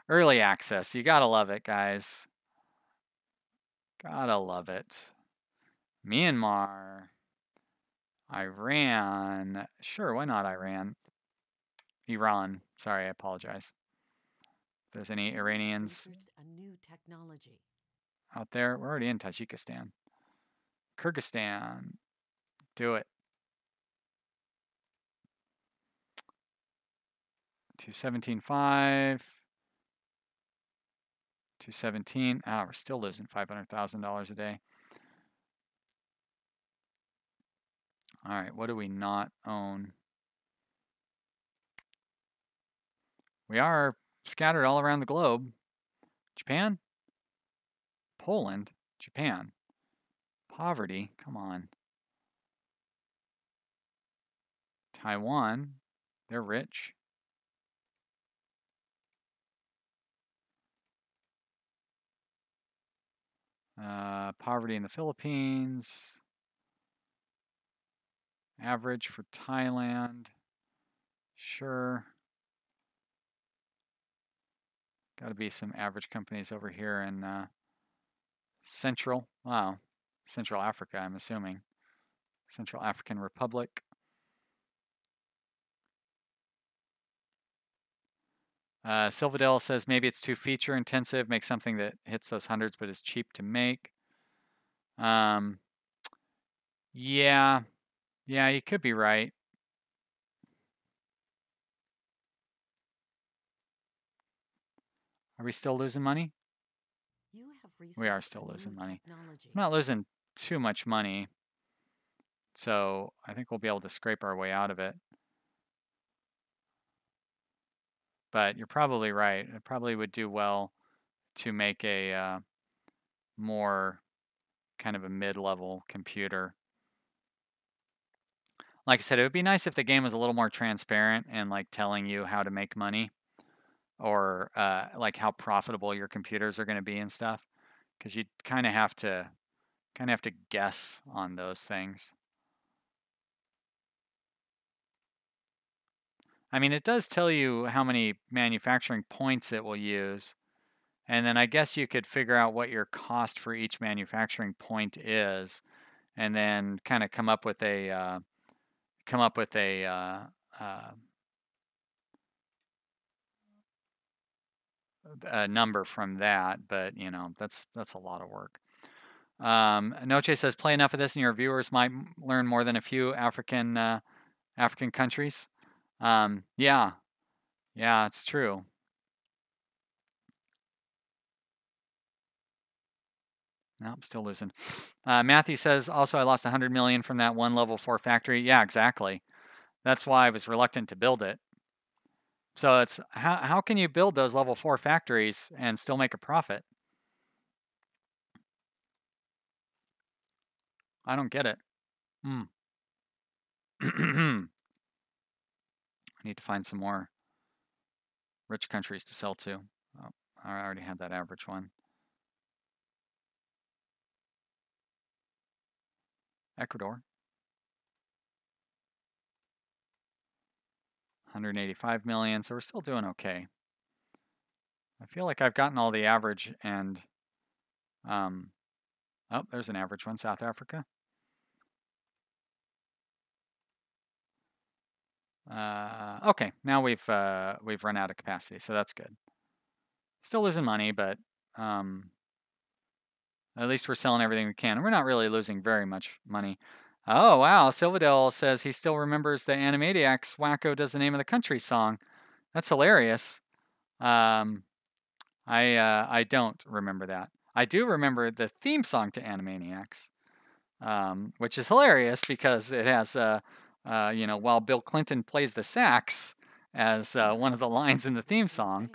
[SPEAKER 1] Early access. You gotta love it, guys. Gotta love it. Myanmar. Iran. Sure, why not Iran? Iran. Sorry, I apologize. If there's any Iranians
[SPEAKER 2] a new technology.
[SPEAKER 1] out there, we're already in Tajikistan. Kyrgyzstan. Do it. 217.5. 217. We're still losing $500,000 a day. All right, what do we not own? We are scattered all around the globe. Japan? Poland? Japan? Poverty? Come on. Taiwan? They're rich. Poverty in the Philippines. Average for Thailand. Sure. Got to be some average companies over here in Central. Wow. Central Africa, I'm assuming. Central African Republic. Silvadell says maybe it's too feature intensive. Make something that hits those hundreds but is cheap to make. Yeah, you could be right. Are we still losing money? We are still losing money. I'm not losing too much money, so I think we'll be able to scrape our way out of it. But you're probably right. It probably would do well to make a more kind of a mid-level computer. Like I said, it would be nice if the game was a little more transparent and like telling you how to make money or like how profitable your computers are going to be and stuff, because you kind of have to guess on those things. I mean, it does tell you how many manufacturing points it will use, and then I guess you could figure out what your cost for each manufacturing point is, and then kind of come up with a a number from that. But you know, that's a lot of work. Noche says, play enough of this and your viewers might learn more than a few African countries. Yeah, it's true. No, I'm still losing. Matthew says, also, I lost 100 million from that one level 4 factory. Yeah, exactly. That's why I was reluctant to build it. So it's how can you build those level 4 factories and still make a profit? I don't get it. I need to find some more rich countries to sell to. Oh, I already had that average one. Ecuador. 185 million, so we're still doing okay. I feel like I've gotten all the average and, oh, there's an average one, South Africa. Okay, now we've run out of capacity, so that's good. Still losing money, but at least we're selling everything we can. We're not really losing very much money. Oh, wow. Silvadell says he still remembers the Animaniacs Wacko Does the Name of the Country song. That's hilarious. I don't remember that. I do remember the theme song to Animaniacs, which is hilarious because it has, while Bill Clinton plays the sax as one of the lines in the theme song.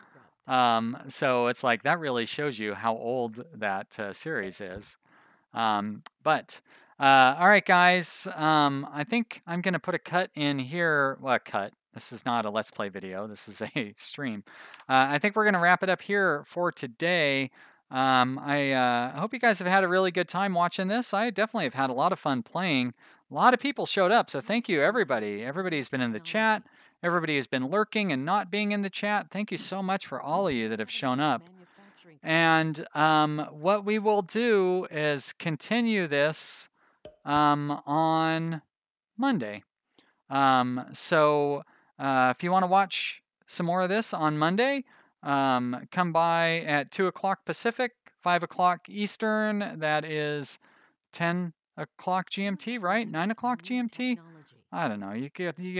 [SPEAKER 1] So it's like that really shows you how old that series is. But all right, guys. I think I'm gonna put a cut in here. Well, a cut. This is not a Let's Play video. This is a stream. I think we're gonna wrap it up here for today. I hope you guys have had a really good time watching this. I definitely have had a lot of fun playing. A lot of people showed up, so thank you, everybody. Everybody's been in the chat. Everybody has been lurking and not being in the chat. Thank you so much for all of you that have shown up. And what we will do is continue this on Monday. So if you want to watch some more of this on Monday, come by at 2 o'clock Pacific, 5 o'clock Eastern. That is 10 o'clock GMT, right? 9 o'clock GMT? I don't know. You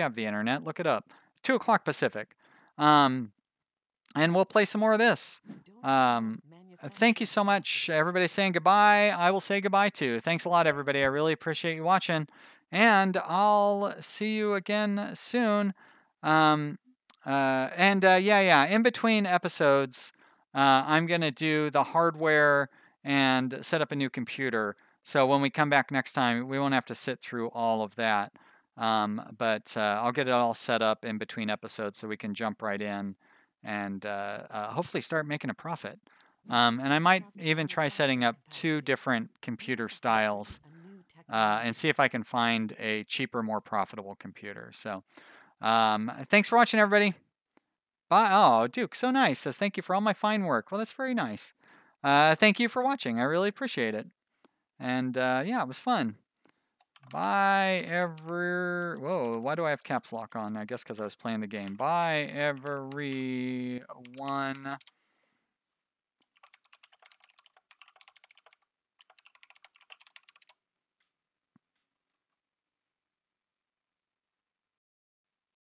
[SPEAKER 1] have the internet. Look it up. 2 o'clock Pacific. And we'll play some more of this. Thank you so much. Everybody's saying goodbye. I will say goodbye too. Thanks a lot, everybody. I really appreciate you watching. And I'll see you again soon. Yeah. In between episodes, I'm going to do the hardware and set up a new computer. So when we come back next time, we won't have to sit through all of that. But I'll get it all set up in between episodes so we can jump right in and hopefully start making a profit. And I might even try setting up 2 different computer styles and see if I can find a cheaper, more profitable computer. So thanks for watching, everybody. Bye. Oh, Duke, so nice. Says, thank you for all my fine work. Well, that's very nice. Thank you for watching. I really appreciate it. And yeah, it was fun. Bye, Whoa, why do I have caps lock on? I guess because I was playing the game. Bye, everyone.